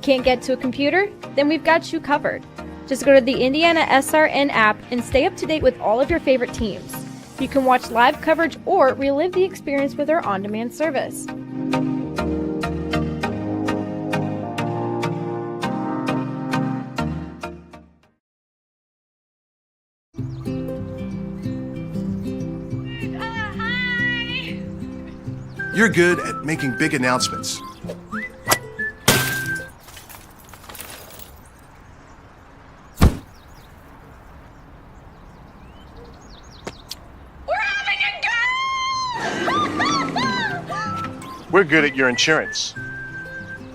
Can't get to a computer? Then we've got you covered. Just go to the IndianaSRN app and stay up to date with all of your favorite teams. You can watch live coverage or relive the experience with our on-demand service. You're good at making big announcements. We're good at your insurance.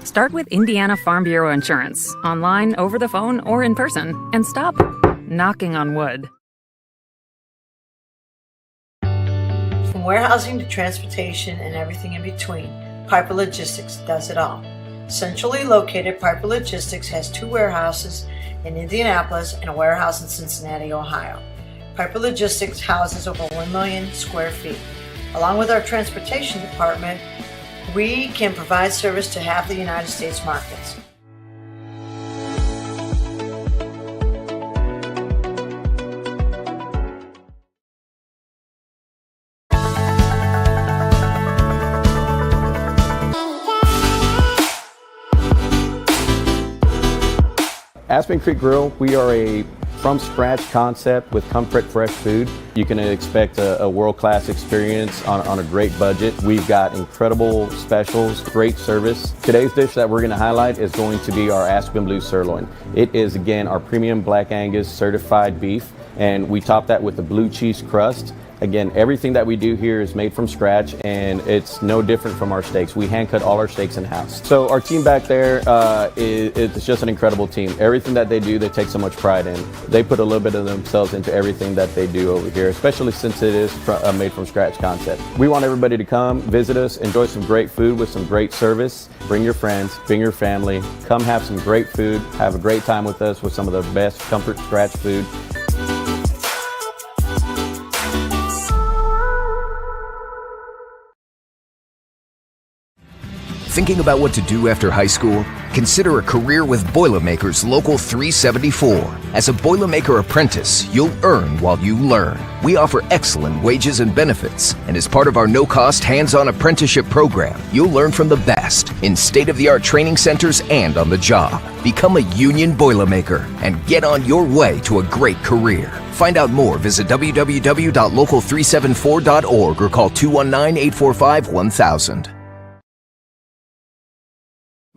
Start with Indiana Farm Bureau Insurance, online, over the phone, or in person, and stop knocking on wood. From warehousing to transportation and everything in between, Piper Logistics does it all. Centrally located, Piper Logistics has 2 warehouses in Indianapolis and a warehouse in Cincinnati, Ohio. Piper Logistics houses over 1 million square feet. Along with our transportation department, we can provide service to half the United States markets. Aspen Creek Grill, we are a from-scratch concept with comfort fresh food. You can expect a world-class experience on a great budget. We've got incredible specials, great service. Today's dish that we're going to highlight is going to be our Aspen Blue Sirloin. It is, again, our premium Black Angus certified beef, and we top that with a blue cheese crust. Again, everything that we do here is made from scratch, and it's no different from our steaks. We hand cut all our steaks in-house. So our team back there is just an incredible team. Everything that they do, they take so much pride in. They put a little bit of themselves into everything that they do over here, especially since it is a made from scratch concept. We want everybody to come, visit us, enjoy some great food with some great service. Bring your friends, bring your family, come have some great food, have a great time with us with some of the best comfort scratch food. Thinking about what to do after high school? Consider a career with Boilermakers Local 374. As a Boilermaker apprentice, you'll earn while you learn. We offer excellent wages and benefits, and as part of our no-cost hands-on apprenticeship program, you'll learn from the best in state-of-the-art training centers and on the job. Become a union Boilermaker and get on your way to a great career. Find out more, visit www.local374.org or call 219-845-1000.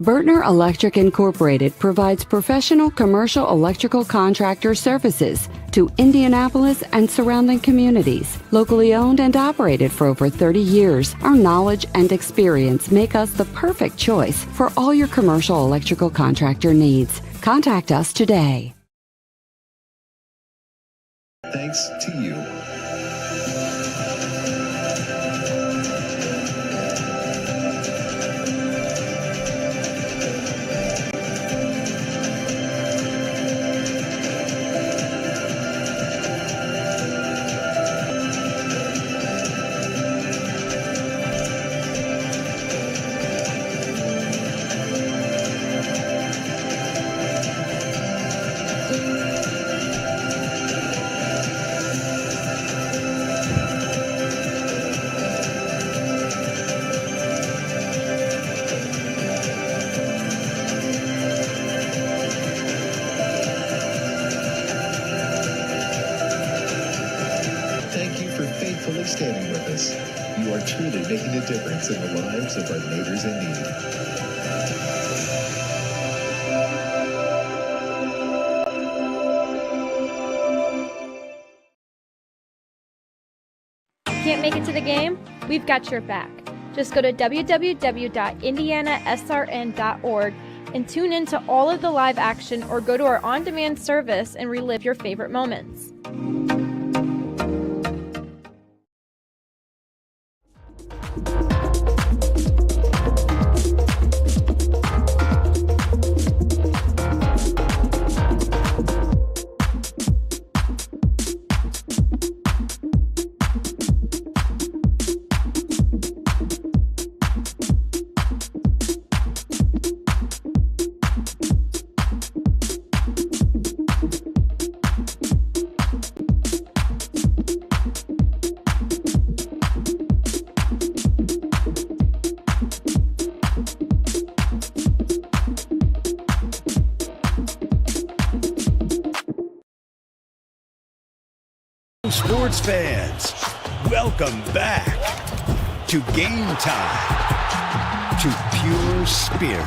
Bertner Electric Incorporated provides professional commercial electrical contractor services to Indianapolis and surrounding communities. Locally owned and operated for over 30 years, our knowledge and experience make us the perfect choice for all your commercial electrical contractor needs. Contact us today. Thanks to you. Standing with us. You are truly making a difference in the lives of our neighbors in need. Can't make it to the game? We've got your back. Just go to www.IndianaSRN.org and tune in to all of the live action, or go to our on-demand service and relive your favorite moments. sports fans. Welcome back to Game Time, to pure spirit,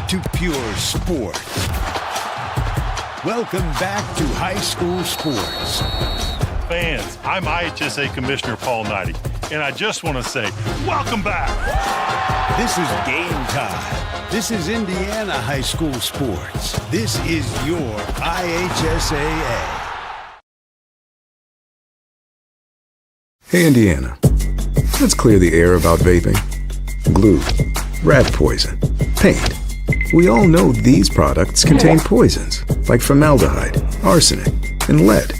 to pure sport. Welcome back to high school sports. Fans, I'm IHSA Commissioner Paul Knighty, and I just want to say, welcome back. This is Game Time. This is Indiana high school sports. This is your IHSAA. Hey, Indiana. Let's clear the air about vaping. Glue, rat poison, paint. We all know these products contain poisons like formaldehyde, arsenic, and lead.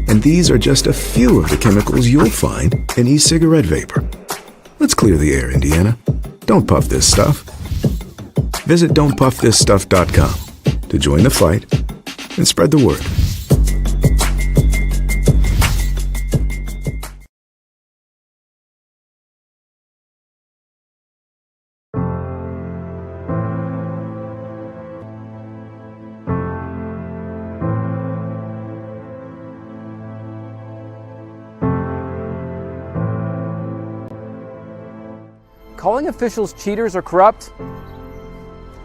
And these are just a few of the chemicals you'll find in e-cigarette vapor. Let's clear the air, Indiana. Don't puff this stuff. Visit don'tpuffthisstuff.com to join the fight and spread the word. Calling officials cheaters or corrupt,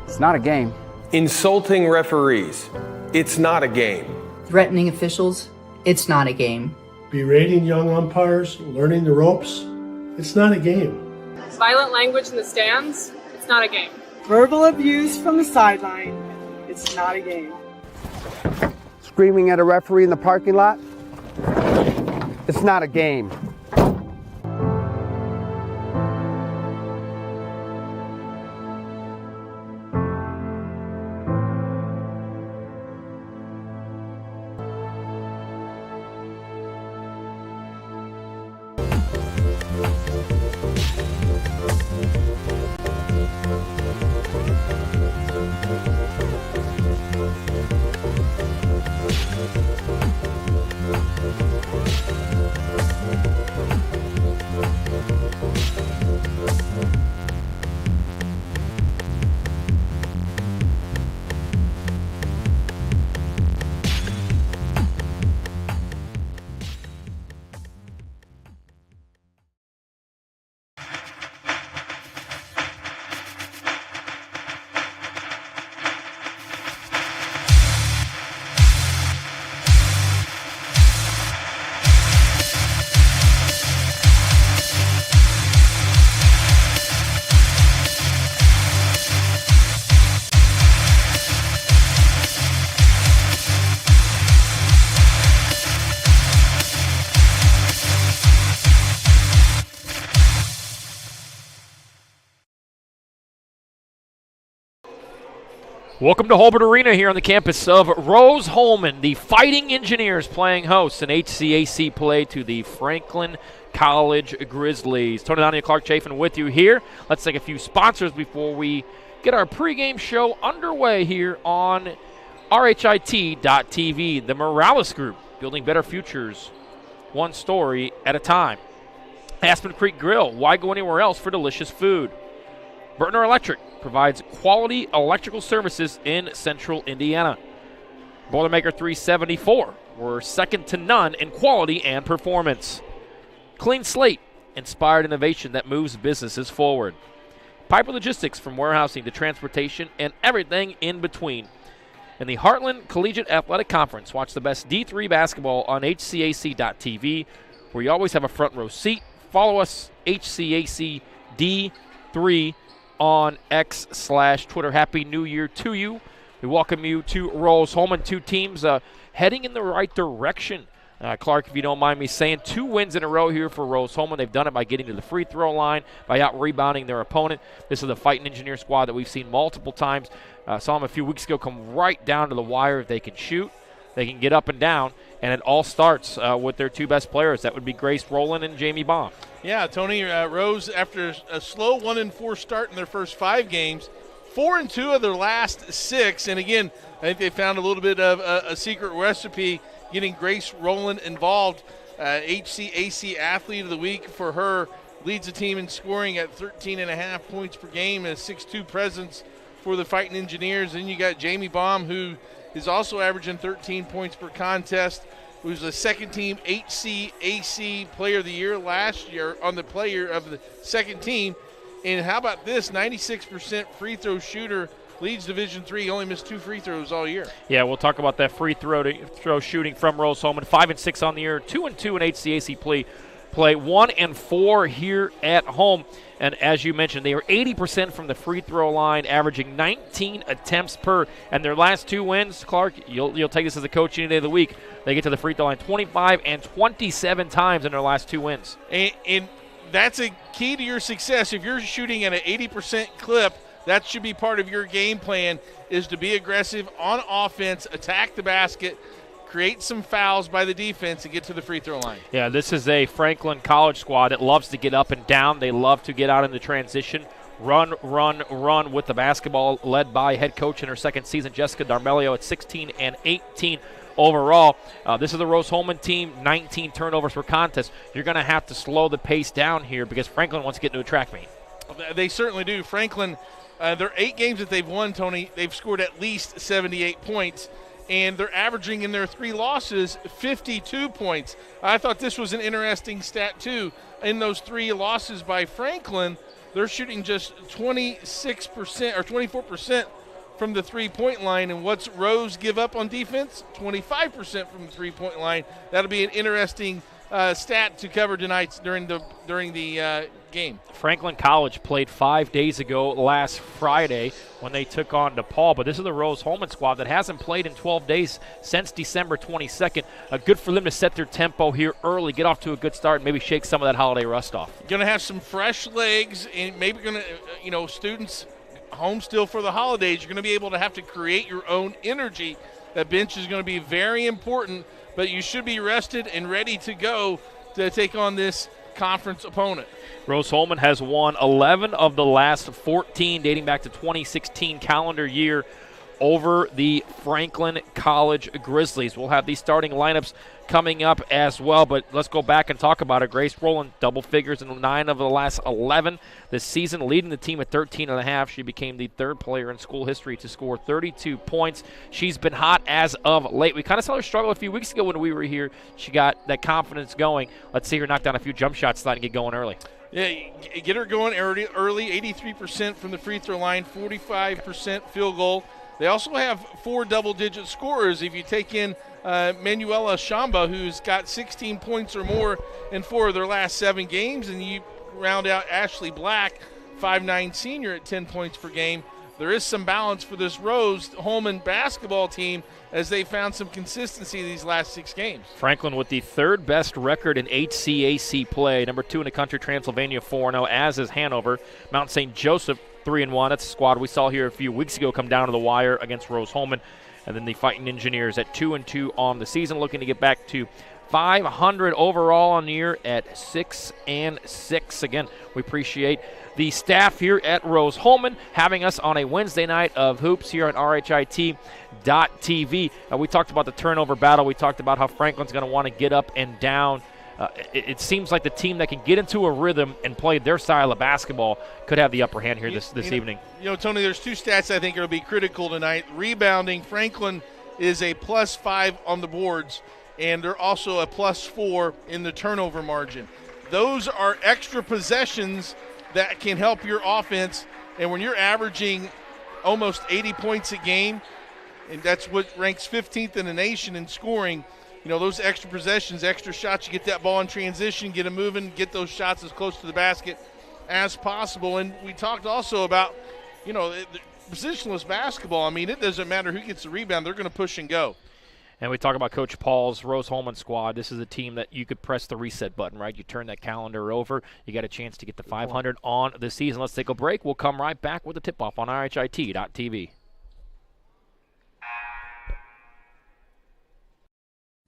it's not a game. Insulting referees, it's not a game. Threatening officials, it's not a game. Berating young umpires, learning the ropes, it's not a game. Violent language in the stands, it's not a game. Verbal abuse from the sideline, it's not a game. Screaming at a referee in the parking lot, it's not a game. Welcome to Holbert Arena here on the campus of Rose-Hulman. The Fighting Engineers playing host in HCAC play to the Franklin College Grizzlies. Tony Donnie and Clark Chafin with you here. Let's take a few sponsors before we get our pregame show underway here on RHIT.TV. The Morales Group, building better futures, one story at a time. Aspen Creek Grill, why go anywhere else for delicious food? Burtner Electric provides quality electrical services in central Indiana. Boilermaker 374, we're second to none in quality and performance. Clean Slate, inspired innovation that moves businesses forward. Piper Logistics, from warehousing to transportation and everything in between. In the Heartland Collegiate Athletic Conference, watch the best D3 basketball on HCAC.TV, where you always have a front row seat. Follow us, HCAC D3 on X/Twitter. Happy New Year to you. We welcome you to Rose-Hulman. Two teams heading in the right direction. Clark, if you don't mind me saying, 2 wins in a row here for Rose-Hulman. They've done it by getting to the free throw line, by out-rebounding their opponent. This is the Fighting Engineer squad that we've seen multiple times. Saw them a few weeks ago come right down to the wire. If they can shoot, they can get up and down, and it all starts with their 2 best players. That would be Grace Rowland and Jamie Baum. Yeah, Tony, Rose, after a slow 1-4 start in their first 5 games, 4-2 of their last 6. And again, I think they found a little bit of a secret recipe getting Grace Rowland involved. HCAC Athlete of the Week for her, leads the team in scoring at 13.5 points per game, and a 6'2 presence for the Fighting Engineers. Then you got Jamie Baum, who is also averaging 13 points per contest. who was a second-team HCAC Player of the Year last year on the player of the second team. And how about this, 96% free throw shooter, leads Division III, only missed 2 free throws all year. Yeah, we'll talk about that free throw shooting from Rose-Hulman. 5-6 on the year, 2-2 in HCAC play, 1-4 here at home. And as you mentioned, they were 80% from the free throw line, averaging 19 attempts per. And their last 2 wins, Clark, you'll take this as a coach any day of the week. They get to the free throw line 25 and 27 times in their last 2 wins. And that's a key to your success. If you're shooting at an 80% clip, that should be part of your game plan, is to be aggressive on offense, attack the basket, create some fouls by the defense, and get to the free throw line. Yeah, this is a Franklin College squad that loves to get up and down. They love to get out in the transition, run with the basketball, led by head coach in her second season, Jessica D'Armelio, at 16 and 18 overall. This is the Rose-Hulman team, 19 turnovers per contest. You're going to have to slow the pace down here because Franklin wants to get into a track meet. They certainly do. Franklin, their 8 games that they've won, Tony, they've scored at least 78 points. And they're averaging in their 3 losses 52 points. I thought this was an interesting stat, too. In those 3 losses by Franklin, they're shooting just 26% or 24% from the three-point line. And what's Rose give up on defense? 25% from the three-point line. That'll be an interesting stat to cover tonight during the game. Franklin College played 5 days ago last Friday when they took on DePaul, but this is the Rose-Hulman squad that hasn't played in 12 days since December 22nd. Good for them to set their tempo here early, get off to a good start, and maybe shake some of that holiday rust off. Going to have some fresh legs, and maybe going to, students home still for the holidays, you're going to be able to have to create your own energy. That bench is going to be very important, but you should be rested and ready to go to take on this conference opponent. Rose-Hulman has won 11 of the last 14 dating back to 2016 calendar year over the Franklin College Grizzlies. We'll have these starting lineups coming up as well, but let's go back and talk about it. Grace Rowland, double figures in 9 of the last 11 this season, leading the team at 13.5. She became the 3rd player in school history to score 32 points. She's been hot as of late. We kind of saw her struggle a few weeks ago when we were here. She got that confidence going. Let's see her knock down a few jump shots tonight and get going early. Yeah, get her going early, 83% from the free throw line, 45% field goal. They also have 4 double-digit scorers. If you take in Manuela Shamba, who's got 16 points or more in 4 of their last 7 games, and you round out Ashley Black, 5'9" senior at 10 points per game. There is some balance for this Rose-Hulman basketball team as they found some consistency these last 6 games. Franklin with the 3rd best record in HCAC play, number 2 in the country, Transylvania 4-0, as is Hanover. Mount St. Joseph 3-1. That's a squad we saw here a few weeks ago come down to the wire against Rose-Hulman. And then the Fighting Engineers at 2-2 on the season, looking to get back to 500 overall on the year at 6-6. Again, we appreciate the staff here at Rose-Hulman having us on a Wednesday night of hoops here on RHIT.TV. We talked about the turnover battle. We talked about how Franklin's going to want to get up and down. It seems like the team that can get into a rhythm and play their style of basketball could have the upper hand here this evening. Tony, there's 2 stats I think will be critical tonight. Rebounding, Franklin is a +5 on the boards, and they're also a +4 in the turnover margin. Those are extra possessions that can help your offense, and when you're averaging almost 80 points a game, and that's what ranks 15th in the nation in scoring, those extra possessions, extra shots, you get that ball in transition, get them moving, get those shots as close to the basket as possible. And we talked also about, positionless basketball. I mean, it doesn't matter who gets the rebound. They're going to push and go. And we talk about Coach Paul's Rose-Hulman squad. This is a team that you could press the reset button, right? You turn that calendar over. You got a chance to get to 500 on the season. Let's take a break. We'll come right back with the tip-off on RHIT.TV.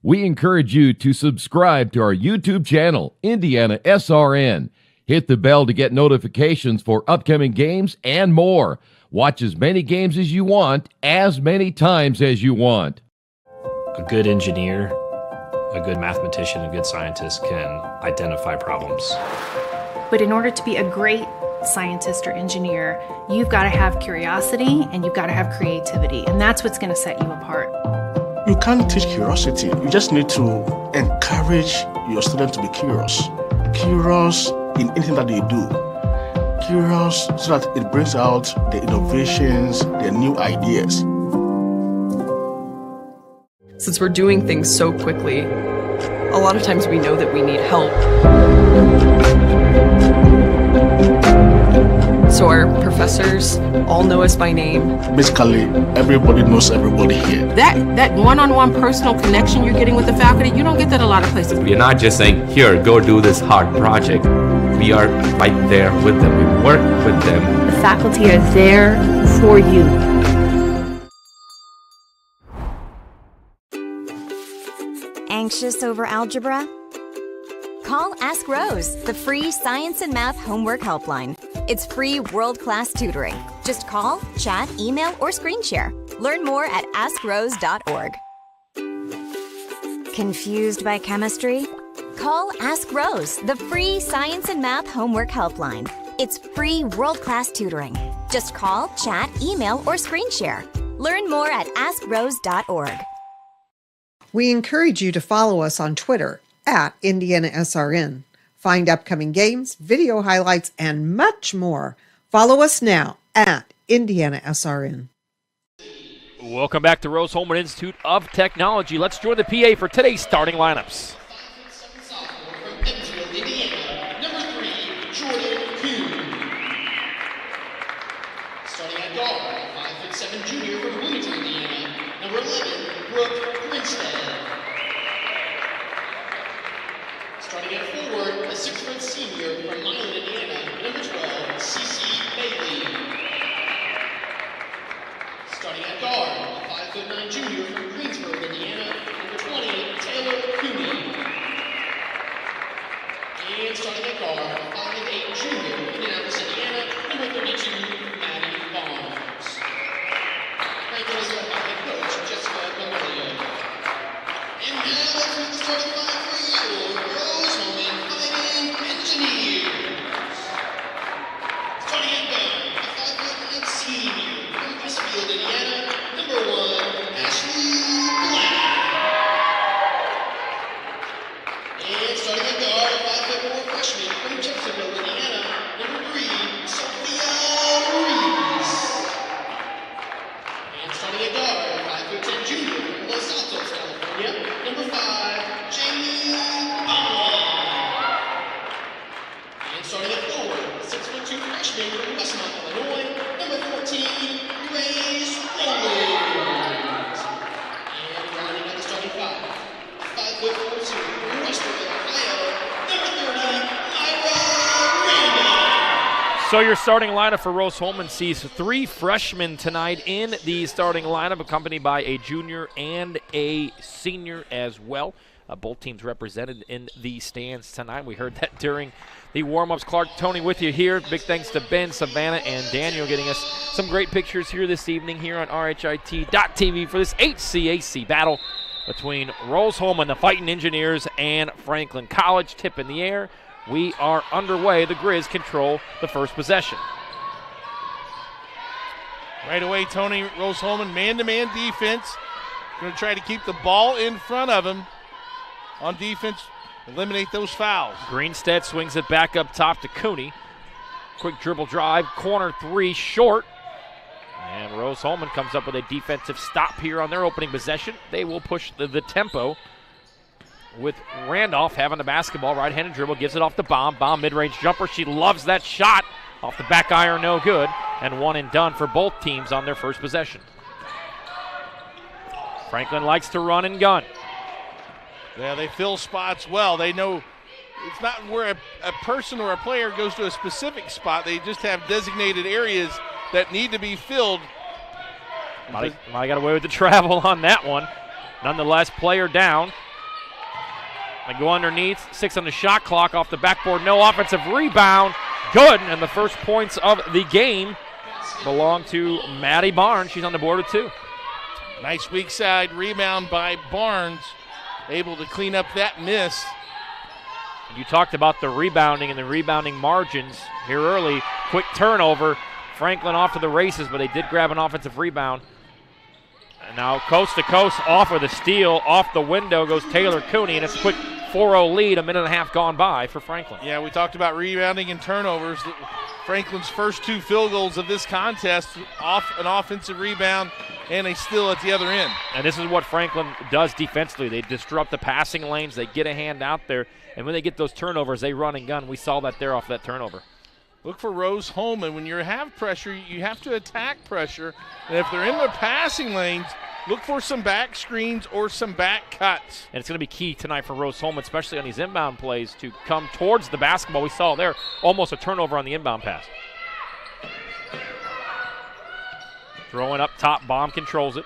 We encourage you to subscribe to our YouTube channel, IndianaSRN. Hit the bell to get notifications for upcoming games and more. Watch as many games as you want, as many times as you want. A good engineer, a good mathematician, a good scientist can identify problems. But in order to be a great scientist or engineer, you've got to have curiosity and you've got to have creativity, and that's what's going to set you apart. You can't teach curiosity. You just need to encourage your student to be curious. Curious in anything that they do. Curious so that it brings out the innovations, the new ideas. Since we're doing things so quickly, a lot of times we know that we need help. So our professors all know us by name. Basically, everybody knows everybody here. That one-on-one personal connection you're getting with the faculty, you don't get that a lot of places. We are not just saying, here, go do this hard project. We are right there with them. We work with them. The faculty are there for you. Anxious over algebra? Call Ask Rose, the free science and math homework helpline. It's free world-class tutoring. Just call, chat, email, or screen share. Learn more at askrose.org. Confused by chemistry? Call Ask Rose, the free science and math homework helpline. It's free world-class tutoring. Just call, chat, email, or screen share. Learn more at askrose.org. We encourage you to follow us on Twitter at IndianaSRN. Find upcoming games, video highlights, and much more. Follow us now at IndianaSRN. Welcome back to Rose-Hulman Institute of Technology. Let's join the PA for today's starting lineups. Starting at guard, 5'7" junior from Bloomington, Indiana. Number 11, Brooke Grinstead. Starting at forward, a 6' senior from Milan, Indiana. Number 12, Cece Bailey. Starting at guard, a 5'9" junior from Greensburg, Indiana. Number 20, Taylor Cooney. And starting at guard, a 5'8" junior from Indianapolis, Indiana. Number 32, Maddie Barnes. Franklin is led by head coach Jessica Gamilio. And now let's meet the starting line for your Rose-Hulman Fighting Engineers. Starting at guard, a 5'9" senior from Westfield, Indiana. Number 1, Ashley Black. And starting at guard, a 5'4" freshman from Jeffersonville, Indiana. Number 3, Sophia Reeves. And starting at guard, 5'10" junior from Los Altos, California. Number 5, Jamie Bond. And starting at forward, 6'2" freshman from Westmont, Illinois. Number 14, Grace Rollins. And rounding out the starting 5, 5'4" from Westwood, Ohio. Number 30, Myra Randall. So your starting lineup for Rose-Hulman sees 3 freshmen tonight in the starting lineup, accompanied by a junior and a senior as well. Both teams represented in the stands tonight. We heard that during the warm-ups. Clark, Tony with you here. Big thanks to Ben, Savannah, and Daniel getting us some great pictures here this evening here on RHIT.TV for this HCAC battle between Rose-Hulman, the Fighting Engineers, and Franklin College. Tip in the air. We are underway. The Grizz control the first possession. Right away, Tony, Rose-Hulman, man-to-man defense. Going to try to keep the ball in front of him on defense, eliminate those fouls. Greenstead swings it back up top to Cooney. Quick dribble drive, corner 3, short. And Rose-Hulman comes up with a defensive stop here on their opening possession. They will push the tempo with Randolph having the basketball. Right-handed dribble, gives it off to Bomb. Bomb mid-range jumper. She loves that shot. Off the back iron, no good. And one and done for both teams on their first possession. Franklin likes to run and gun. Yeah, they fill spots well. They know it's not where a person or a player goes to a specific spot. They just have designated areas that need to be filled. Might got away with the travel on that one. Nonetheless, player down. They go underneath, 6 on the shot clock, off the backboard, no offensive rebound. Good, and the first points of the game belong to Maddie Barnes. She's on the board with 2. Nice weak side rebound by Barnes, able to clean up that miss. You talked about the rebounding and the rebounding margins here early. Quick turnover. Franklin off to the races, but they did grab an offensive rebound. And now coast to coast off of the steal. Off the window goes Taylor Cooney, and it's a quick 4-0 lead, a minute and a half gone by for Franklin. Yeah, we talked about rebounding and turnovers. Franklin's first 2 field goals of this contest off an offensive rebound and a steal at the other end. And this is what Franklin does defensively. They disrupt the passing lanes. They get a hand out there. And when they get those turnovers, they run and gun. We saw that there off that turnover. Look for Rose-Hulman. When you have pressure, you have to attack pressure. And if they're in the passing lanes, look for some back screens or some back cuts. And it's going to be key tonight for Rose-Hulman, especially on these inbound plays, to come towards the basketball. We saw there almost a turnover on the inbound pass. Throwing up top, Baum controls it.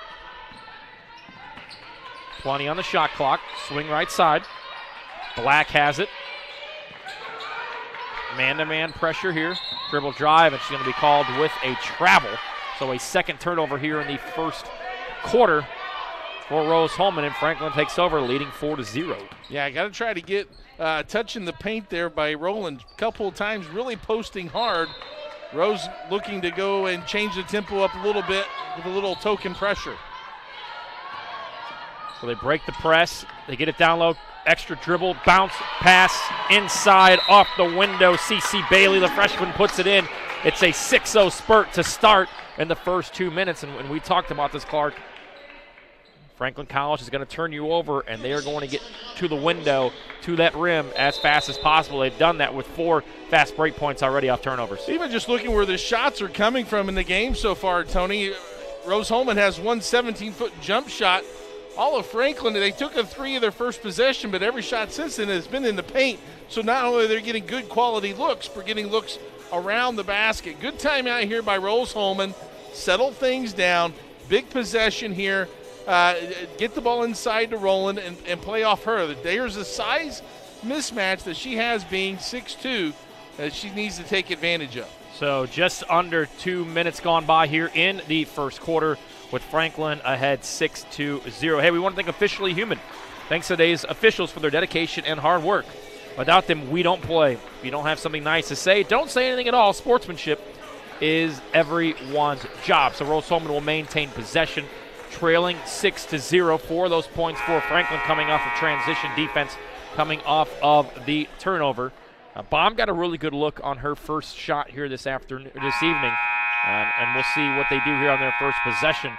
Plenty on the shot clock. Swing right side. Black has it. Man-to-man pressure here. Dribble drive, and she's going to be called with a travel. So a second turnover here in the first quarter for Rose-Hulman, and Franklin takes over, leading 4-0. Yeah, I got to try to get touching the paint there by Rowland a couple of times, really posting hard. Rose looking to go and change the tempo up a little bit with a little token pressure. So they break the press. They get it down low. Extra dribble, bounce, pass, inside, off the window. C.C. Bailey, the freshman, puts it in. It's a 6-0 spurt to start in the first 2 minutes. And we talked about this, Clark. Franklin College is going to turn you over, and they are going to get to the window, to that rim, as fast as possible. They've done that with 4 fast break points already off turnovers. Even just looking where the shots are coming from in the game so far, Tony, Rose-Hulman has one 17-foot jump shot. All of Franklin, they took a 3 of their first possession, but every shot since then has been in the paint. So not only are they getting good quality looks, but getting looks around the basket. Good timeout here by Rose-Hulman. Settle things down. Big possession here. Get the ball inside to Rowland and play off her. There's a size mismatch that she has, being 6'2", that she needs to take advantage of. So just under 2 minutes gone by here in the first quarter, with Franklin ahead 6-0. Hey, we want to thank Officially Human. Thanks to today's officials for their dedication and hard work. Without them, we don't play. If you don't have something nice to say, don't say anything at all. Sportsmanship is everyone's job. So Rose-Hulman will maintain possession, trailing 6-0. 4 of those points for Franklin coming off of transition defense, coming off of the turnover. Baum got a really good look on her first shot here this evening, and we'll see what they do here on their first possession,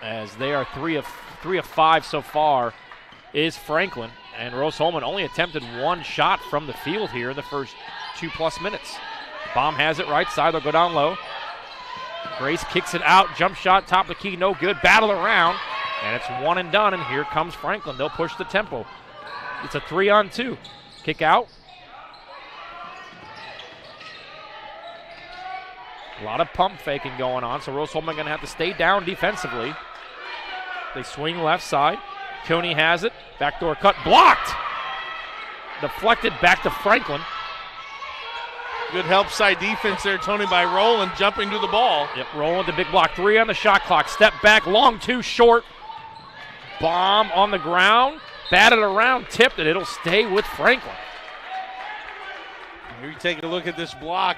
as they are 3 of 5 so far is Franklin, and Rose-Hulman only attempted 1 shot from the field here in the first 2+ minutes. Baum has it right side. They'll go down low. Grace kicks it out. Jump shot, top of the key, no good. Battle around, and it's 1 and done, and here comes Franklin. They'll push the tempo. It's a 3-on-2. Kick out. A lot of pump faking going on, so Rose-Hulman going to have to stay down defensively. They swing left side. Cooney has it. Backdoor cut. Blocked! Deflected back to Franklin. Good help side defense there, Tony, by Rowland jumping to the ball. Yep, Rowland, the big block. 3 on the shot clock. Step back, long 2, short. Bomb on the ground. Batted around, tipped it. It'll stay with Franklin. Here you take a look at this block.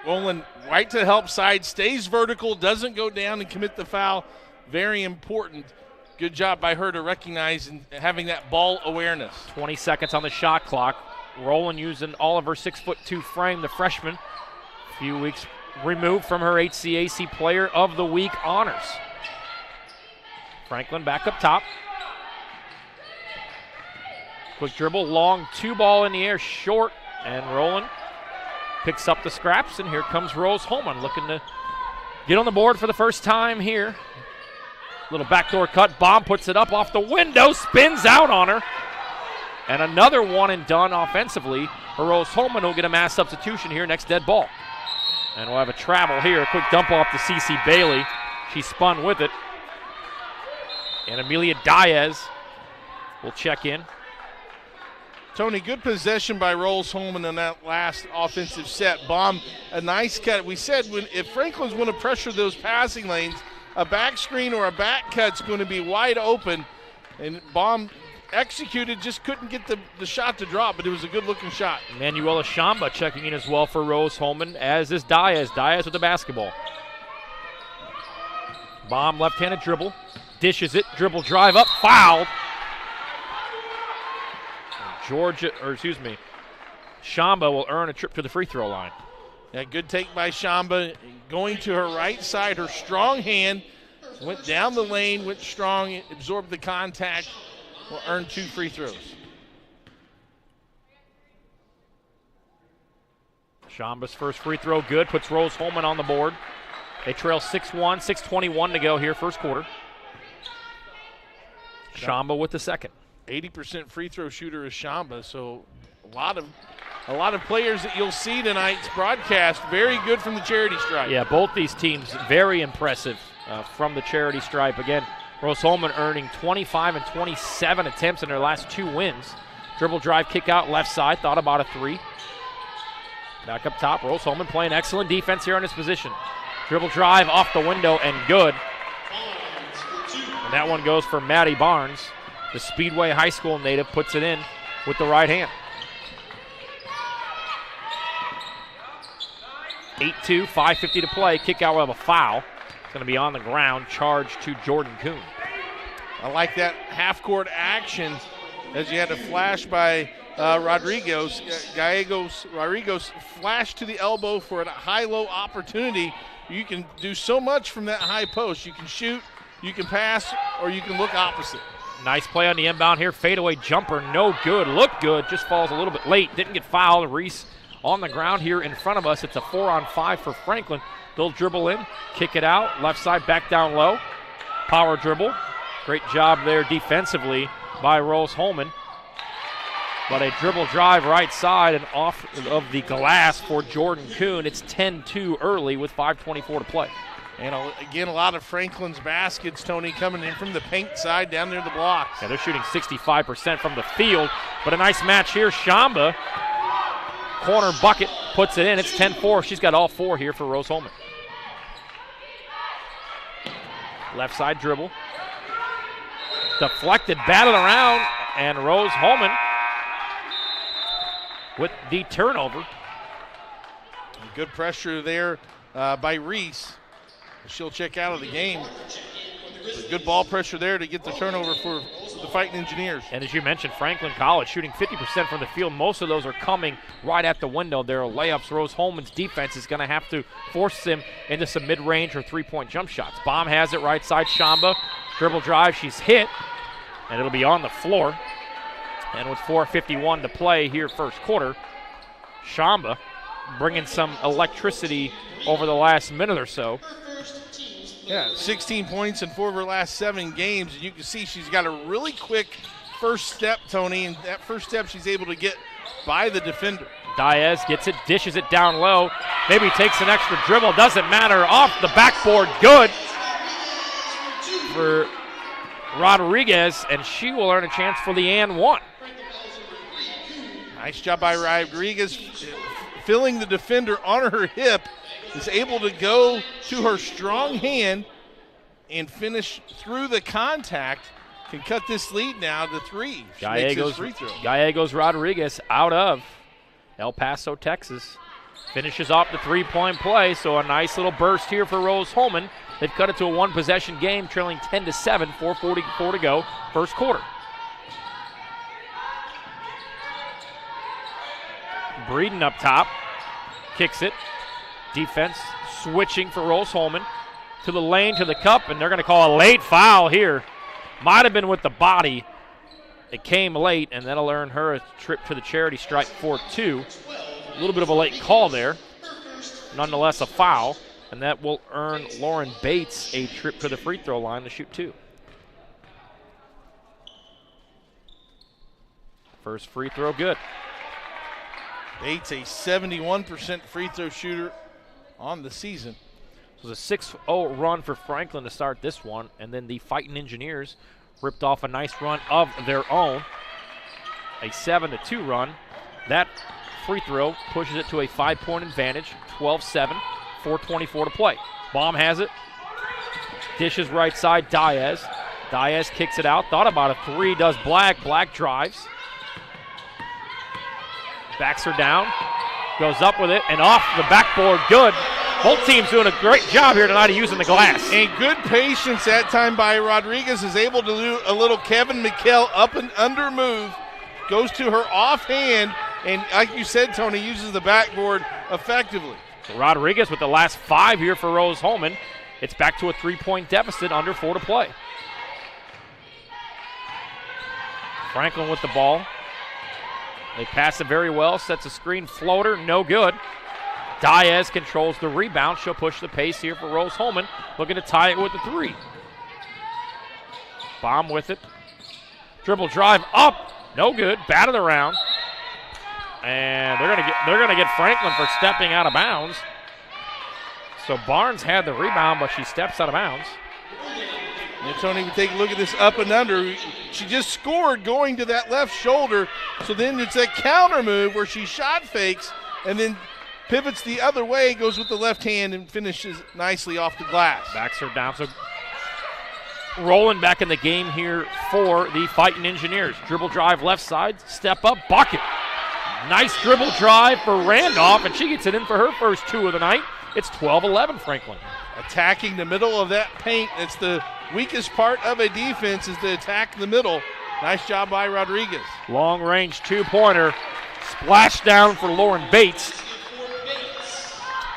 Rowland right to help side, stays vertical, doesn't go down and commit the foul. Very important. Good job by her to recognize and having that ball awareness. 20 seconds on the shot clock. Rowland using all of her 6'2" frame, the freshman. A few weeks removed from her HCAC Player of the Week honors. Franklin back up top. Quick dribble, long 2 ball in the air, short, and Rowland picks up the scraps, and here comes Rose-Hulman looking to get on the board for the first time here. Little backdoor cut, Baum puts it up off the window, spins out on her. And another 1 and done offensively for Rose-Hulman, who'll get a mass substitution here next dead ball. And we'll have a travel here, a quick dump off to C.C. Bailey. She spun with it. And Amelia Diaz will check in. Tony, good possession by Rose-Hulman in that last offensive set. Baum, a nice cut. We said if Franklin's going to pressure those passing lanes, a back screen or a back cut's going to be wide open. And Baum executed, just couldn't get the shot to drop, but it was a good-looking shot. Manuela Shamba checking in as well for Rose-Hulman, as is Diaz. Diaz with the basketball. Bomb left-handed dribble. Dishes it. Dribble drive up. Fouled. Shamba will earn a trip to the free throw line. Yeah, good take by Shamba. Going to her right side, her strong hand. Went down the lane, went strong, absorbed the contact. Will earn 2 free throws. Shamba's first free throw good, puts Rose-Hulman on the board. They trail 6-1, 6:21 to go here, first quarter. Shamba with the second. 80% free throw shooter is Shamba, so a lot of players that you'll see tonight's broadcast, very good from the charity stripe. Yeah, both these teams very impressive from the charity stripe. Again, Rose-Hulman earning 25 and 27 attempts in their last 2 wins. Dribble drive, kick out left side, thought about a 3. Back up top, Rose-Hulman playing excellent defense here on this position. Dribble drive off the window and good. And that one goes for Maddie Barnes. The Speedway High School native puts it in with the right hand. 8-2, 5:50 to play. Kick out will have a foul. It's going to be on the ground, charged to Jordan Kuhn. I like that half-court action as you had a flash by Rodriguez. Rodriguez flashed to the elbow for a high-low opportunity. You can do so much from that high post. You can shoot, you can pass, or you can look opposite. Nice play on the inbound here. Fadeaway jumper, no good. Looked good, just falls a little bit late. Didn't get fouled. Reese on the ground here in front of us. It's a 4-on-5 for Franklin. They'll dribble in, kick it out, left side back down low. Power dribble. Great job there defensively by Rose-Hulman. But a dribble drive right side and off of the glass for Jordan Kuhn. It's 10-2 early with 5:24 to play. And again, a lot of Franklin's baskets, Tony, coming in from the paint side down near the blocks. Yeah, they're shooting 65% from the field. But a nice match here. Shamba, corner bucket, puts it in. It's 10-4. She's got all 4 here for Rose-Hulman. Left side dribble. Deflected, batted around, and Rose-Hulman with the turnover. Good pressure there by Reese. She'll check out of the game. Good ball pressure there to get the turnover for the Fighting Engineers. And as you mentioned, Franklin College shooting 50% from the field. Most of those are coming right at the window. There are layups. Rose-Hulman's defense is going to have to force them into some mid-range or three-point jump shots. Baum has it right side. Shamba, dribble drive. She's hit, and it'll be on the floor. And with 4:51 to play here first quarter, Shamba bringing some electricity over the last minute or so. Yeah, 16 points in 4 of her last 7 games. And you can see she's got a really quick first step, Tony, and that first step she's able to get by the defender. Diaz gets it, dishes it down low, maybe takes an extra dribble, doesn't matter, off the backboard, good for Rodriguez, and she will earn a chance for the and one. Nice job by Rodriguez, filling the defender on her hip, is able to go to her strong hand and finish through the contact. Can cut this lead now to 3. Gallegos Rodriguez out of El Paso, Texas. Finishes off the three-point play, so a nice little burst here for Rose-Hulman. They've cut it to a one-possession game, trailing 10-7, 4:44 to go, first quarter. Breeden up top, kicks it. Defense switching for Rose-Hulman to the lane, to the cup, and they're going to call a late foul here. Might have been with the body. It came late, and that'll earn her a trip to the charity stripe for 2. A little bit of a late call there. Nonetheless, a foul, and that will earn Lauren Bates a trip to the free throw line to shoot 2. First free throw, good. Bates, a 71% free throw shooter on the season. It was a 6-0 run for Franklin to start this one, and then the Fighting Engineers ripped off a nice run of their own. A 7-2 run. That free throw pushes it to a 5-point advantage, 12-7, 4:24 to play. Baum has it. Dishes right side, Diaz. Diaz kicks it out. Thought about a three. Does Black. Black drives. Backs her down. Goes up with it and off the backboard. Good. Both teams doing a great job here tonight of using the glass. And good patience that time by Rodriguez, is able to do a little Kevin McHale up and under move. Goes to her offhand, and like you said, Tony, uses the backboard effectively. So Rodriguez with the last 5 here for Rose-Hulman. It's back to a 3-point deficit, under 4 to play. Franklin with the ball. They pass it very well, sets a screen floater, no good. Diaz controls the rebound. She'll push the pace here for Rose-Hulman, looking to tie it with the 3. Bomb with it. Dribble drive up, no good. Batted around, and they're gonna get Franklin for stepping out of bounds. So Barnes had the rebound, but she steps out of bounds. And Tony, we take a look at this up and under. She just scored going to that left shoulder, so then it's a counter move where she shot fakes and then pivots the other way, goes with the left hand and finishes nicely off the glass. Backs her down. So Rowland back in the game here for the Fighting Engineers. Dribble drive left side, step up, bucket. Nice dribble drive for Randolph, and she gets it in for her first 2 of the night. It's 12-11 Franklin. Attacking the middle of that paint. It's the weakest part of a defense, is to attack the middle. Nice job by Rodriguez. Long range 2-pointer. Splash down for Lauren Bates.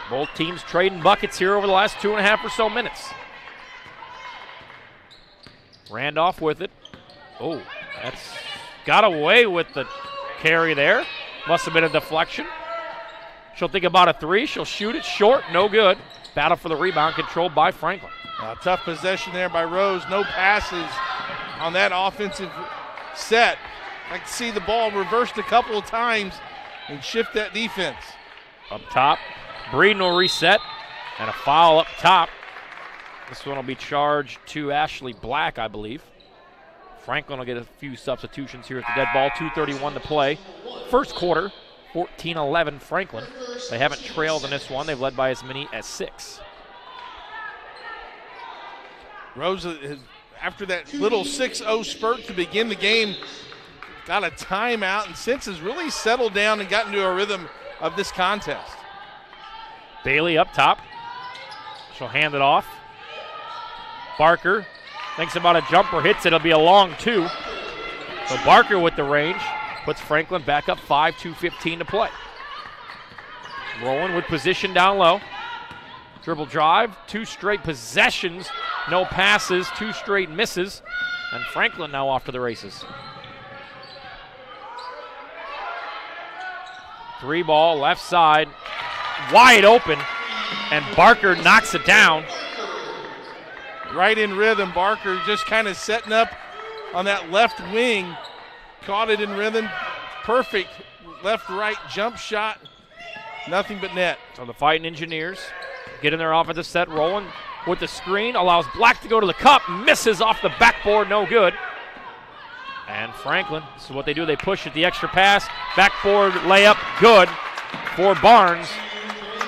Both teams trading buckets here over the last 2.5 or so minutes. Randolph with it. Oh, that's got away with the carry there. Must have been a deflection. She'll think about a 3. She'll shoot it short, no good. Battle for the rebound, controlled by Franklin. Tough possession there by Rose. No passes on that offensive set. I can see the ball reversed a couple of times and shift that defense. Up top, Breeden will reset, and a foul up top. This one will be charged to Ashley Black, I believe. Franklin will get a few substitutions here at the dead ball. 2:31 to play. First quarter, 14-11 Franklin. They haven't trailed in this one. They've led by as many as 6. Rose, after that little 6-0 spurt to begin the game, got a timeout, and since has really settled down and gotten to a rhythm of this contest. Bailey up top. She'll hand it off. Barker thinks about a jumper, hits it. It'll be a long 2. So Barker with the range puts Franklin back up 5, 2:15 to play. Rolling with position down low. Dribble drive, 2 straight possessions, no passes, 2 straight misses, and Franklin now off to the races. 3 ball, left side, wide open, and Barker knocks it down. Right in rhythm, Barker just kind of setting up on that left wing, caught it in rhythm, perfect left-right jump shot, nothing but net. So the Fighting Engineers get in their offensive set, rolling with the screen, allows Black to go to the cup, misses off the backboard, no good. And Franklin, this is what they do, they push it, the extra pass, backboard layup, good for Barnes.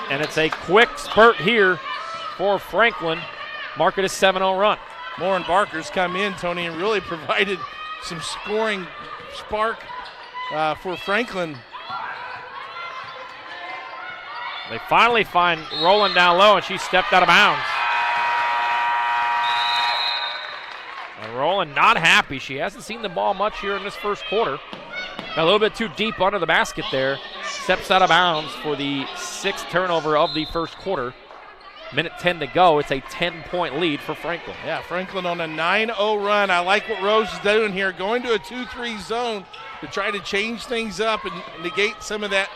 And it's a quick spurt here for Franklin. Mark it a 7-0 run. Lauren Barker's come in, Tony, and really provided some scoring spark for Franklin. They finally find Rowland down low, and she stepped out of bounds. And Rowland not happy. She hasn't seen the ball much here in this first quarter. Got a little bit too deep under the basket there. Steps out of bounds for the 6th turnover of the first quarter. Minute 10 to go. It's a 10-point lead for Franklin. Yeah, Franklin on a 9-0 run. I like what Rose is doing here, going to a 2-3 zone to try to change things up and negate some of that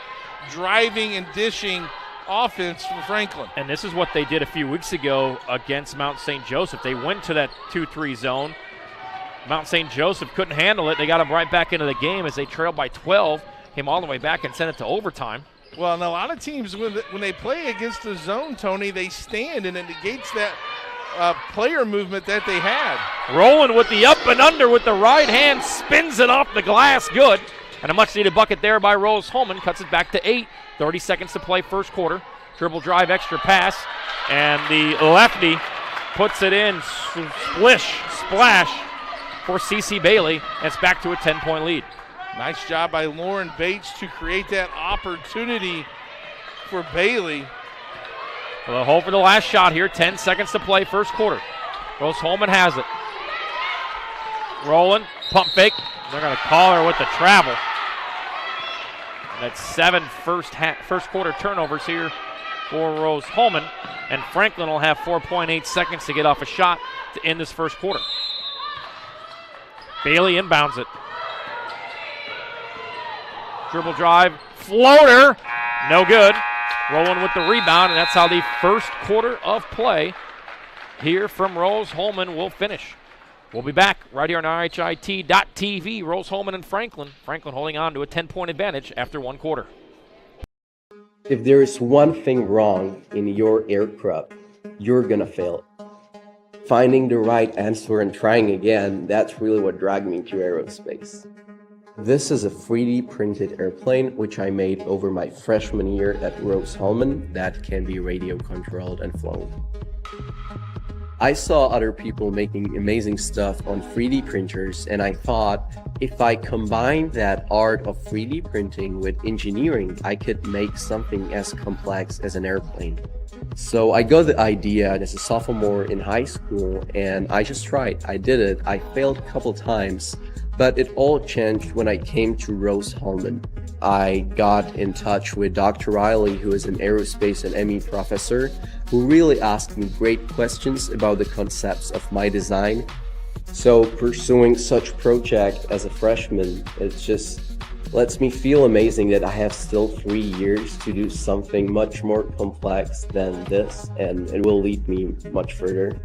driving and dishing offense for Franklin. And this is what they did a few weeks ago against Mount St. Joseph. They went to that 2-3 zone. Mount St. Joseph couldn't handle it. They got them right back into the game as they trailed by 12, came all the way back and sent it to overtime. Well, and a lot of teams, when they play against the zone, Tony, they stand, and it negates that player movement that they had. Rolling with the up and under with the right hand, spins it off the glass, good. And a much-needed bucket there by Rose-Hulman, cuts it back to 8. 30 seconds to play first quarter. Dribble drive, extra pass, and the lefty puts it in. splash for CC Bailey, and it's back to a 10-point lead. Nice job by Lauren Bates to create that opportunity for Bailey. Well, they'll hold for the last shot here. 10 seconds to play, first quarter. Rose-Hulman has it. Rolling, pump fake. They're going to call her with the travel. And that's 7 first quarter turnovers here for Rose-Hulman. And Franklin will have 4.8 seconds to get off a shot to end this first quarter. Bailey inbounds it. Dribble drive, floater, no good. Rolling with the rebound, and that's how the first quarter of play here from Rose-Hulman will finish. We'll be back right here on RHIT.TV. Rose-Hulman and Franklin. Franklin holding on to a 10-point advantage after one quarter. If there is one thing wrong in your aircraft, you're gonna fail it. Finding the right answer and trying again, that's really what dragged me to aerospace. This is a 3D printed airplane which I made over my freshman year at Rose-Hulman that can be radio controlled and flown. I saw other people making amazing stuff on 3D printers, and I thought if I combine that art of 3D printing with engineering, I could make something as complex as an airplane. So I got the idea as a sophomore in high school, and I just tried. I did it. I failed a couple times, but it all changed when I came to Rose-Hulman. I got in touch with Dr. Riley, who is an aerospace and ME professor, who really asked me great questions about the concepts of my design. So pursuing such project as a freshman, it just lets me feel amazing that I have still 3 years to do something much more complex than this, and it will lead me much further.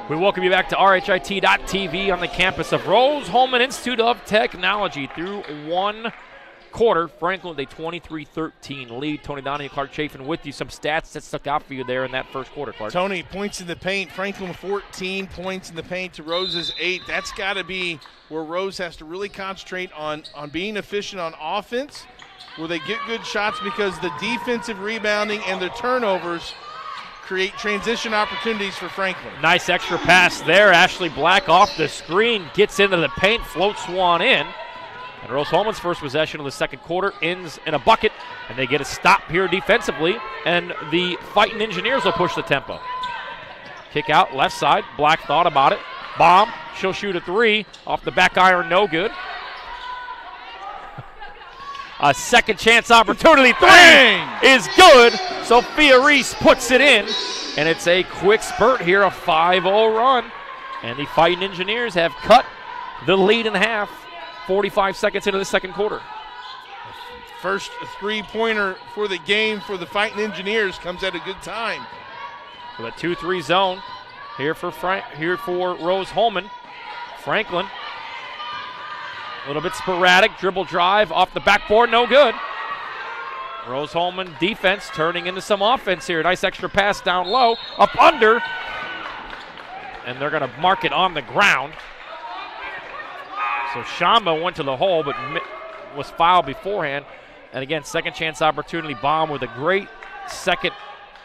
We welcome you back to RHIT.TV on the campus of Rose-Hulman Institute of Technology. Through one quarter, Franklin with a 23-13 lead. Tony Donahue, Clark Chafin with you. Some stats that stuck out for you there in that first quarter, Clark. Tony, points in the paint. Franklin 14 points in the paint to Rose's 8. That's got to be where Rose has to really concentrate on being efficient on offense, where they get good shots because the defensive rebounding and the turnovers create transition opportunities for Franklin. Nice extra pass there. Ashley Black off the screen, gets into the paint, floats one in. And Rose-Hulman's first possession of the second quarter ends in a bucket, and they get a stop here defensively, and the Fighting Engineers will push the tempo. Kick out left side. Black thought about it. Bomb. She'll shoot a three. Off the back iron, no good. A second chance opportunity. Three is good. Sophia Reese puts it in, and it's a quick spurt here, a 5-0 run. And the Fighting Engineers have cut the lead in half, 45 seconds into the second quarter. First three-pointer for the game for the Fighting Engineers comes at a good time. With a 2-3 zone here for Rose-Hulman. Franklin. A little bit sporadic, dribble drive off the backboard, no good. Rose-Hulman defense turning into some offense here. Nice extra pass down low, up under. And they're going to mark it on the ground. So Shamba went to the hole, but was fouled beforehand. And again, second chance opportunity. Bomb with a great second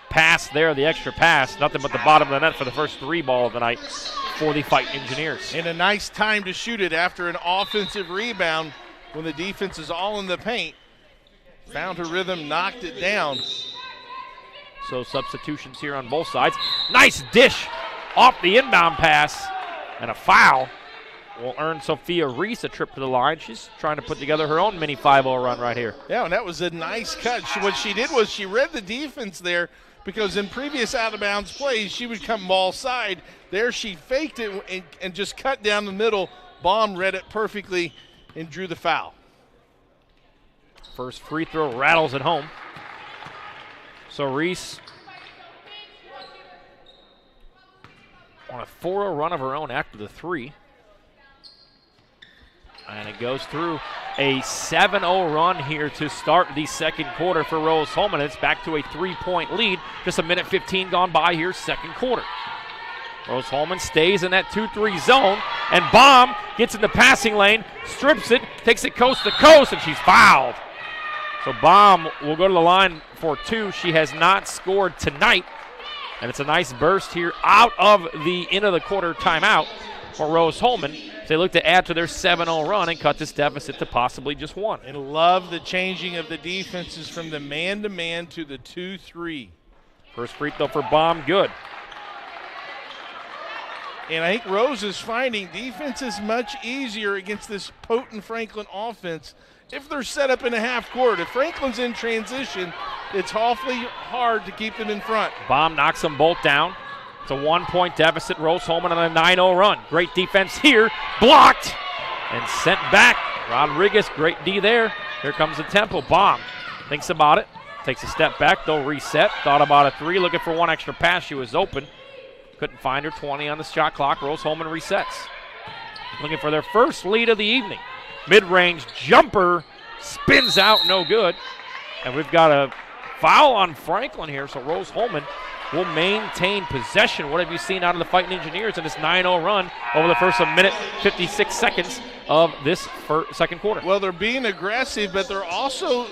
pass there, the extra pass. Nothing but the bottom of the net for the first three ball of the night for the Fighting Engineers. And a nice time to shoot it after an offensive rebound when the defense is all in the paint. Found her rhythm, knocked it down. So substitutions here on both sides. Nice dish off the inbound pass, and a foul will earn Sophia Reese a trip to the line. She's trying to put together her own mini 5-0 run right here. Yeah, and that was a nice cut. What she did was she read the defense there, because in previous out-of-bounds plays, she would come ball side. There she faked it and just cut down the middle. Baum read it perfectly and drew the foul. First free throw rattles at home. So Reese on a 4-0 run of her own after the three. And it goes through a 7-0 run here to start the second quarter for Rose-Hulman. It's back to a 3-point lead. Just a minute 15 gone by here, second quarter. Rose-Hulman stays in that 2-3 zone, and Baum gets in the passing lane, strips it, takes it coast to coast, and she's fouled. So Baum will go to the line for 2. She has not scored tonight. And it's a nice burst here out of the end of the quarter timeout for Rose-Hulman. They look to add to their 7-0 run and cut this deficit to possibly just 1. And love the changing of the defenses from the man-to-man to the 2-3. First free throw for Baum, good. And I think Rose is finding defense is much easier against this potent Franklin offense if they're set up in a half court. If Franklin's in transition, it's awfully hard to keep them in front. Baum knocks them both down. It's a 1-point deficit. Rose-Hulman on a 9-0 run. Great defense here. Blocked and sent back. Rodriguez, great D there. Here comes the tempo. Baum thinks about it. Takes a step back. They'll reset. Thought about a 3. Looking for one extra pass. She was open. Couldn't find her. 20 on the shot clock. Rose-Hulman resets. Looking for their first lead of the evening. Mid-range jumper. Spins out. No good. And we've got a foul on Franklin here. So Rose-Hulman will maintain possession. What have you seen out of the Fighting Engineers in this 9-0 run over the first minute, 56 seconds of this second quarter? Well, they're being aggressive, but they're also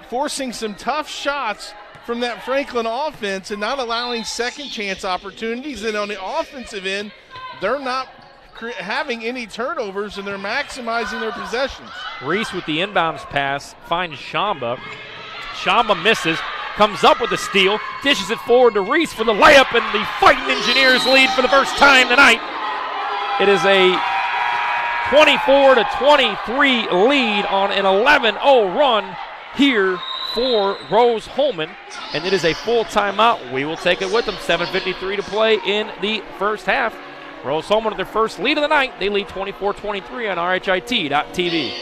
forcing some tough shots from that Franklin offense and not allowing second chance opportunities. And on the offensive end, they're not having any turnovers, and they're maximizing their possessions. Reese with the inbounds pass finds Shamba. Shamba misses. Comes up with a steal, dishes it forward to Reese for the layup, and the Fighting Engineers lead for the first time tonight. It is a 24-23 lead on an 11-0 run here for Rose-Hulman, and it is a full timeout. We will take it with them. 7:53 to play in the first half. Rose-Hulman with their first lead of the night. They lead 24-23 on RHIT.TV.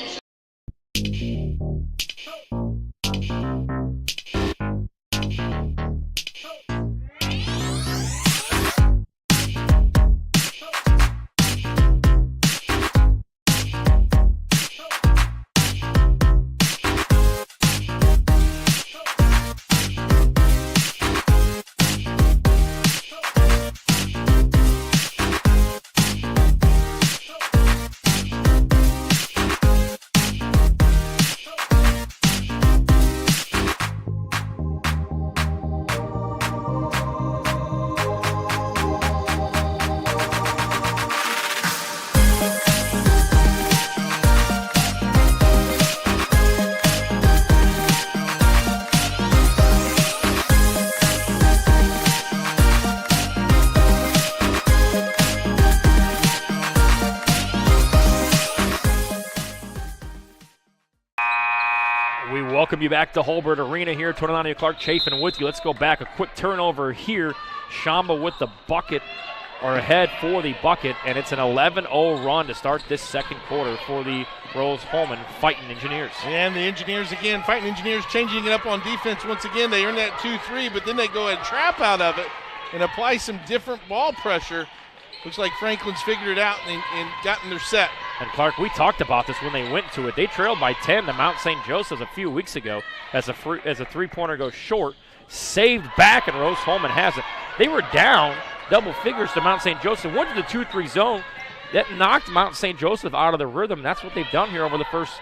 Welcome you back to Holbert Arena here. Tonalani Clark Chafin with you. Let's go back. A quick turnover here. Shamba with the bucket, or ahead for the bucket, and it's an 11-0 run to start this second quarter for the Rose-Hulman Fighting Engineers. And the Engineers again, Fighting Engineers changing it up on defense once again. They earn that 2-3, but then they go and trap out of it and apply some different ball pressure. Looks like Franklin's figured it out and gotten their set. And Clark, we talked about this when they went to it. They trailed by 10 to Mount St. Joseph's a few weeks ago as a three-pointer goes short. Saved back, and Rose-Hulman has it. They were down double figures to Mount St. Joseph. Went to the 2-3 zone. That knocked Mount St. Joseph out of the rhythm. That's what they've done here over the first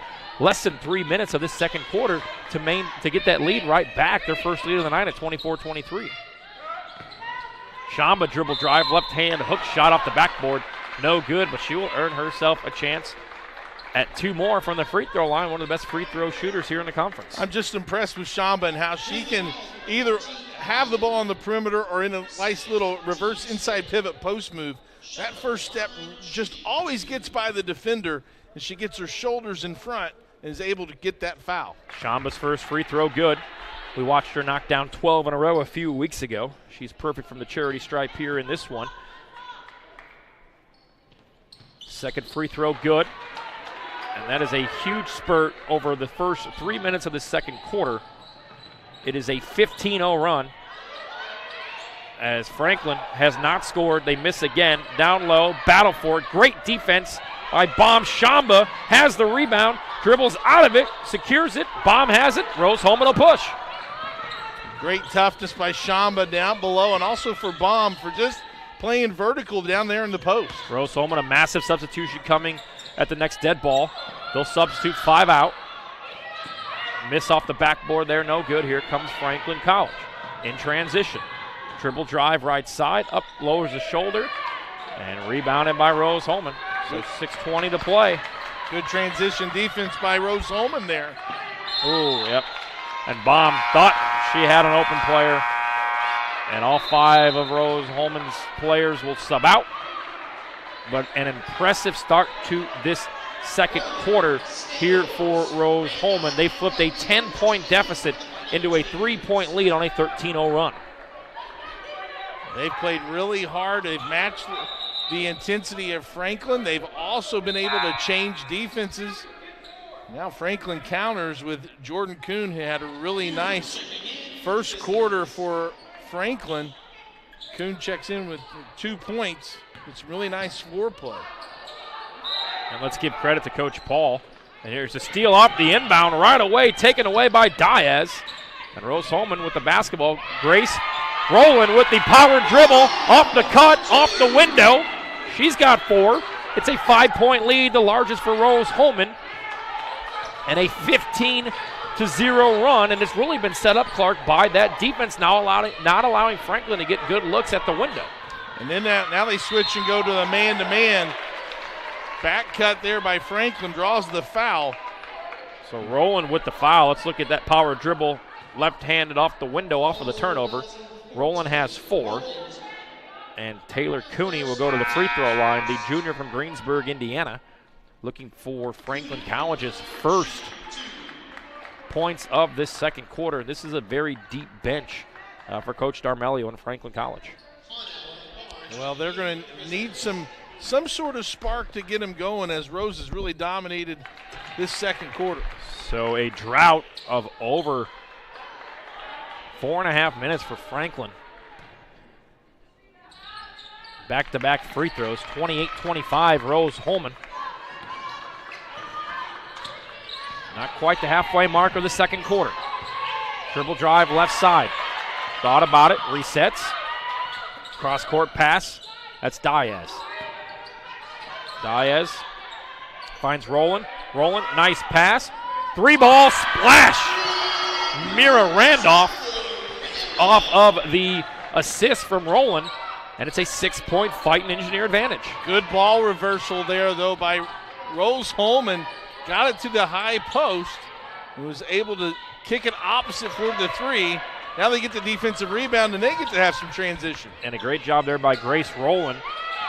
less than 3 minutes of this second quarter to get that lead right back, their first lead of the night at 24-23. Shamba dribble drive, left hand, hook shot off the backboard. No good, but she will earn herself a chance at 2 more from the free throw line. One of the best free throw shooters here in the conference. I'm just impressed with Shamba and how she can either have the ball on the perimeter or in a nice little reverse inside pivot post move. That first step just always gets by the defender, and she gets her shoulders in front and is able to get that foul. Shamba's first free throw good. We watched her knock down 12 in a row a few weeks ago. She's perfect from the charity stripe here in this one. Second free throw good. And that is a huge spurt over the first 3 minutes of the second quarter. It is a 15-0 run. As Franklin has not scored, they miss again. Down low, battle for it. Great defense by Baum. Shamba has the rebound, dribbles out of it, secures it. Baum has it. Rose-Hulman will push. Great toughness by Shamba down below, and also for Baum for just playing vertical down there in the post. Rose-Hulman, a massive substitution coming at the next dead ball. They'll substitute 5 out. Miss off the backboard there, no good. Here comes Franklin College in transition. Dribble drive right side, up, lowers the shoulder, and rebounded by Rose-Hulman. So 6:20 to play. Good transition defense by Rose-Hulman there. Ooh, yep. And Baum thought she had an open player. And all 5 of Rose-Hulman's players will sub out. But an impressive start to this second quarter here for Rose-Hulman. They flipped a 10-point deficit into a 3-point lead on a 13-0 run. They've played really hard. They've matched the intensity of Franklin. They've also been able to change defenses. Now Franklin counters with Jordan Kuhn, who had a really nice first quarter for Franklin. Kuhn checks in with 2 points. It's really nice floor play. And let's give credit to Coach Paul. And here's a steal off the inbound right away, taken away by Diaz. And Rose-Hulman with the basketball. Grace Rowland with the power dribble, off the cut, off the window. She's got 4. It's a 5-point lead, the largest for Rose-Hulman. And a 15-0 run, and it's really been set up, Clark, by that defense not allowing Franklin to get good looks at the window. And then now they switch and go to the man-to-man. Back cut there by Franklin, draws the foul. So Rowland with the foul. Let's look at that power dribble, left-handed off the window, off of the turnover. Rowland has 4. And Taylor Cooney will go to the free throw line, the junior from Greensburg, Indiana, looking for Franklin College's first points of this second quarter. This is a very deep bench for Coach D'Armelio and Franklin College. Well, they're going to need some sort of spark to get them going, as Rose has really dominated this second quarter. So a drought of over 4.5 minutes for Franklin. Back-to-back free throws, 28-25, Rose-Hulman. Not quite the halfway mark of the second quarter. Dribble drive left side. Thought about it, resets. Cross-court pass, that's Diaz. Diaz finds Rowland. Rowland, nice pass. 3-ball splash. Mira Randolph off of the assist from Rowland. And it's a 6-point Fighting Engineer advantage. Good ball reversal there, though, by Rose-Hulman. Got it to the high post and was able to kick it opposite for the 3. Now they get the defensive rebound, and they get to have some transition. And a great job there by Grace Rowland.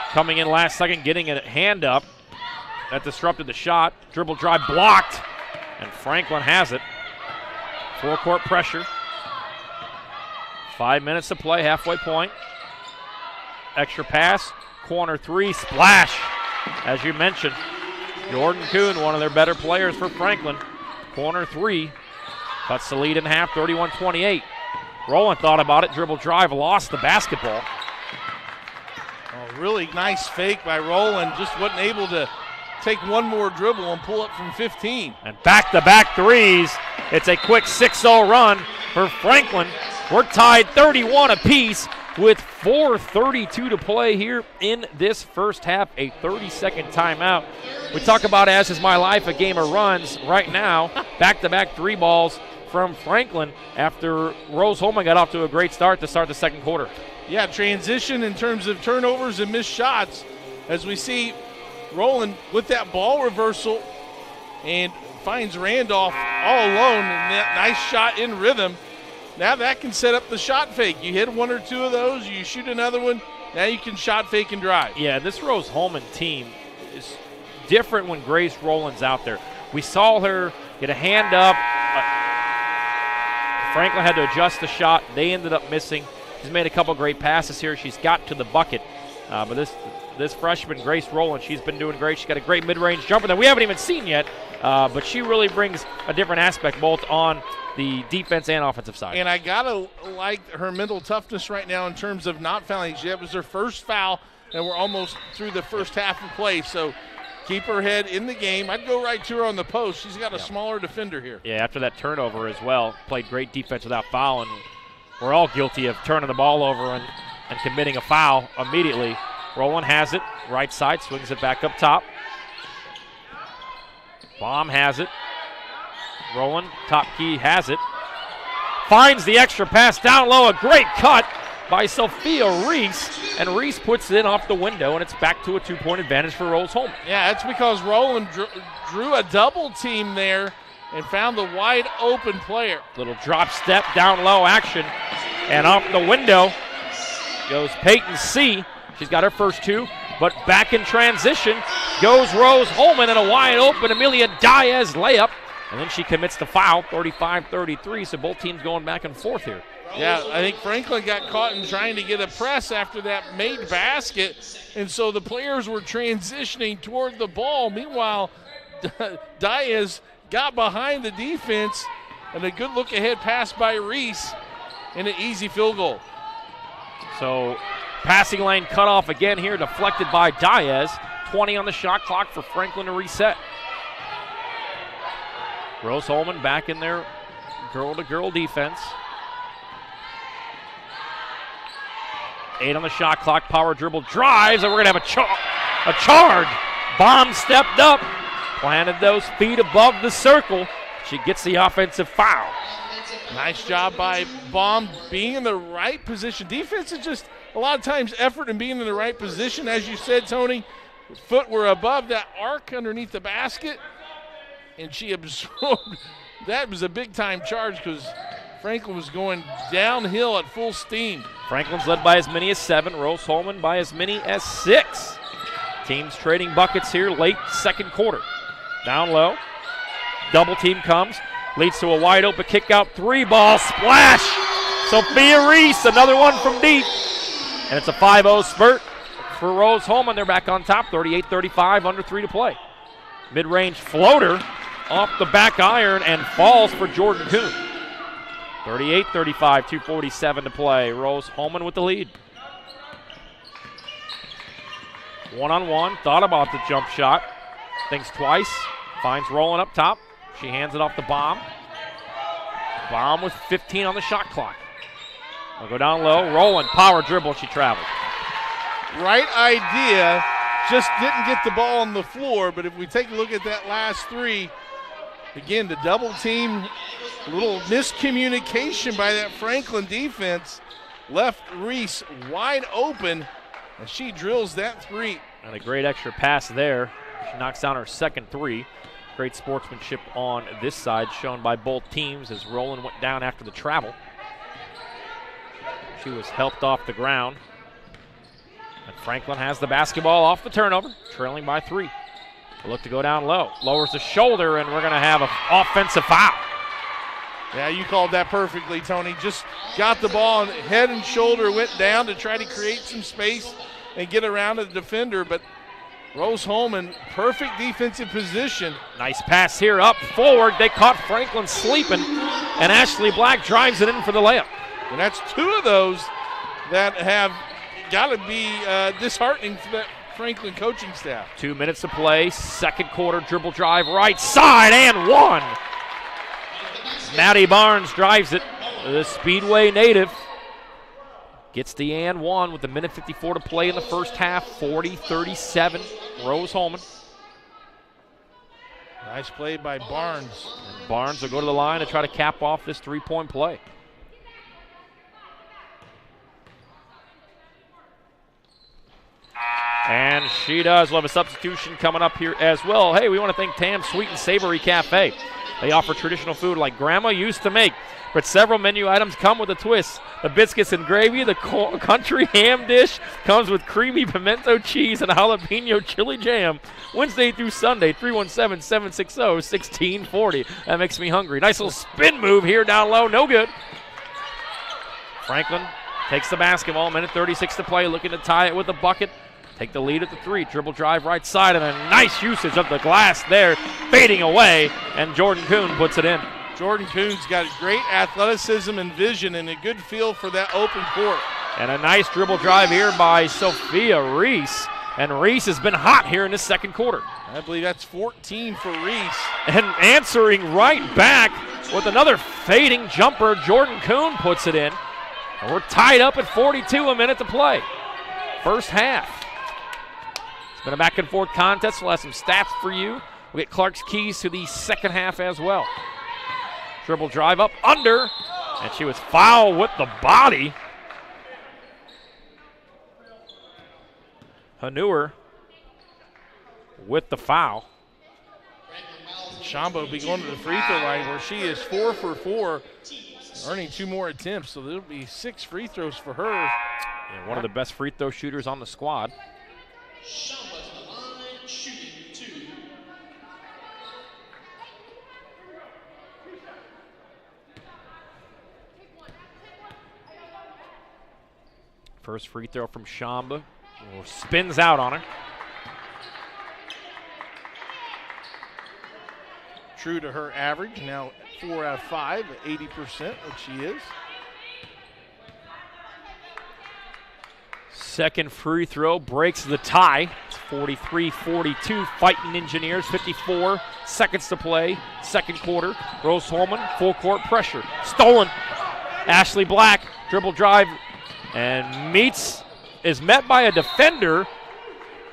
Coming in last second, getting a hand up. That disrupted the shot. Dribble drive blocked, and Franklin has it. Full court pressure. 5 minutes to play, halfway point. Extra pass, corner 3, splash. As you mentioned, Jordan Kuhn, one of their better players for Franklin. Corner 3, cuts the lead in half, 31-28. Rowland thought about it, dribble drive, lost the basketball. Oh, really nice fake by Rowland, just wasn't able to take one more dribble and pull up from 15. And back-to-back threes. It's a quick 6-0 run for Franklin. We're tied 31 apiece with 4:32 to play here in this first half, a 30-second timeout. We talk about, as is my life, a game of runs. Right now, back-to-back 3 balls from Franklin after Rose-Hulman got off to a great start to start the second quarter. Yeah, transition in terms of turnovers and missed shots, as we see Rowland with that ball reversal and finds Randolph all alone, and that nice shot in rhythm. Now that can set up the shot fake. You hit 1 or 2 of those, you shoot another one, now you can shot fake and drive. Yeah, this Rose-Hulman team is different when Grace Rowland's out there. We saw her get a hand up. Franklin had to adjust the shot. They ended up missing. She's made a couple great passes here. She's got to the bucket. But this freshman, Grace Rowland, she's been doing great. She's got a great mid-range jumper that we haven't even seen yet. But she really brings a different aspect both on the defense and offensive side. And I got to like her mental toughness right now in terms of not fouling. That was her first foul, and we're almost through the first half of play. So keep her head in the game. I'd go right to her on the post. She's got a smaller defender here. Yeah, after that turnover as well, played great defense without fouling. We're all guilty of turning the ball over and committing a foul immediately. Rowland has it, right side, swings it back up top. Baum has it. Rowland, top key, has it. Finds the extra pass down low. A great cut by Sophia Reese. And Reese puts it in off the window, and it's back to a 2-point advantage for Rose-Hulman. Yeah, that's because Rowland drew a double team there and found the wide open player. Little drop step, down low action. And off the window goes Peyton C. She's got her first 2. But back in transition goes Rose-Hulman and a wide open Amelia Diaz layup. And then she commits the foul, 35-33, so both teams going back and forth here. Yeah, I think Franklin got caught in trying to get a press after that made basket, and so the players were transitioning toward the ball. Meanwhile, Diaz got behind the defense, and a good look-ahead pass by Reese, and an easy field goal. So passing lane cut off again here, deflected by Diaz. 20 on the shot clock for Franklin to reset. Rose-Hulman back in their girl-to-girl defense. 8 on the shot clock, power dribble, drives, and we're going to have a charge. Baum stepped up, planted those feet above the circle. She gets the offensive foul. Nice job by Baum being in the right position. Defense is just a lot of times effort in being in the right position. As you said, Tony, foot were above that arc underneath the basket, and she absorbed. That was a big-time charge because Franklin was going downhill at full steam. Franklin's led by as many as 7, Rose-Hulman by as many as 6. Teams trading buckets here late second quarter. Down low, double team comes, leads to a wide open kick out 3-ball splash. Sophia Reese, another one from deep. And it's a 5-0 spurt for Rose-Hulman. They're back on top, 38-35, under 3 to play. Mid-range floater off the back iron and falls for Jordan Kuhn. 38-35, 2:47 to play. Rose-Hulman with the lead. One-on-one, thought about the jump shot. Thinks twice, finds Rowland up top. She hands it off to Baum. Baum with 15 on the shot clock. They'll go down low. Rowland, power dribble, she travels. Right idea, just didn't get the ball on the floor, but if we take a look at that last 3, again, the double team, a little miscommunication by that Franklin defense left Reese wide open, and she drills that 3. And a great extra pass there. She knocks down her second 3. Great sportsmanship on this side shown by both teams as Rowland went down after the travel. She was helped off the ground. And Franklin has the basketball off the turnover, trailing by 3. We'll look to go down low. Lowers the shoulder, and we're going to have an offensive foul. Yeah, you called that perfectly, Tony. Just got the ball and head and shoulder went down to try to create some space and get around the defender, but Rose-Hulman, perfect defensive position. Nice pass here up forward. They caught Franklin sleeping, and Ashley Black drives it in for the layup. And that's 2 of those that have got to be disheartening for that Franklin coaching staff. 2 minutes to play, second quarter, dribble drive right side and 1. Maddie Barnes drives it. The Speedway native gets the and 1 with a minute 54 to play in the first half. 40-37, Rose-Hulman. Nice play by Barnes. And Barnes will go to the line to try to cap off this 3-point play. And she does. We'll have a substitution coming up here as well. Hey, we want to thank Tam's Sweet and Savory Cafe. They offer traditional food like Grandma used to make, but several menu items come with a twist. The biscuits and gravy, the country ham dish comes with creamy pimento cheese and jalapeno chili jam. Wednesday through Sunday, 317-760-1640. That makes me hungry. Nice little spin move here down low. No good. Franklin takes the basketball. Minute 36 to play, looking to tie it with a bucket. Take the lead at the 3. Dribble drive right side, and a nice usage of the glass there, fading away, and Jordan Kuhn puts it in. Jordan Kuhn's got great athleticism and vision and a good feel for that open court. And a nice dribble drive here by Sophia Reese. And Reese has been hot here in this second quarter. I believe that's 14 for Reese. And answering right back with another fading jumper, Jordan Kuhn puts it in. And we're tied up at 42, a minute to play. First half. It's been a back and forth contest. We'll have some stats for you. We'll get Clark's keys to the second half as well. Dribble drive up under, and she was fouled with the body. Hanauer with the foul. Shambo will be going to the free throw line where she is 4 for 4, earning 2 more attempts. So there'll be 6 free throws for her. And one of the best free throw shooters on the squad. Shambo to the line, shooting 2. First free throw from Shamba. Spins out on her. True to her average, now 4 out of 5, 80%, which she is. Second free throw breaks the tie. It's 43-42. Fighting Engineers, 54 seconds to play. Second quarter. Rose-Hulman, full court pressure. Stolen. Ashley Black, dribble drive, and is met by a defender.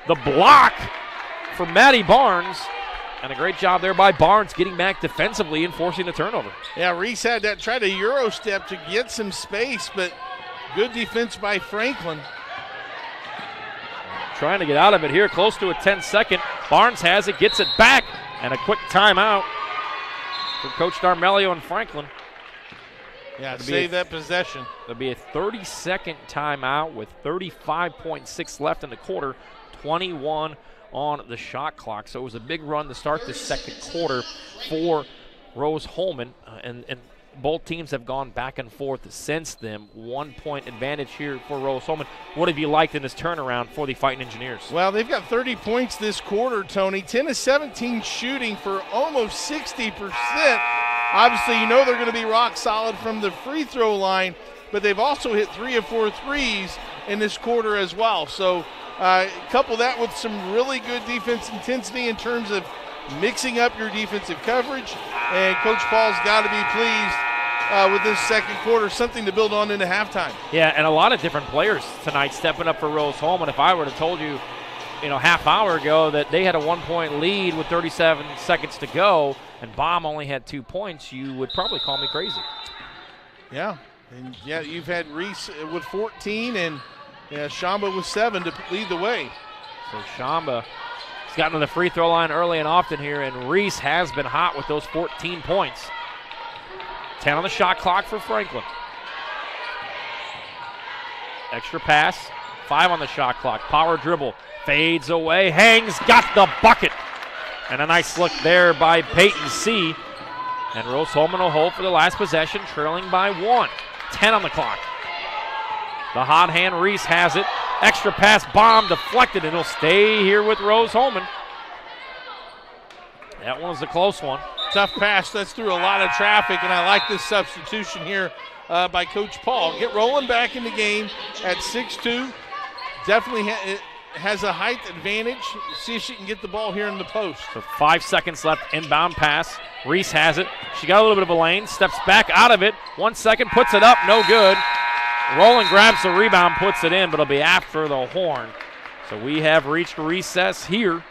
The block for Maddie Barnes. And a great job there by Barnes getting back defensively and forcing the turnover. Yeah, Reese had that, tried a Euro step to get some space, but good defense by Franklin. Trying to get out of it here, close to a 10-second. Barnes has it, gets it back, and a quick timeout for Coach D'Armelio and Franklin. Yeah, save that possession. There'll be a 30-second timeout with 35.6 left in the quarter, 21 on the shot clock. So it was a big run to start the second quarter for Rose-Hulman, and both teams have gone back and forth since then. 1 point advantage here for Rose-Hulman. What have you liked in this turnaround for the Fighting Engineers? Well, they've got 30 points this quarter, Tony. 10 of 17 shooting for almost 60%. Obviously, you know they're going to be rock solid from the free throw line, but they've also hit 3 of 4 threes in this quarter as well. So couple that with some really good defense intensity in terms of mixing up your defensive coverage, and Coach Paul's got to be pleased with this second quarter, something to build on into halftime. Yeah, and a lot of different players tonight stepping up for Rose-Hulman. If I were to told you, half hour ago that they had a 1 point lead with 37 seconds to go and Baum only had 2 points, you would probably call me crazy. Yeah, and yeah, you've had Reese with 14 and Shamba with 7 to lead the way. So Shamba has gotten to the free throw line early and often here, and Reese has been hot with those 14 points. 10 on the shot clock for Franklin. Extra pass, 5 on the shot clock. Power dribble, fades away, hangs, got the bucket. And a nice look there by Peyton C. And Rose-Hulman will hold for the last possession, trailing by 1. 10 on the clock. The hot hand, Reese has it. Extra pass, bomb deflected, and it'll stay here with Rose-Hulman. That one was a close one. Tough pass, that's through a lot of traffic, and I like this substitution here by Coach Paul. Get rolling back in the game at 6'2". Definitely has a height advantage. See if she can get the ball here in the post. So 5 seconds left, inbound pass. Reese has it. She got a little bit of a lane, steps back out of it. 1 second, puts it up, no good. Rowland grabs the rebound, puts it in, but it'll be after the horn. So we have reached recess here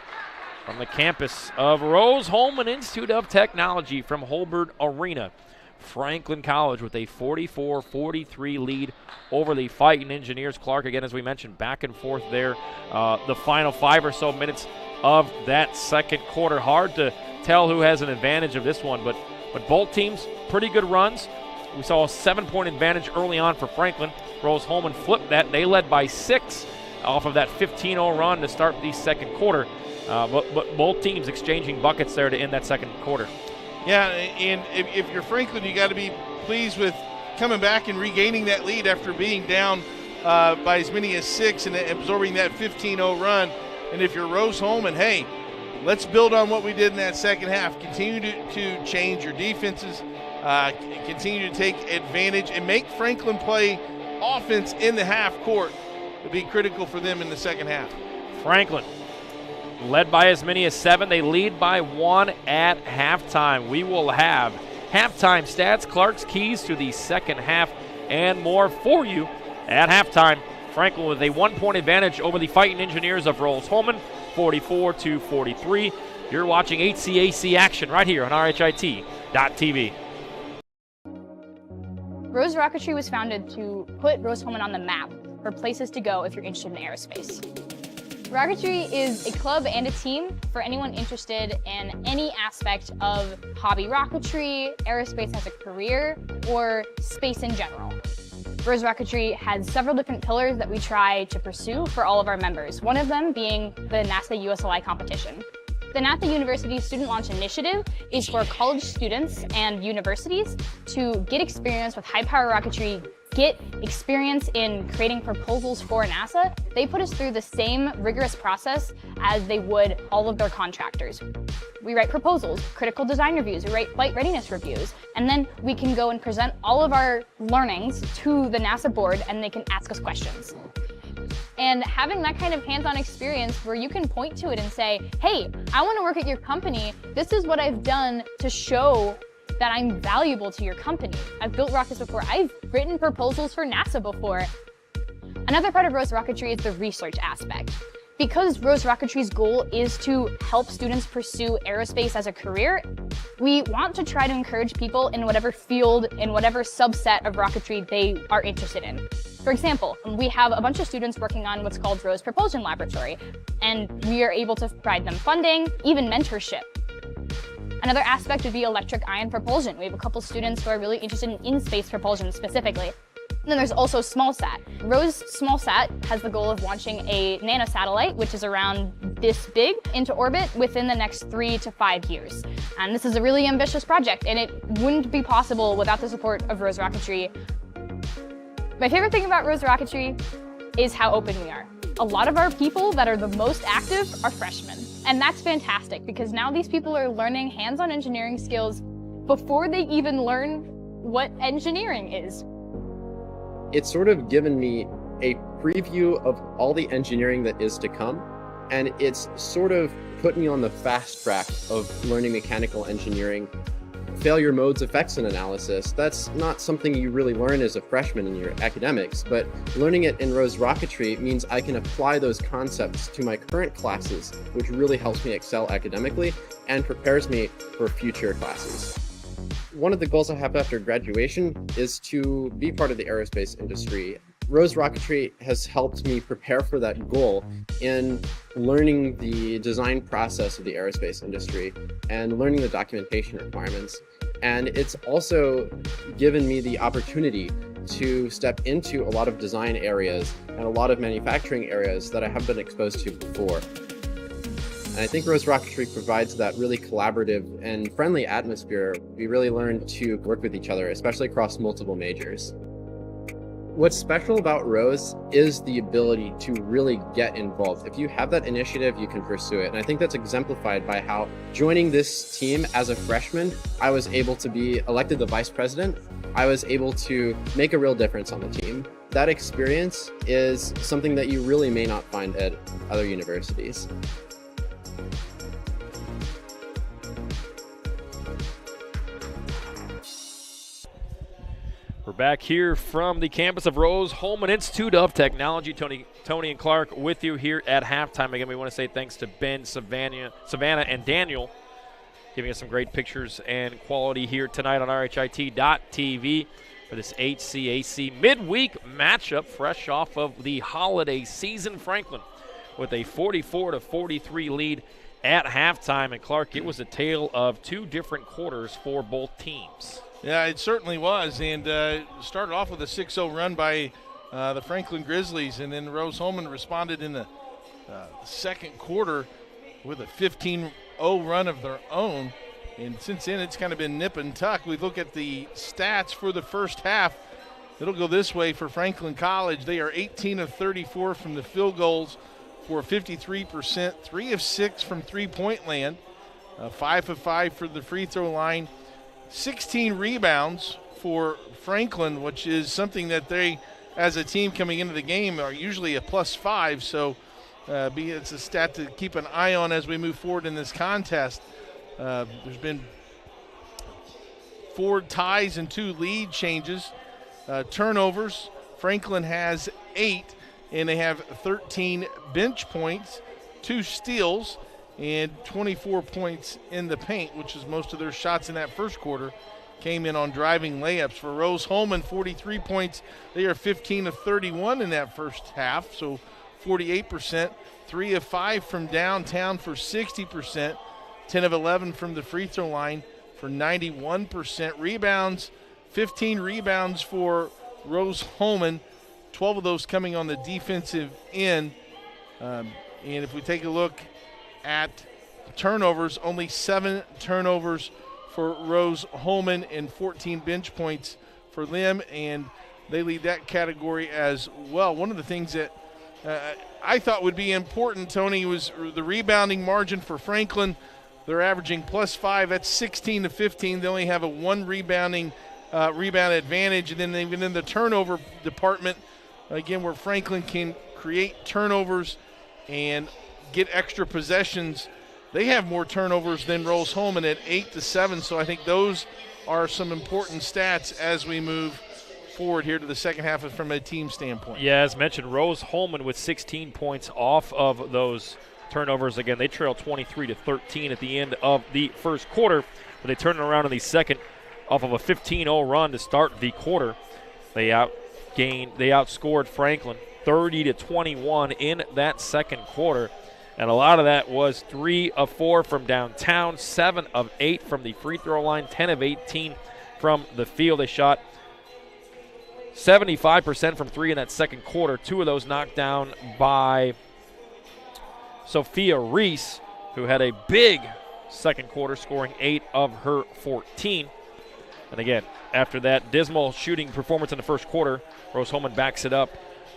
from the campus of Rose-Hulman Institute of Technology from Holbert Arena. Franklin College with a 44-43 lead over the Fighting Engineers. Clark, again, as we mentioned, back and forth there. The final 5 or so minutes of that second quarter. Hard to tell who has an advantage of this one, but both teams, pretty good runs. We saw a 7-point advantage early on for Franklin. Rose-Hulman flipped that. They led by 6 off of that 15-0 run to start the second quarter. But both teams exchanging buckets there to end that second quarter. Yeah, and if you're Franklin, you got to be pleased with coming back and regaining that lead after being down by as many as 6 and absorbing that 15-0 run. And if you're Rose-Hulman, hey, let's build on what we did in that second half. Continue to change your defenses. Continue to take advantage and make Franklin play offense in the half court. It'll be critical for them in the second half. Franklin led by as many as 7. They lead by 1 at halftime. We will have halftime stats, Clark's keys to the second half, and more for you at halftime. Franklin with a 1-point advantage over the Fighting Engineers of Rose-Hulman, 44-43. You're watching HCAC action right here on RHIT.TV. Rose Rocketry was founded to put Rose-Hulman on the map for places to go if you're interested in aerospace. Rocketry is a club and a team for anyone interested in any aspect of hobby rocketry, aerospace as a career, or space in general. Rose Rocketry has several different pillars that we try to pursue for all of our members, one of them being the NASA USLI competition. The NASA University Student Launch Initiative is for college students and universities to get experience with high-power rocketry, get experience in creating proposals for NASA. They put us through the same rigorous process as they would all of their contractors. We write proposals, critical design reviews, we write flight readiness reviews, and then we can go and present all of our learnings to the NASA board and they can ask us questions. And having that kind of hands-on experience where you can point to it and say, hey, I want to work at your company. This is what I've done to show that I'm valuable to your company. I've built rockets before. I've written proposals for NASA before. Another part of Rose Rocketry is the research aspect. Because Rose Rocketry's goal is to help students pursue aerospace as a career, we want to try to encourage people in whatever field, in whatever subset of rocketry they are interested in. For example, we have a bunch of students working on what's called Rose Propulsion Laboratory, and we are able to provide them funding, even mentorship. Another aspect would be electric ion propulsion. We have a couple students who are really interested in in-space propulsion specifically. And then there's also SmallSat. Rose SmallSat has the goal of launching a nanosatellite, which is around this big, into orbit within the next 3 to 5 years. And this is a really ambitious project, and it wouldn't be possible without the support of Rose Rocketry. My favorite thing about Rose Rocketry is how open we are. A lot of our people that are the most active are freshmen. And that's fantastic because now these people are learning hands-on engineering skills before they even learn what engineering is. It's sort of given me a preview of all the engineering that is to come, and it's sort of put me on the fast track of learning mechanical engineering. Failure modes, effects, and analysis, that's not something you really learn as a freshman in your academics, but learning it in Rose Rocketry means I can apply those concepts to my current classes, which really helps me excel academically and prepares me for future classes. One of the goals I have after graduation is to be part of the aerospace industry. Rose Rocketry has helped me prepare for that goal in learning the design process of the aerospace industry and learning the documentation requirements. And it's also given me the opportunity to step into a lot of design areas and a lot of manufacturing areas that I haven't been exposed to before. And I think Rose Rocketry provides that really collaborative and friendly atmosphere. We really learn to work with each other, especially across multiple majors. What's special about Rose is the ability to really get involved. If you have that initiative, you can pursue it. And I think that's exemplified by how joining this team as a freshman, I was able to be elected the vice president. I was able to make a real difference on the team. That experience is something that you really may not find at other universities. We're back here from the campus of Rose-Hulman Institute of Technology. Tony and Clark with you here at halftime. Again, we want to say thanks to Ben, Savannah, and Daniel, giving us some great pictures and quality here tonight on RHIT.TV for this HCAC midweek matchup, fresh off of the holiday season. Franklin with a 44-43 lead at halftime. And Clark, it was a tale of two different quarters for both teams. Yeah, it certainly was, and started off with a 6-0 run by the Franklin Grizzlies, and then Rose-Hulman responded in the second quarter with a 15-0 run of their own, and since then it's kind of been nip and tuck. We look at the stats for the first half. It'll go this way for Franklin College. They are 18 of 34 from the field goals for 53%, 3 of 6 from three-point land, 5 of 5 for the free throw line, 16 rebounds for Franklin, which is something that they, as a team coming into the game, are usually a +5. So it's a stat to keep an eye on as we move forward in this contest. There's been 4 ties and 2 lead changes. Turnovers, Franklin has 8, and they have 13 bench points, 2 steals, and 24 points in the paint, which is most of their shots in that first quarter came in on driving layups. For Rose-Hulman, 43 points. They are 15 of 31 in that first half, so 48%. 3 of 5 from downtown for 60%. 10 of 11 from the free throw line for 91%. Rebounds, 15 rebounds for Rose-Hulman, 12 of those coming on the defensive end. And if we take a look at turnovers, only 7 turnovers for Rose-Hulman and 14 bench points for them, and they lead that category as well. One of the things that I thought would be important, Tony, was the rebounding margin for Franklin. They're averaging +5. That's 16 to 15. They only have a 1 rebound advantage. And then even in the turnover department, again, where Franklin can create turnovers and get extra possessions, they have more turnovers than Rose-Hulman at 8 to 7. So I think those are some important stats as we move forward here to the second half from a team standpoint. Yeah, as mentioned, Rose-Hulman with 16 points off of those turnovers. Again, they trail 23 to 13 at the end of the first quarter, but they turn it around in the second off of a 15-0 run to start the quarter. They outscored Franklin 30 to 21 in that second quarter, and a lot of that was 3 of 4 from downtown, 7 of 8 from the free throw line, 10 of 18 from the field. They shot 75% from 3 in that second quarter. 2 of those knocked down by Sophia Reese, who had a big second quarter, scoring 8 of her 14. And again, after that dismal shooting performance in the first quarter, Rose-Hulman backs it up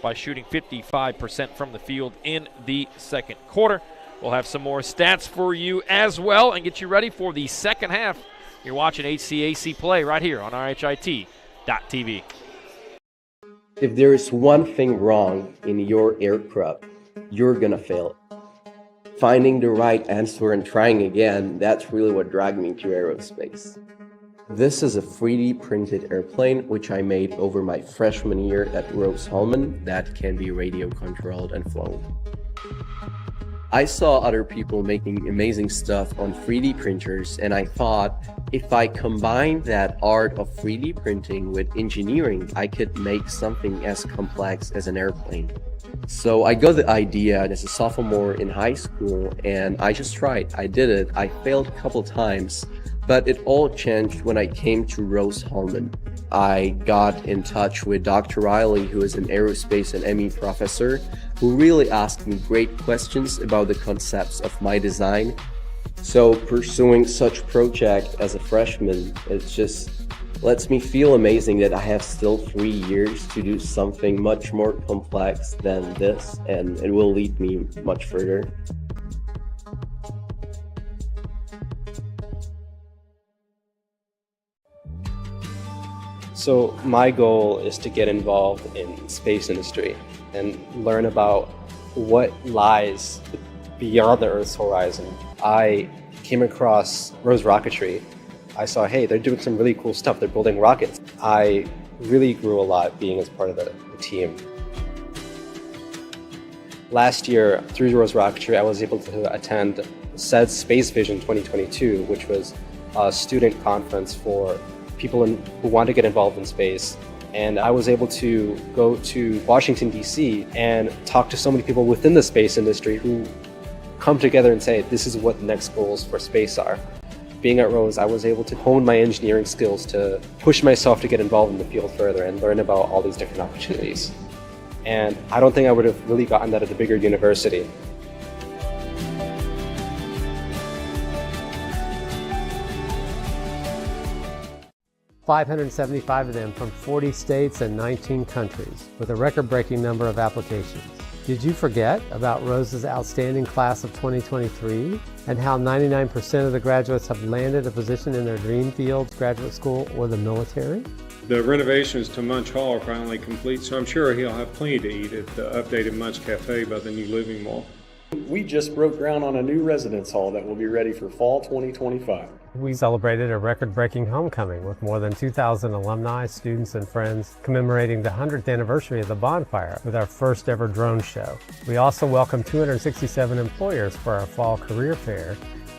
by shooting 55% from the field in the second quarter. We'll have some more stats for you as well and get you ready for the second half. You're watching HCAC play right here on RHIT.TV. If there is one thing wrong in your aircraft, you're gonna fail. Finding the right answer and trying again, that's really what dragged me to aerospace. This is a 3D printed airplane which I made over my freshman year at Rose-Hulman that can be radio controlled and flown. I saw other people making amazing stuff on 3D printers, and I thought if I combine that art of 3D printing with engineering, I could make something as complex as an airplane. So I got the idea as a sophomore in high school, and I just tried. I did it. I failed a couple times, but it all changed when I came to Rose-Hulman. I got in touch with Dr. Riley, who is an aerospace and ME professor, who really asked me great questions about the concepts of my design. So pursuing such project as a freshman, it just lets me feel amazing that I have still 3 years to do something much more complex than this, and it will lead me much further. So my goal is to get involved in space industry and learn about what lies beyond the Earth's horizon. I came across Rose Rocketry. I saw, hey, they're doing some really cool stuff. They're building rockets. I really grew a lot being as part of the team. Last year, through Rose Rocketry, I was able to attend SED's Space Vision 2022, which was a student conference for people who want to get involved in space. And I was able to go to Washington, D.C. and talk to so many people within the space industry who come together and say, this is what the next goals for space are. Being at Rose, I was able to hone my engineering skills to push myself to get involved in the field further and learn about all these different opportunities. And I don't think I would have really gotten that at a bigger university. $575 of them from 40 states and 19 countries, with a record-breaking number of applications. Did you forget about Rose's outstanding class of 2023 and how 99% of the graduates have landed a position in their dream field, graduate school, or the military? The renovations to Munch Hall are finally complete, so I'm sure he'll have plenty to eat at the updated Munch Cafe by the new Living Mall. We just broke ground on a new residence hall that will be ready for fall 2025. We celebrated a record-breaking homecoming with more than 2,000 alumni, students, and friends commemorating the 100th anniversary of the bonfire with our first ever drone show. We also welcomed 267 employers for our fall career fair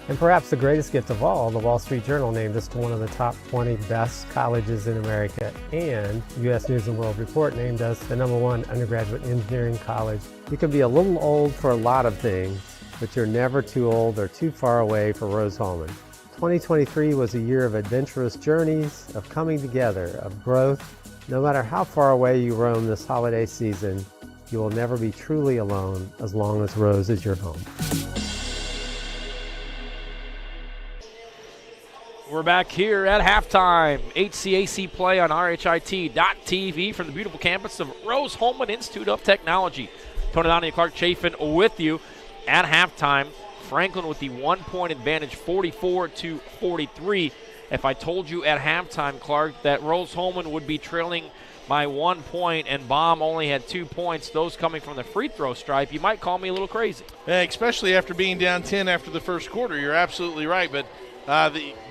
And perhaps the greatest gift of all, the Wall Street Journal named us to one of the top 20 best colleges in America, and U.S. News & World Report named us the #1 undergraduate engineering college. You can be a little old for a lot of things, but you're never too old or too far away for Rose-Hulman. 2023 was a year of adventurous journeys, of coming together, of growth. No matter how far away you roam this holiday season, you will never be truly alone as long as Rose is your home. We're back here at halftime. HCAC play on RHIT.TV from the beautiful campus of Rose-Hulman Institute of Technology. Tony Downey and Clark Chafin with you at halftime. Franklin with the 1-point advantage, 44-43. If I told you at halftime, Clark, that Rose-Hulman would be trailing by 1 point and Baum only had 2 points, those coming from the free throw stripe, you might call me a little crazy. Yeah, especially after being down 10 after the first quarter. You're absolutely right. But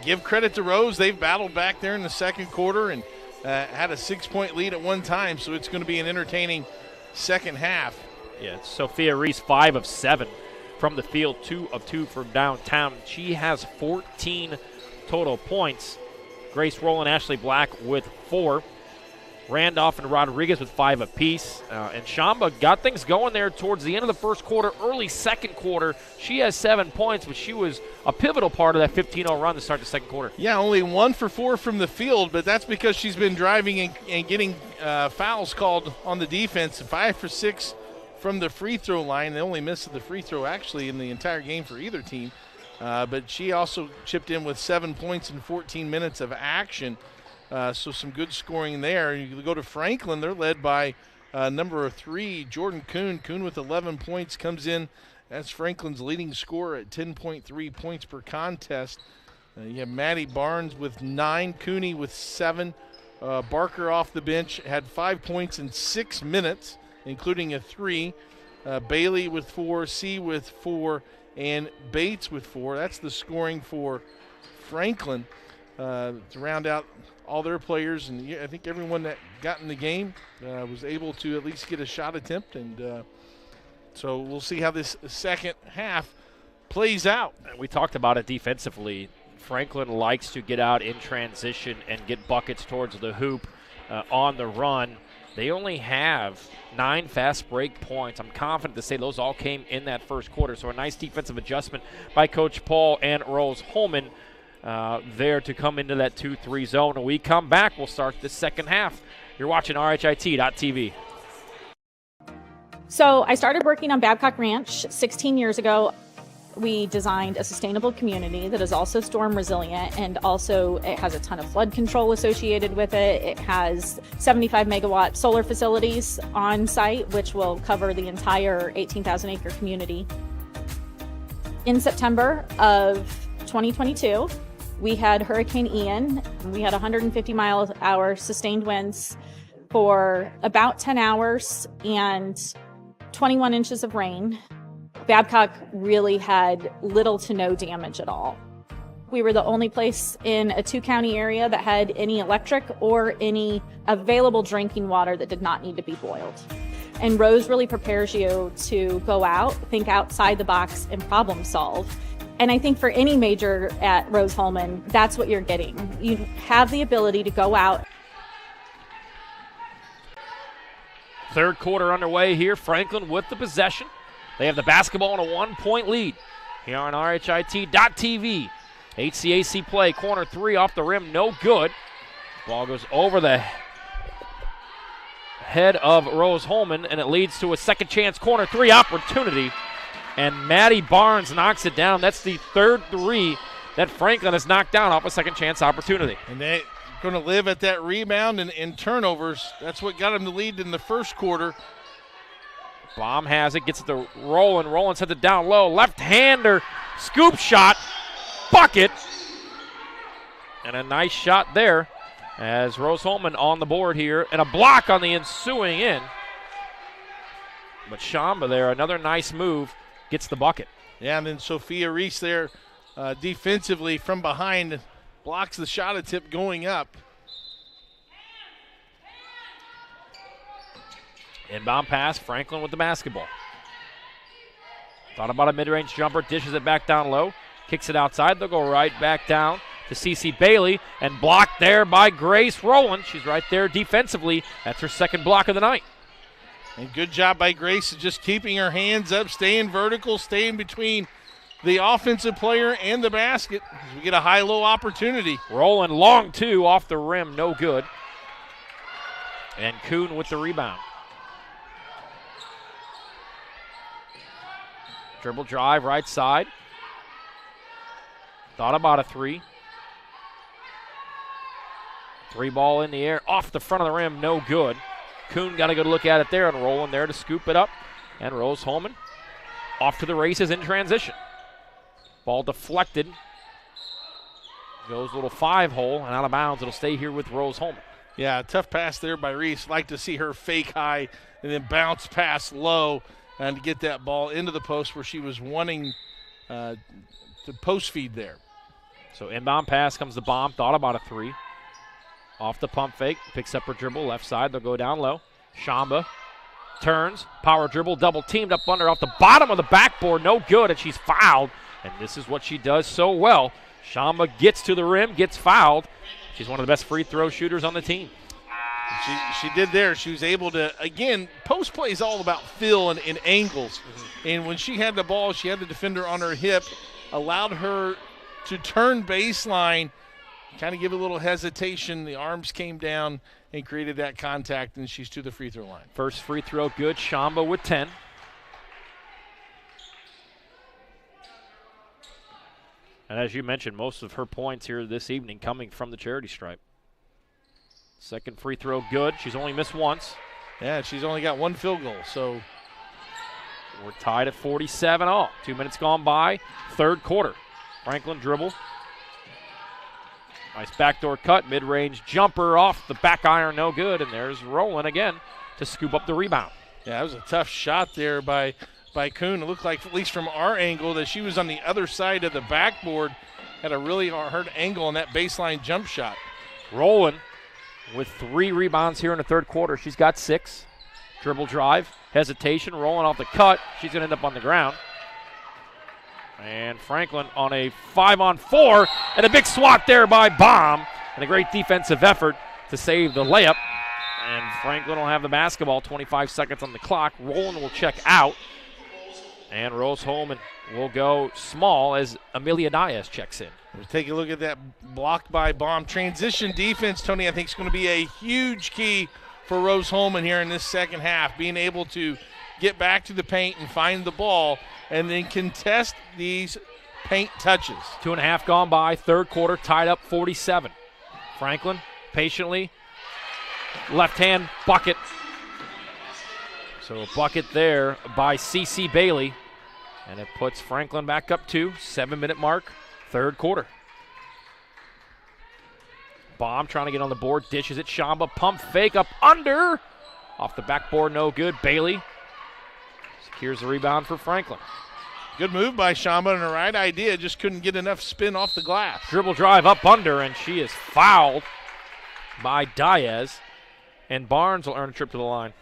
give credit to Rose. They've battled back there in the second quarter and had a 6-point lead at one time, so it's going to be an entertaining second half. Yeah, Sophia Reese, 5 of 7 from the field, 2 of 2 from downtown. She has 14 total points. Grace Rowland, Ashley Black with 4. Randolph and Rodriguez with 5 apiece. And Shamba got things going there towards the end of the first quarter, early second quarter. She has 7 points, but she was a pivotal part of that 15-0 run to start the second quarter. Yeah, only 1 for 4 from the field, but that's because she's been driving and getting fouls called on the defense. 5 for 6 from the free throw line. They only missed the free throw actually in the entire game for either team. But she also chipped in with 7 points in 14 minutes of action. So some good scoring there. You go to Franklin, they're led by number 3, Jordan Kuhn. Kuhn with 11 points comes in as Franklin's leading scorer at 10.3 points per contest. You have Maddie Barnes with 9, Cooney with 7. Barker off the bench had 5 points in 6 minutes, including a 3. Bailey with 4, C with 4, and Bates with 4. That's the scoring for Franklin to round out all their players. And I think everyone that got in the game was able to at least get a shot attempt. And so we'll see how this second half plays out. We talked about it defensively. Franklin likes to get out in transition and get buckets towards the hoop on the run. They only have 9 fast break points. I'm confident to say those all came in that first quarter. So a nice defensive adjustment by Coach Paul and Rose-Hulman there to come into that 2-3 zone. When we come back, we'll start the second half. You're watching RHIT.TV. So I started working on Babcock Ranch 16 years ago. We designed a sustainable community that is also storm resilient, and also it has a ton of flood control associated with it. It has 75 megawatt solar facilities on site, which will cover the entire 18,000 acre community. In September of 2022, we had Hurricane Ian. We had 150 mile per hour sustained winds for about 10 hours and 21 inches of rain. Babcock really had little to no damage at all. We were the only place in a 2-county area that had any electric or any available drinking water that did not need to be boiled. And Rose really prepares you to go out, think outside the box, and problem solve. And I think for any major at Rose-Hulman, that's what you're getting. You have the ability to go out. Third quarter underway here. Franklin with the possession. They have the basketball in a 1-point lead here on RHIT.TV. HCAC play, corner 3 off the rim, no good. Ball goes over the head of Rose-Hulman, and it leads to a second chance corner 3 opportunity. And Maddie Barnes knocks it down. That's the third 3 that Franklin has knocked down off a second chance opportunity. And they're going to live at that rebound and turnovers. That's what got them the lead in the first quarter. Baum has it, gets it to Rowland. Rowland sends it down low. Left-hander, scoop shot, bucket. And a nice shot there as Rose-Hulman on the board here. And a block on the ensuing in. But Shamba there, another nice move, gets the bucket. Yeah, and then Sophia Reese there defensively from behind blocks the shot attempt going up. Inbound pass, Franklin with the basketball. Thought about a mid-range jumper, dishes it back down low. Kicks it outside. They'll go right back down to CeCe Bailey, and blocked there by Grace Rowland. She's right there defensively. That's her second block of the night. And good job by Grace of just keeping her hands up, staying vertical, staying between the offensive player and the basket. We get a high-low opportunity. Rowland long two off the rim, no good. And Kuhn with the rebound. Dribble drive right side. Thought about a three. Three ball in the air, off the front of the rim, no good. Kuhn got a good look at it there, and Rowland there to scoop it up. And Rose-Hulman off to the races in transition. Ball deflected. Goes a little 5-hole and out of bounds. It'll stay here with Rose-Hulman. Yeah, tough pass there by Reese. Like to see her fake high and then bounce pass low and to get that ball into the post where she was wanting to post feed there. So inbound pass comes the bomb. Thought about a three. Off the pump fake, picks up her dribble, left side, they'll go down low. Shamba turns, power dribble, double teamed up under off the bottom of the backboard, no good, and she's fouled. And this is what she does so well. Shamba gets to the rim, gets fouled. She's one of the best free throw shooters on the team. She did there. She was able to, again, post play is all about feel and angles. And when she had the ball, she had the defender on her hip, allowed her to turn baseline, kind of give a little hesitation. The arms came down and created that contact, and she's to the free throw line. First free throw good. Shamba with 10. And as you mentioned, most of her points here this evening coming from the charity stripe. Second free throw good. She's only missed once. Yeah, she's only got one field goal. So we're tied at 47 all. 2 minutes gone by. Third quarter. Franklin dribble. Nice backdoor cut, mid-range jumper off the back iron, no good. And there's Rowland again to scoop up the rebound. Yeah, that was a tough shot there by Kuhn. It looked like, at least from our angle, that she was on the other side of the backboard. Had a really hard angle on that baseline jump shot. Rowland with 3 rebounds here in the third quarter. She's got 6. Dribble drive, hesitation, rolling off the cut. She's going to end up on the ground. And Franklin on a 5-on-4, and a big swat there by Baum, and a great defensive effort to save the layup. And Franklin will have the basketball, 25 seconds on the clock. Rowland will check out, and Rose-Hulman will go small as Amelia Diaz checks in. We'll take a look at that block by Baum. Transition defense, Tony, I think is going to be a huge key for Rose-Hulman here in this second half, being able to get back to the paint and find the ball and then contest these paint touches. 2.5 gone by, third quarter, tied up 47. Franklin patiently, left hand bucket. So a bucket there by CeCe Bailey, and it puts Franklin back up to 7-minute mark, third quarter. Baum trying to get on the board, dishes it. Shamba, pump fake up under. Off the backboard, no good. Bailey secures the rebound for Franklin. Good move by Shamba and the right idea, just couldn't get enough spin off the glass. Dribble drive up under, and she is fouled by Diaz, and Barnes will earn a trip to the line.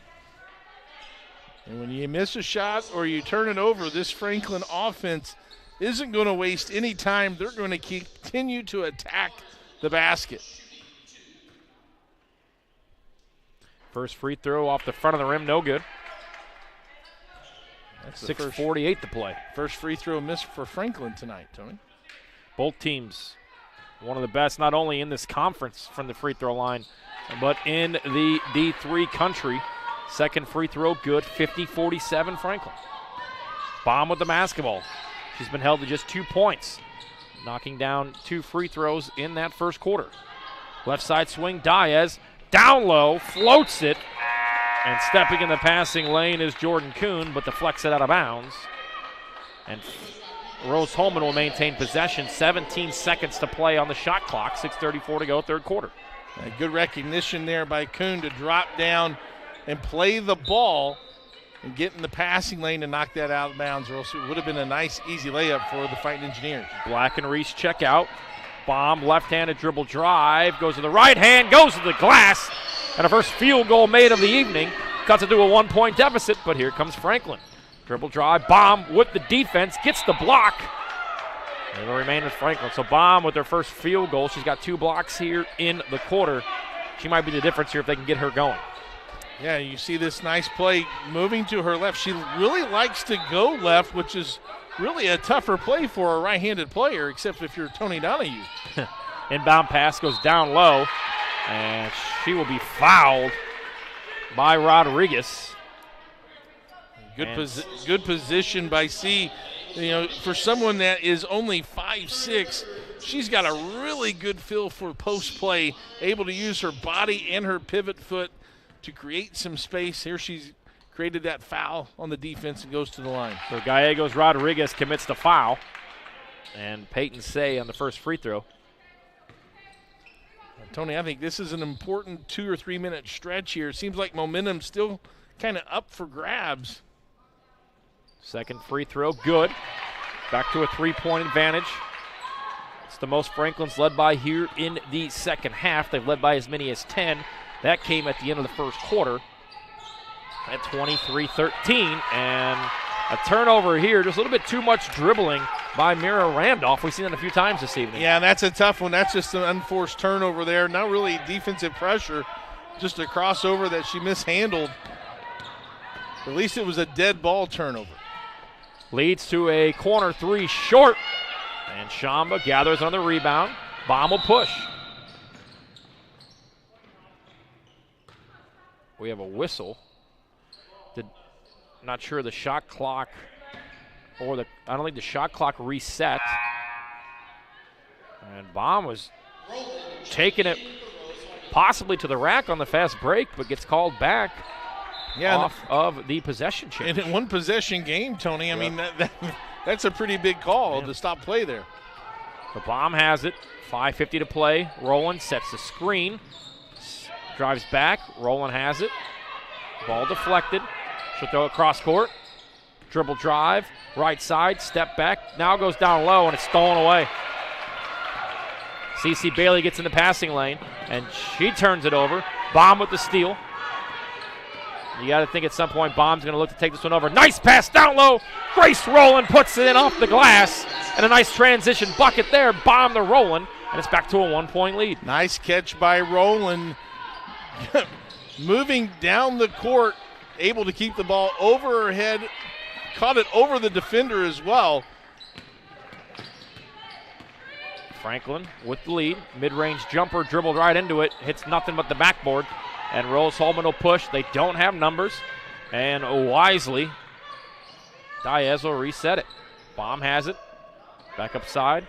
And when you miss a shot or you turn it over, this Franklin offense isn't going to waste any time. They're going to continue to attack the basket. First free throw off the front of the rim, no good. That's 6:48 to play. First free throw missed for Franklin tonight, Tony. Both teams, one of the best not only in this conference from the free throw line, but in the D3 country. Second free throw good, 50-47 Franklin. Baum with the basketball. She's been held to just 2 points, knocking down 2 free throws in that first quarter. Left side swing, Diaz, down low, floats it, and stepping in the passing lane is Jordan Kuhn, but deflects it out of bounds. And Rose-Hulman will maintain possession, 17 seconds to play on the shot clock, 6:34 to go, third quarter. A good recognition there by Kuhn to drop down and play the ball and get in the passing lane and knock that out of bounds, or else it would have been a nice, easy layup for the Fighting Engineers. Black and Reese check out. Baum, left-handed dribble drive, goes to the right hand, goes to the glass, and a first field goal made of the evening. Cuts it to a 1-point deficit, but here comes Franklin. Dribble drive, Baum with the defense, gets the block, It'll remain with Franklin. So Baum with her first field goal. She's got 2 blocks here in the quarter. She might be the difference here if they can get her going. Yeah, you see this nice play moving to her left. She really likes to go left, which is really a tougher play for a right-handed player, except if you're Tony Donahue. Inbound pass goes down low, and she will be fouled by Rodriguez. Good position by C. You know, for someone that is only 5'6", she's got a really good feel for post play, able to use her body and her pivot foot to create some space. Here she's created that foul on the defense and goes to the line. So Gallegos Rodriguez commits the foul, and Peyton Say on the first free throw. Tony, I think this is an important 2 or 3 minute stretch here. It seems like momentum's still kind of up for grabs. Second free throw, good. Back to a 3-point advantage. It's the most Franklin's led by here in the second half. They've led by as many as 10. That came at the end of the first quarter at 23-13. And a turnover here, just a little bit too much dribbling by Mira Randolph. We've seen that a few times this evening. Yeah, that's a tough one. That's just an unforced turnover there. Not really defensive pressure, just a crossover that she mishandled. At least it was a dead ball turnover. Leads to a corner 3 short. And Shamba gathers on the rebound. Baum will push. We have a whistle. Not sure the shot clock I don't think the shot clock reset. And Baum was taking it possibly to the rack on the fast break, but gets called back off of the possession change. And in one possession game, Tony, I mean, that's a pretty big call to stop play there. The Baum has it. 5:50 to play. Rowland sets the screen. Drives back. Rowland has it. Ball deflected. She'll throw it cross court. Dribble drive. Right side. Step back. Now goes down low, and it's stolen away. CeCe Bailey gets in the passing lane, and she turns it over. Baum with the steal. You got to think at some point Baum's going to look to take this one over. Nice pass down low. Grace Rowland puts it in off the glass. And a nice transition bucket there. Baum to Rowland. And it's back to a 1-point lead. Nice catch by Rowland. Moving down the court. Able to keep the ball over her head. Caught it over the defender as well. Franklin with the lead. Mid-range jumper dribbled right into it. Hits nothing but the backboard. And Rose-Hulman will push. They don't have numbers. And wisely, Diaz will reset it. Baum has it. Back upside.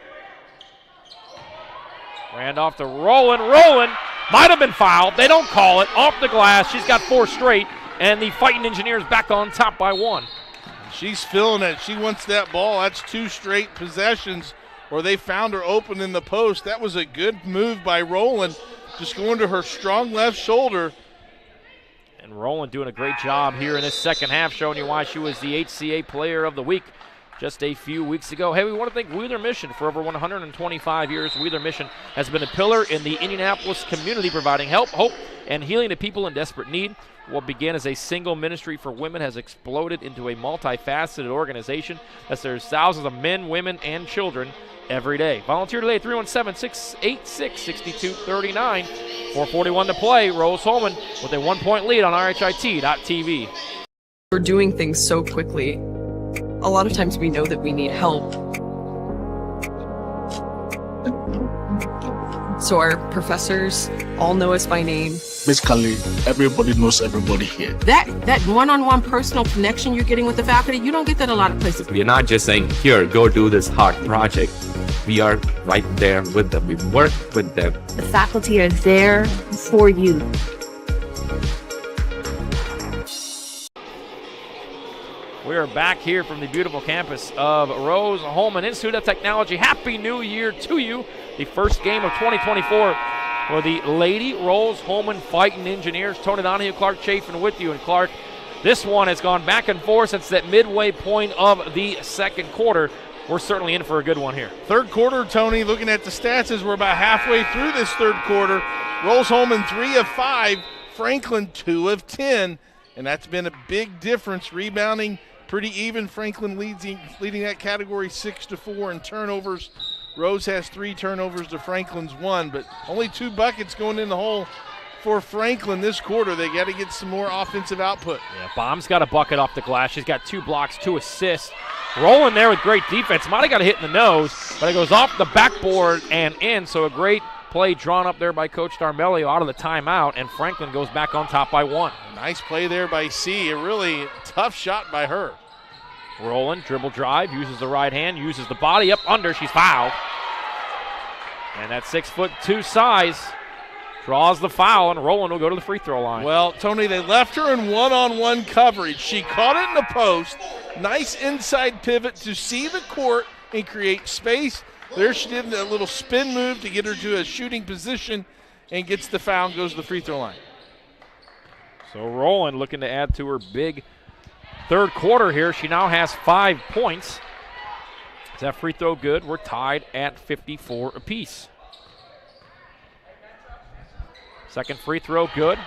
Randolph to Rowland. Rowland might have been fouled. They don't call it. Off the glass. She's got 4 straight. And the Fighting Engineers back on top by 1. She's feeling it. She wants that ball. That's 2 straight possessions where they found her open in the post. That was a good move by Rowland. Just going to her strong left shoulder. And Rowland doing a great job here in this second half, showing you why she was the HCA Player of the Week just a few weeks ago. Hey, we want to thank Wheeler Mission. For over 125 years, Wheeler Mission has been a pillar in the Indianapolis community, providing help, hope, and healing to people in desperate need. What began as a single ministry for women has exploded into a multifaceted organization that serves thousands of men, women, and children every day. Volunteer today at 317-686-6239. 4:41 to play. Rose-Hulman with a 1-point lead on RHIT.TV. We're doing things so quickly. A lot of times we know that we need help. So our professors all know us by name. Basically, everybody knows everybody here. That one-on-one personal connection you're getting with the faculty, you don't get that a lot of places. We are not just saying, here, go do this hard project. We are right there with them. We work with them. The faculty are there for you. We are back here from the beautiful campus of Rose-Hulman Institute of Technology. Happy New Year to you. The first game of 2024 for the Lady Rose-Hulman Fighting Engineers. Tony Donahue, Clark Chafin with you. And Clark, this one has gone back and forth since that midway point of the second quarter. We're certainly in for a good one here. Third quarter, Tony, looking at the stats as we're about halfway through this third quarter. Rose-Hulman 3 of 5, Franklin 2 of 10. And that's been a big difference, rebounding pretty even. Franklin leading that category 6-4 in turnovers. Rose has 3 turnovers to Franklin's 1, but only 2 buckets going in the hole for Franklin this quarter. They got to get some more offensive output. Yeah, Baum's got a bucket off the glass. She's got 2 blocks, 2 assists. Rolling there with great defense. Might have got a hit in the nose, but it goes off the backboard and in. So a great play drawn up there by Coach D'Armelio out of the timeout, and Franklin goes back on top by 1. Nice play there by C. A really tough shot by her. Rolling, dribble drive, uses the right hand, uses the body up under. She's fouled. And that 6'2" size draws the foul, and Rowland will go to the free throw line. Well, Tony, they left her in one-on-one coverage. She caught it in the post. Nice inside pivot to see the court and create space. There she did a little spin move to get her to a shooting position and gets the foul and goes to the free throw line. So Rowland looking to add to her big third quarter here. She now has 5 points. Is that free throw good? We're tied at 54 apiece. Second free throw good.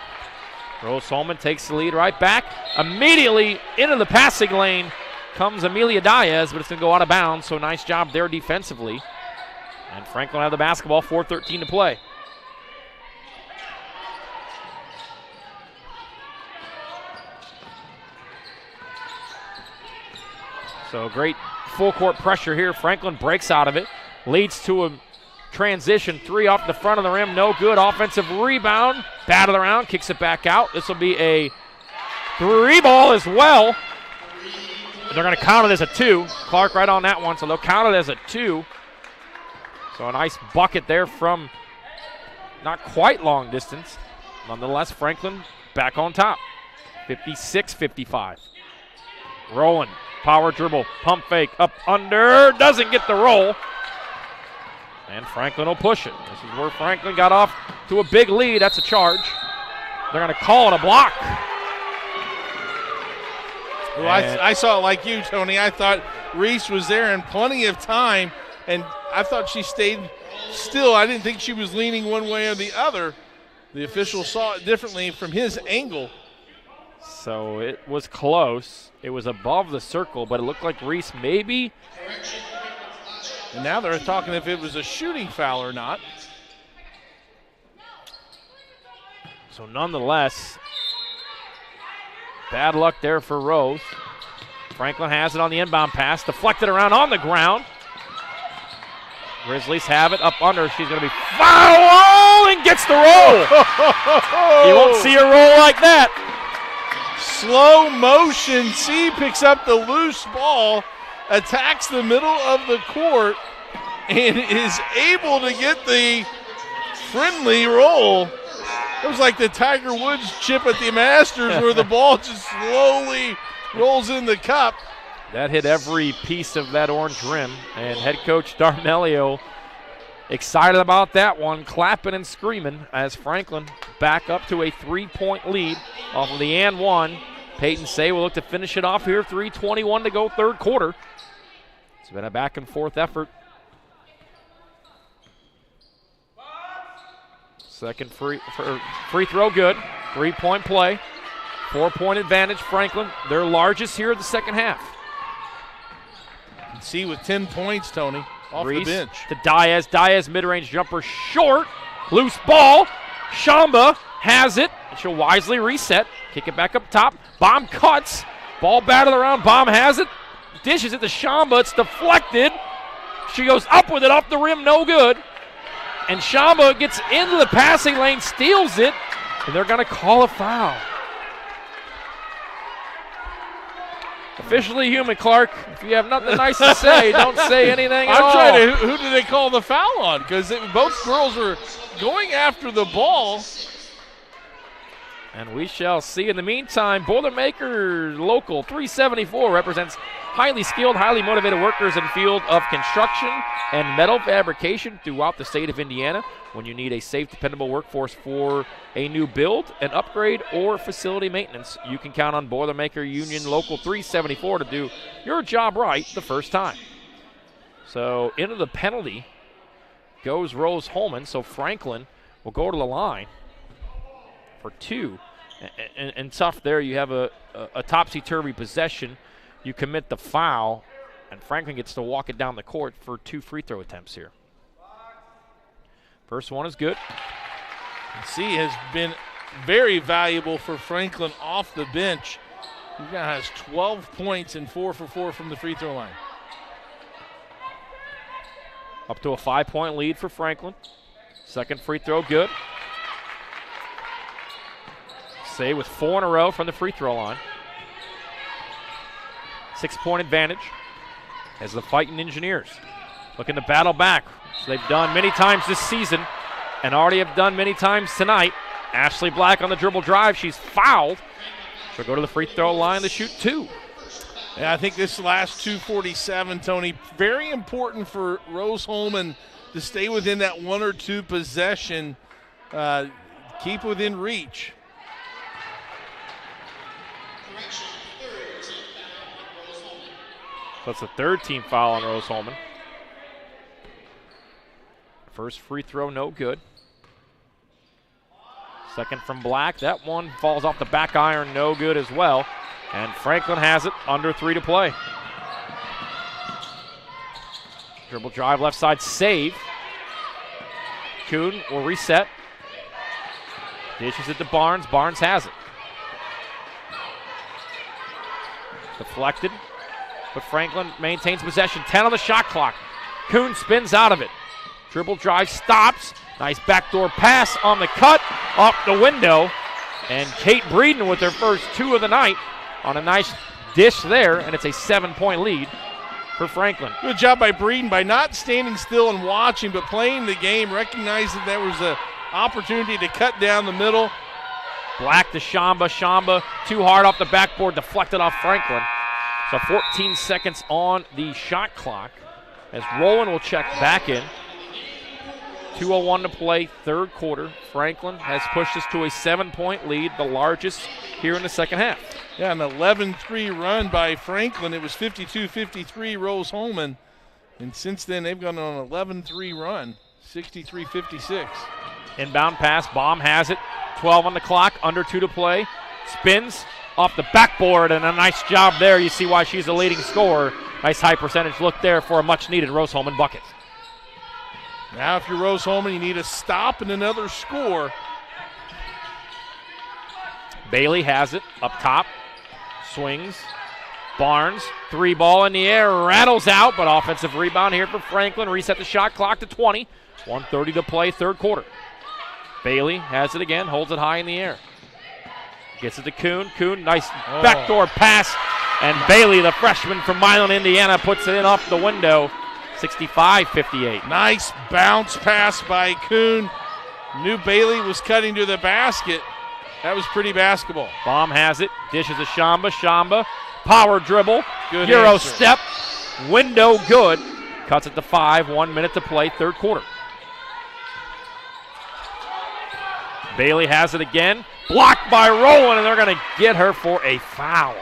Rose-Hulman takes the lead right back. Immediately into the passing lane comes Amelia Diaz, but it's going to go out of bounds, so nice job there defensively. And Franklin have the basketball, 4:13 to play. So great full court pressure here. Franklin breaks out of it, leads to a transition 3 off the front of the rim, no good. Offensive rebound, batted around, kicks it back out. This will be a 3 ball as well. They're going to count it as a 2. Clark right on that one, so they'll count it as a 2. So a nice bucket there from not quite long distance. Nonetheless, Franklin back on top, 56-55. Rowland, power dribble, pump fake, up under, doesn't get the roll. And Franklin will push it. This is where Franklin got off to a big lead. That's a charge. They're going to call it a block. Well, I saw it like you, Tony. I thought Reese was there in plenty of time, and I thought she stayed still. I didn't think she was leaning one way or the other. The official saw it differently from his angle. So it was close. It was above the circle, but it looked like Reese maybe. And now they're talking if it was a shooting foul or not. So nonetheless, bad luck there for Rose. Franklin has it on the inbound pass, deflected around on the ground. Grizzlies have it up under. She's going to be fouled and gets the roll. You won't see a roll like that. Slow motion. C picks up the loose ball, attacks the middle of the court, and is able to get the friendly roll. It was like the Tiger Woods chip at the Masters where the ball just slowly rolls in the cup. That hit every piece of that orange rim, and head coach D'Armelio excited about that one, clapping and screaming as Franklin back up to a 3-point lead off of the and one. Peyton Say will look to finish it off here, 3:21 to go third quarter. It's been a back and forth effort. Second free throw good, 3-point play, 4-point advantage Franklin, their largest here in the second half. See with 10 points, Tony, off Reese the bench. To Diaz. Diaz mid-range jumper short. Loose ball. Shamba has it. She'll wisely reset. Kick it back up top. Baum cuts. Ball batted around. Baum has it. Dishes it to Shamba. It's deflected. She goes up with it off the rim. No good. And Shamba gets into the passing lane, steals it, and they're going to call a foul. Officially human, Clark. If you have nothing nice to say, don't say anything at all. I'm trying to, who did they call the foul on? Because both girls were going after the ball. And we shall see. In the meantime, Boilermaker Local 374 represents highly skilled, highly motivated workers in the field of construction and metal fabrication throughout the state of Indiana. When you need a safe, dependable workforce for a new build, an upgrade, or facility maintenance, you can count on Boilermaker Union Local 374 to do your job right the first time. So into the penalty goes Rose-Hulman. So Franklin will go to the line for 2. And tough there. You have a topsy-turvy possession you commit the foul, and Franklin gets to walk it down the court for 2 free throw attempts here. First one is good. C has been very valuable for Franklin off the bench. He now has 12 points and 4 for 4 from the free throw line. Up to a 5-point lead for Franklin. Second free throw, good. Say with 4 in a row from the free throw line. 6-point advantage as the Fighting Engineers looking to battle back. So they've done many times this season and already have done many times tonight. Ashley Black on the dribble drive. She's fouled. She'll go to the free throw line to shoot 2. Yeah, I think this last 2:47, Tony, very important for Rose-Hulman to stay within that 1 or 2 possession, keep within reach. That's the 3rd team foul on Rose-Hulman. First free throw, no good. Second from Black. That one falls off the back iron, no good as well. And Franklin has it, under 3 to play. Dribble drive, left side, save. Kuhn will reset. Dishes it to Barnes. Barnes has it. Deflected, but Franklin maintains possession. 10 on the shot clock. Kuhn spins out of it. Dribble drive, stops. Nice backdoor pass on the cut, off the window. And Kate Breeden with her first 2 of the night on a nice dish there, and it's a 7-point lead for Franklin. Good job by Breeden by not standing still and watching, but playing the game, recognizing there was an opportunity to cut down the middle. Black to Shamba. Shamba too hard off the backboard, deflected off Franklin. So 14 seconds on the shot clock as Rowland will check back in. 2:01 to play, 3rd quarter. Franklin has pushed us to a 7-point lead, the largest here in the second half. Yeah, an 11-3 run by Franklin. It was 52-53 Rose-Hulman. And since then, they've gone on an 11-3 run, 63-56. Inbound pass, Baum has it. 12 on the clock, under 2 to play. Spins off the backboard, and a nice job there. You see why she's the leading scorer. Nice high percentage look there for a much-needed Rose-Hulman bucket. Now if you're Rose-Hulman, you need a stop and another score. Bailey has it up top. Swings. Barnes, 3 ball in the air, rattles out, but offensive rebound here for Franklin. Reset the shot clock to 20. 1:30 to play, 3rd quarter. Bailey has it again, holds it high in the air. Gets it to Kuhn. Kuhn, nice backdoor pass. And Bailey, the freshman from Milan, Indiana, puts it in off the window. 65-58. Nice bounce pass by Kuhn. Knew Bailey was cutting to the basket. That was pretty basketball. Baum has it. Dishes to Shamba. Shamba, power dribble. Good Euro answer. step. Window good. Cuts it to 5. 1 minute to play, 3rd quarter. Bailey has it again. Blocked by Rowland, and they're going to get her for a foul.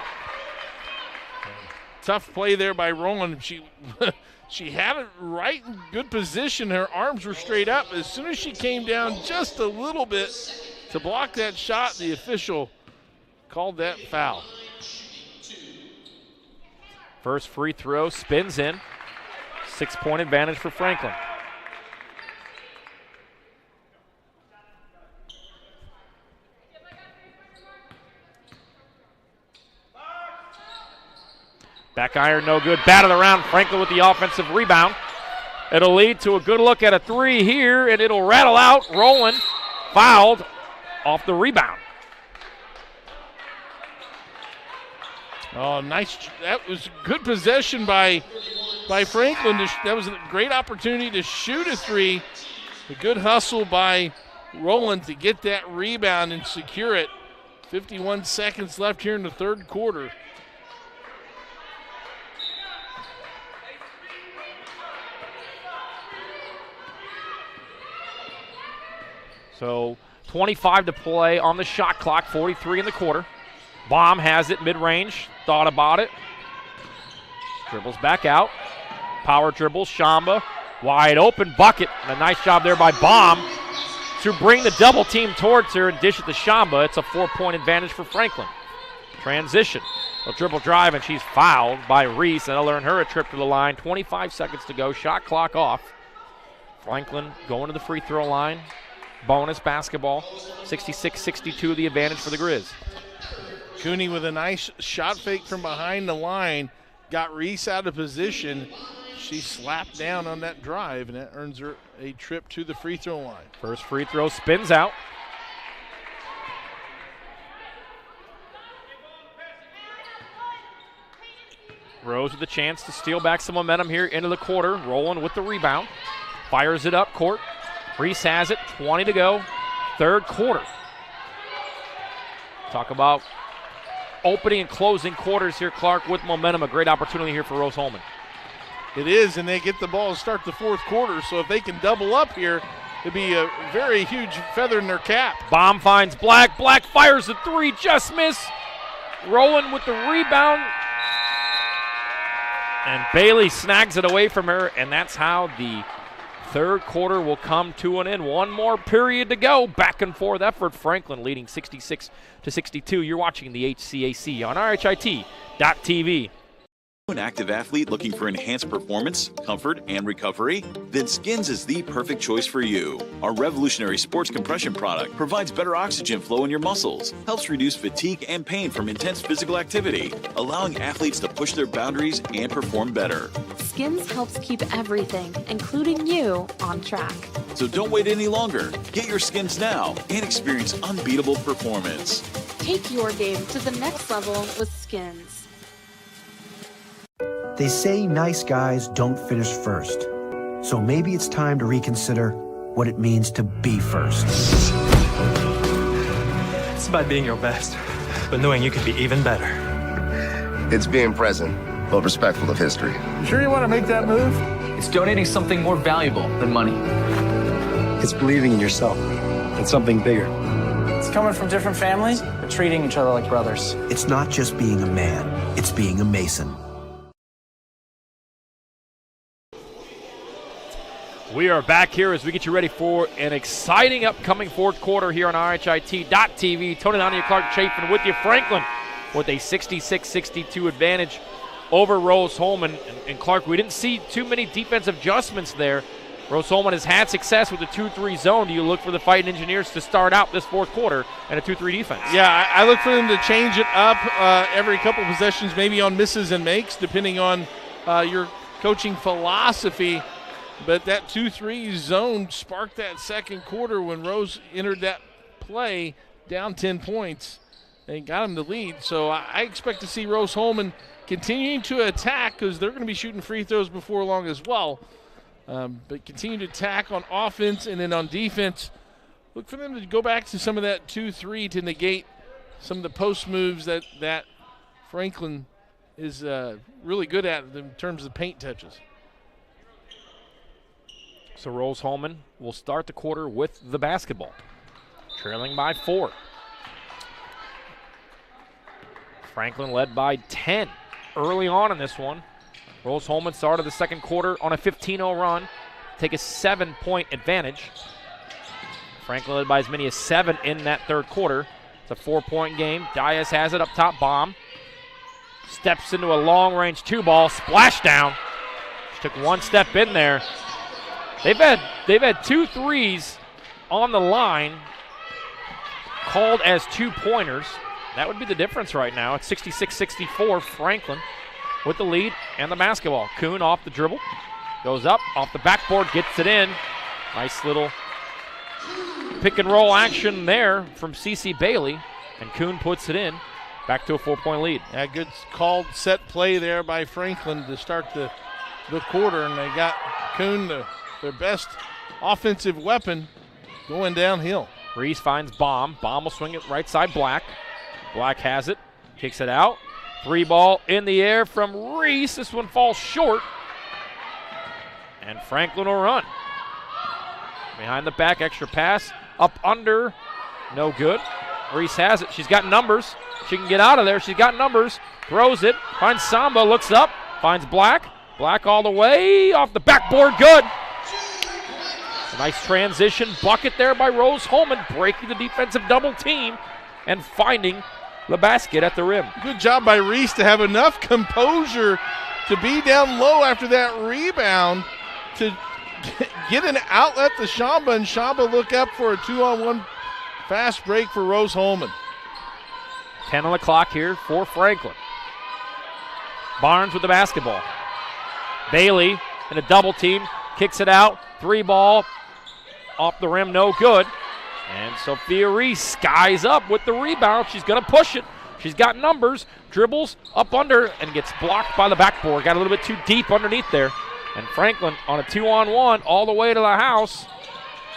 Tough play there by Rowland. She had it right in good position. Her arms were straight up. As soon as she came down just a little bit to block that shot, the official called that foul. First free throw, spins in. 6-point advantage for Franklin. Back iron, no good. Batted around. Franklin with the offensive rebound. It'll lead to a good look at a 3 here, and it'll rattle out. Rowland fouled off the rebound. Oh, nice. That was good possession by Franklin. That was a great opportunity to shoot a 3. A good hustle by Rowland to get that rebound and secure it. 51 seconds left here in the 3rd quarter. So 25 to play on the shot clock, 43 in the quarter. Baum has it mid-range, thought about it. Dribbles back out. Power dribble, Shamba. Wide open bucket. And a nice job there by Baum to bring the double team towards her and dish it to Shamba. It's a 4-point advantage for Franklin. Transition. A dribble drive, and she's fouled by Reese. That'll earn her a trip to the line. 25 seconds to go. Shot clock off. Franklin going to the free throw line. Bonus basketball. 66-62 the advantage for the Grizz. Cooney with a nice shot fake from behind the line. Got Reese out of position. She slapped down on that drive, and that earns her a trip to the free throw line. First free throw spins out. Rose with a chance to steal back some momentum here into the quarter. Rowland with the rebound. Fires it up court. Reese has it. 20 to go. Third quarter. Talk about opening and closing quarters here, Clark, with momentum. A great opportunity here for Rose-Hulman. It is, and they get the ball to start the fourth quarter, so if they can double up here, it'd be a very huge feather in their cap. Bomb finds Black. Black fires the three, just miss. Rowland with the rebound. And Bailey snags it away from her, and that's how the third quarter will come to an end. One more period to go. Back and forth effort. Franklin leading 66-62. You're watching the HCAC on RHIT.TV. An active athlete looking for enhanced performance, comfort, and recovery? Then Skins is the perfect choice for you. Our revolutionary sports compression product provides better oxygen flow in your muscles, helps reduce fatigue and pain from intense physical activity, allowing athletes to push their boundaries and perform better. Skins helps keep everything, including you, on track. So don't wait any longer. Get your Skins now and experience unbeatable performance. Take your game to the next level with Skins. They say nice guys don't finish first. So maybe it's time to reconsider what it means to be first. It's about being your best, but knowing you can be even better. It's being present, but respectful of history. You sure you want to make that move? It's donating something more valuable than money. It's believing in yourself and something bigger. It's coming from different families, but treating each other like brothers. It's not just being a man, it's being a Mason. We are back here as we get you ready for an exciting upcoming fourth quarter here on RHIT.TV. Tony Donohue, Clark Chafin with you. Franklin with a 66-62 advantage over Rose-Hulman. And Clark, we didn't see too many defensive adjustments there. Rose-Hulman has had success with the 2-3 zone. Do you look for the Fighting Engineers to start out this fourth quarter and a 2-3 defense? Yeah, I look for them to change it up every couple possessions, maybe on misses and makes, depending on your coaching philosophy. But that 2-3 zone sparked that second quarter when Rose entered that play down 10 points and got them the lead. So I expect to see Rose-Hulman continuing to attack because they're going to be shooting free throws before long as well. But continue to attack on offense, and then on defense, look for them to go back to some of that 2-3 to negate some of the post moves that Franklin is really good at in terms of paint touches. So Rose-Hulman will start the quarter with the basketball, trailing by 4. Franklin led by 10 early on in this one. Rose-Hulman started the second quarter on a 15-0 run, take a 7-point advantage. Franklin led by as many as 7 in that third quarter. It's a 4-point game. Diaz has it up top, bomb. Steps into a long-range 2-ball, splash down. She took one step in there. They've had 2 threes on the line called as 2-pointers. That would be the difference right now. It's 66-64. Franklin with the lead and the basketball. Kuhn off the dribble. Goes up, off the backboard, gets it in. Nice little pick and roll action there from CeCe Bailey. And Kuhn puts it in. Back to a 4-point lead. Yeah, good called set play there by Franklin to start the quarter. And they got Kuhn, their best offensive weapon, going downhill. Reese finds Bomb. Bomb will swing it right side Black. Black has it, kicks it out. 3-ball in the air from Reese. This one falls short. And Franklin will run. Behind the back, extra pass. Up under, no good. Reese has it. She's got numbers. She can get out of there. She's got numbers. Throws it. Finds Samba. Looks up. Finds Black. Black all the way. Off the backboard. Good. A nice transition bucket there by Rose-Hulman, breaking the defensive double team and finding the basket at the rim. Good job by Reese to have enough composure to be down low after that rebound to get an outlet to Shamba, and Shamba look up for a 2-on-1 fast break for Rose-Hulman. 10 on the clock here for Franklin. Barnes with the basketball. Bailey in a double team, kicks it out, 3-ball, off the rim, no good. And Sophia Reese skies up with the rebound. She's going to push it. She's got numbers, dribbles up under, and gets blocked by the backboard. Got a little bit too deep underneath there. And Franklin on a 2-on-1 all the way to the house.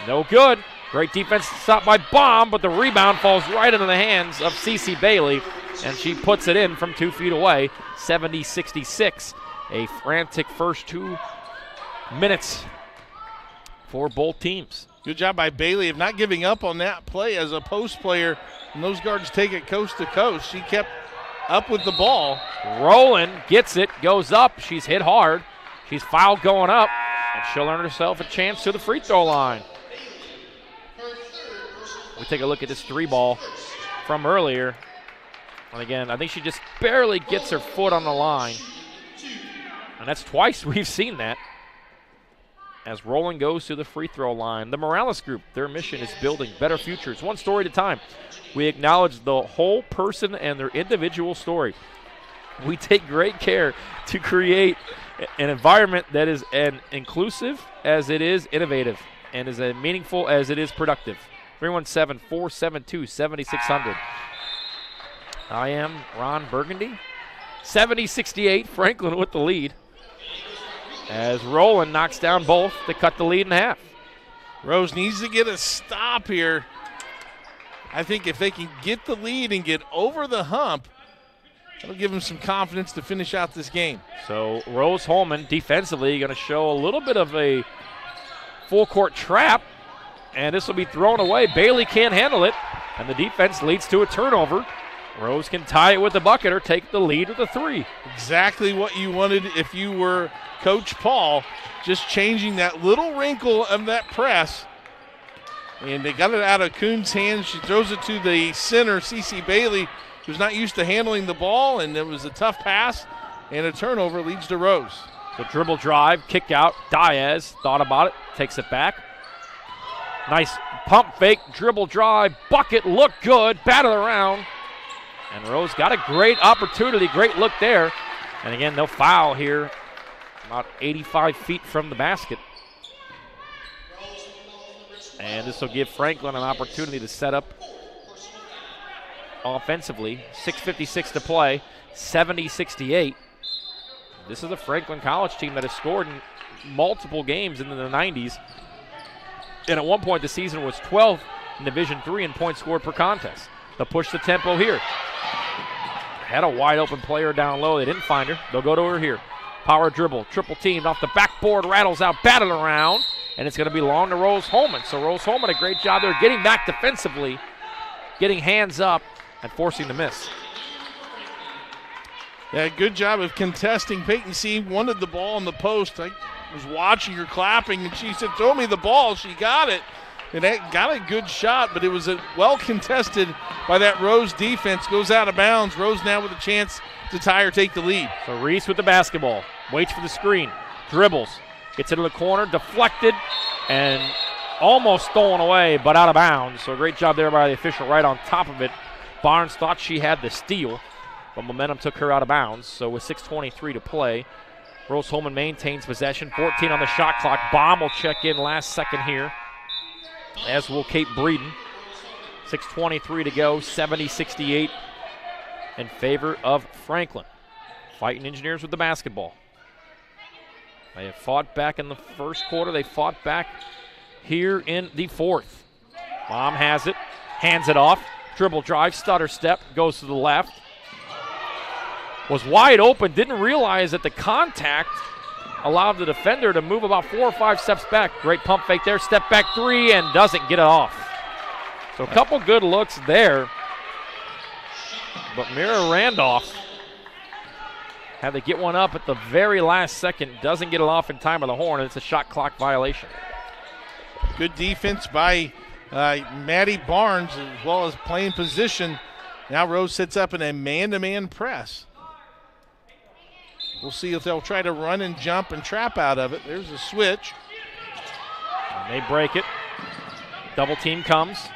No good. Great defense stopped by Baum, but the rebound falls right into the hands of Cece Bailey, and she puts it in from 2 feet away, 70-66. A frantic first 2 minutes for both teams. Good job by Bailey of not giving up on that play as a post player. And those guards take it coast to coast. She kept up with the ball. Rowland gets it, goes up. She's hit hard. She's fouled going up, and she'll earn herself a chance to the free throw line. We take a look at this 3-ball from earlier. And again, I think she just barely gets her foot on the line. And that's twice we've seen that. As Rowland goes to the free throw line. The Morales Group, their mission is building better futures, one story at a time. We acknowledge the whole person and their individual story. We take great care to create an environment that is as inclusive as it is innovative and as meaningful as it is productive. 317-472-7600. I am Ron Burgundy. 70-68, Franklin with the lead. As Rowland knocks down both to cut the lead in half. Rose needs to get a stop here. I think if they can get the lead and get over the hump, that'll give them some confidence to finish out this game. So Rose-Hulman defensively going to show a little bit of a full court trap, and this will be thrown away. Bailey can't handle it, and the defense leads to a turnover. Rose can tie it with the bucket or take the lead with a 3. Exactly what you wanted if you were Coach Paul, just changing that little wrinkle of that press. And they got it out of Kuhn's hands. She throws it to the center, Cece Bailey, who's not used to handling the ball, and it was a tough pass, and a turnover leads to Rose. The dribble drive, kick out. Diaz thought about it, takes it back. Nice pump fake, dribble drive, bucket, look good, batted around. And Rose got a great opportunity, great look there. And again, no foul here, about 85 feet from the basket. And this will give Franklin an opportunity to set up offensively. 6:56 to play, 70-68. This is a Franklin College team that has scored in multiple games in the 90s. And at one point the season was 12th in Division III in points scored per contest. They'll push the tempo here. Had a wide open player down low. They didn't find her. They'll go to her here. Power dribble, triple teamed off the backboard, rattles out, batted around, and it's going to belong to Rose-Hulman. So Rose-Hulman, a great job there getting back defensively, getting hands up, and forcing the miss. Yeah, good job of contesting. Peyton C. wanted the ball in the post. I was watching her clapping, and she said, throw me the ball. She got it. And that got a good shot, but it was well contested by that Rose defense. Goes out of bounds. Rose now with a chance to tie or take the lead. So Reese with the basketball. Waits for the screen. Dribbles. Gets into the corner. Deflected. And almost stolen away, but out of bounds. So a great job there by the official right on top of it. Barnes thought she had the steal, but momentum took her out of bounds. So with 6:23 to play, Rose-Hulman maintains possession. 14 on the shot clock. Baum will check in last second here, as will Kate Breeden. 6:23 to go, 70-68 in favor of Franklin. Fighting Engineers with the basketball. They have fought back in the first quarter. They fought back here in the fourth. Baum has it, hands it off. Dribble drive, stutter step, goes to the left. Was wide open, didn't realize that the contact allowed the defender to move about 4 or 5 steps back. Great pump fake there, step back 3, and doesn't get it off. So a couple good looks there. But Mira Randolph had to get one up at the very last second. Doesn't get it off in time of the horn, and it's a shot clock violation. Good defense by Maddie Barnes, as well as playing position Now Rose sets up in a man-to-man press. We'll see if they'll try to run and jump and trap out of it. There's a switch. And they break it. Double team comes.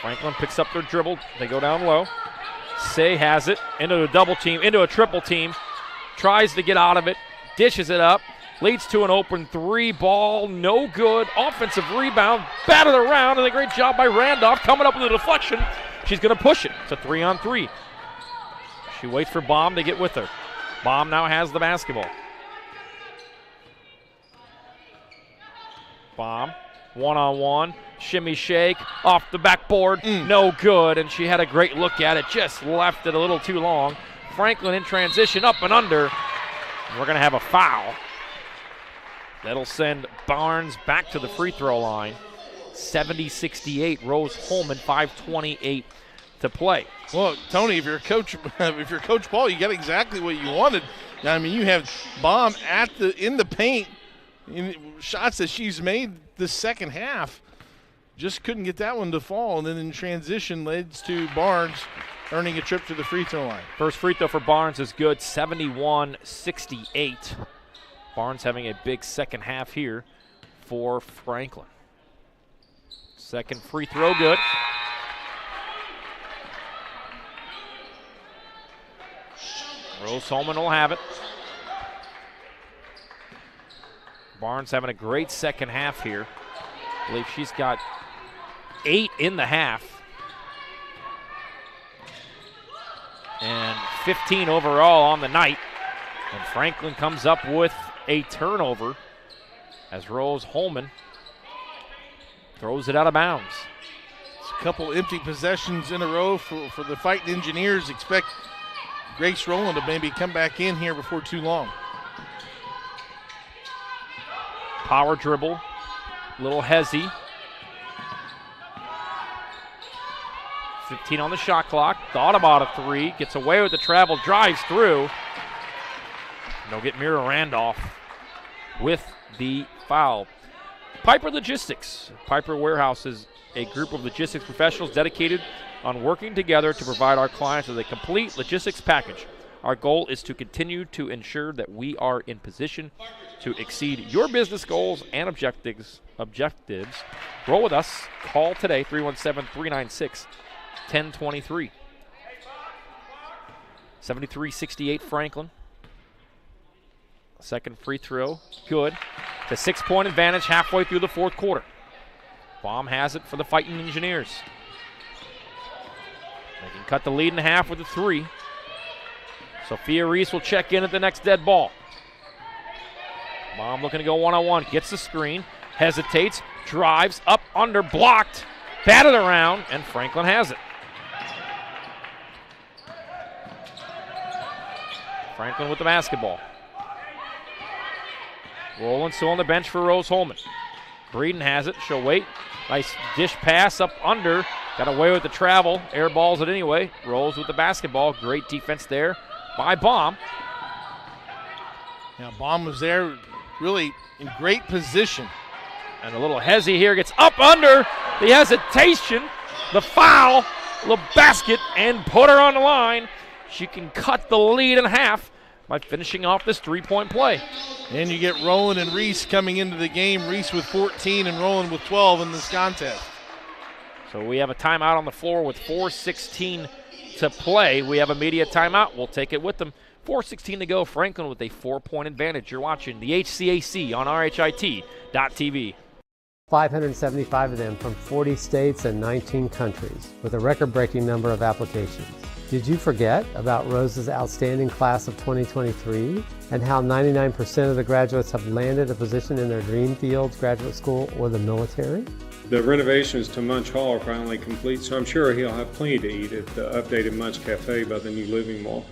Franklin picks up their dribble. They go down low. Say has it into a double team, into a triple team. Tries to get out of it. Dishes it up. Leads to an open three ball. No good. Offensive rebound. Batted around. And a great job by Randolph coming up with a deflection. She's going to push it. It's a 3-on-3. She waits for Baum to get with her. Baum now has the basketball. Baum, one-on-one, shimmy shake, off the backboard, no good, and she had a great look at it, just left it a little too long. Franklin in transition, up and under. We're going to have a foul. That'll send Barnes back to the free throw line. 70-68, Rose-Hulman, 5:28 to play. Well, Tony, if you're Coach Paul, you got exactly what you wanted. I mean, you have Baum in the paint, in shots that she's made the second half. Just couldn't get that one to fall, and then in transition leads to Barnes earning a trip to the free throw line. First free throw for Barnes is good, 71-68. Barnes having a big second half here for Franklin. Second free throw good. Rose-Hulman will have it. Barnes having a great second half here. I believe she's got 8 in the half. And 15 overall on the night. And Franklin comes up with a turnover as Rose-Hulman throws it out of bounds. It's a couple empty possessions in a row for the Fighting Engineers. Expect Grace Rowland to maybe come back in here before too long. Power dribble, little hezzy. 15 on the shot clock, thought about a three, gets away with the travel, drives through. And they'll get Mira Randolph with the foul. Piper Logistics. Piper Warehouse is a group of logistics professionals dedicated on working together to provide our clients with a complete logistics package. Our goal is to continue to ensure that we are in position to exceed your business goals and objectives. Roll with us. Call today, 317-396-1023. 73-68 Franklin. Second free throw, good. It's a 6-point advantage halfway through the fourth quarter. Baum has it for the Fighting Engineers. They can cut the lead in half with a three. Sophia Reese will check in at the next dead ball. Baum looking to go one-on-one, gets the screen, hesitates, drives, up, under, blocked, batted around, and Franklin has it. Franklin with the basketball. Rowland still on the bench for Rose-Hulman. Breeden has it, she'll wait. Nice dish pass up under, got away with the travel, air balls it anyway. Rose with the basketball, great defense there by Baum. Now Baum was there really in great position. And a little hezzy here, gets up under, the hesitation, the foul, the basket, and put her on the line. She can cut the lead in half by finishing off this three-point play. And you get Rowland and Reese coming into the game. Reese with 14 and Rowland with 12 in this contest. So we have a timeout on the floor with 4:16 to play. We have a media timeout. We'll take it with them. 4:16 to go. Franklin with a 4-point advantage. You're watching the HCAC on RHIT.TV. 575 of them from 40 states and 19 countries, with a record-breaking number of applications. Did you forget about Rose's outstanding class of 2023 and how 99% of the graduates have landed a position in their dream fields, graduate school, or the military? The renovations to Munch Hall are finally complete, so I'm sure he'll have plenty to eat at the updated Munch Cafe by the new Living Mall.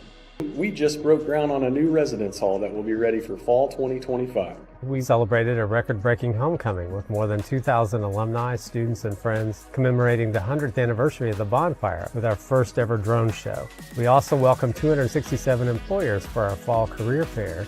We just broke ground on a new residence hall that will be ready for fall 2025. We celebrated a record-breaking homecoming with more than 2,000 alumni, students, and friends commemorating the 100th anniversary of the bonfire with our first ever drone show. We also welcomed 267 employers for our fall career fair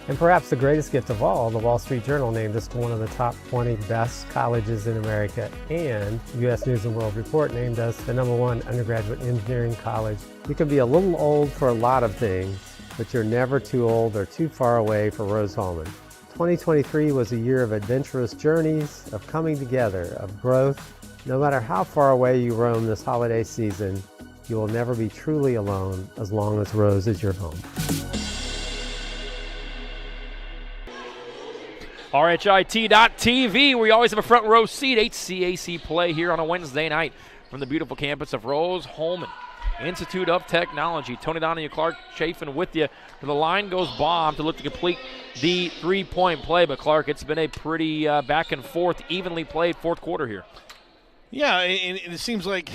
And perhaps the greatest gift of all, the Wall Street Journal named us one of the top 20 best colleges in America, and U.S. News & World Report named us the #1 undergraduate engineering college. You can be a little old for a lot of things, but you're never too old or too far away for Rose-Hulman. 2023 was a year of adventurous journeys, of coming together, of growth. No matter how far away you roam this holiday season, you will never be truly alone as long as Rose is your home. RHIT.TV, we always have a front row seat. HCAC play here on a Wednesday night from the beautiful campus of Rose-Hulman Institute of Technology. Tony Donahue, Clark Chafin with you. The line goes bomb to look to complete the three-point play. But, Clark, it's been a pretty back and forth, evenly played fourth quarter here. Yeah, and it seems like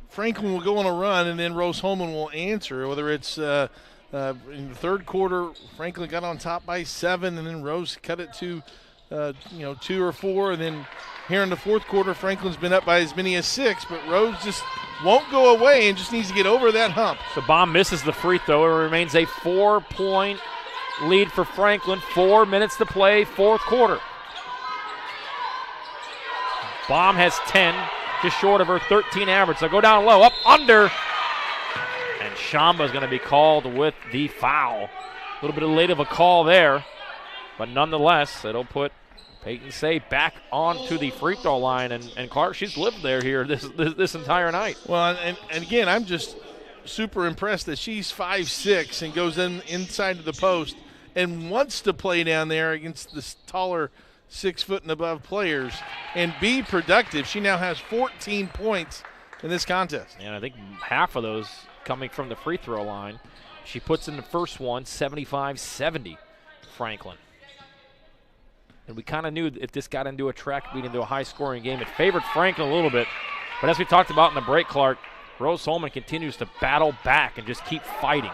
Franklin will go on a run, and then Rose-Hulman will answer. Whether it's in the third quarter, Franklin got on top by 7, and then Rose cut it to 2 or 4, and then here in the fourth quarter, Franklin's been up by as many as 6, but Rose just won't go away and just needs to get over that hump. So Baum misses the free throw. It remains a 4-point lead for Franklin. 4 minutes to play, fourth quarter. Baum has 10, just short of her 13 average. So go down low, up under. And Shamba's going to be called with the foul. A little bit late of a call there, but nonetheless, it'll put Peyton Say back onto the free throw line, and Clark, she's lived there here this entire night. Well, and again, I'm just super impressed that she's 5'6" and goes inside of the post and wants to play down there against the taller 6 foot and above players and be productive. She now has 14 points in this contest. And I think half of those coming from the free throw line. She puts in the first one, 75-70, Franklin. And we kind of knew if this got into a track meet, into a high-scoring game, it favored Franklin a little bit. But as we talked about in the break, Clark, Rose-Hulman continues to battle back and just keep fighting.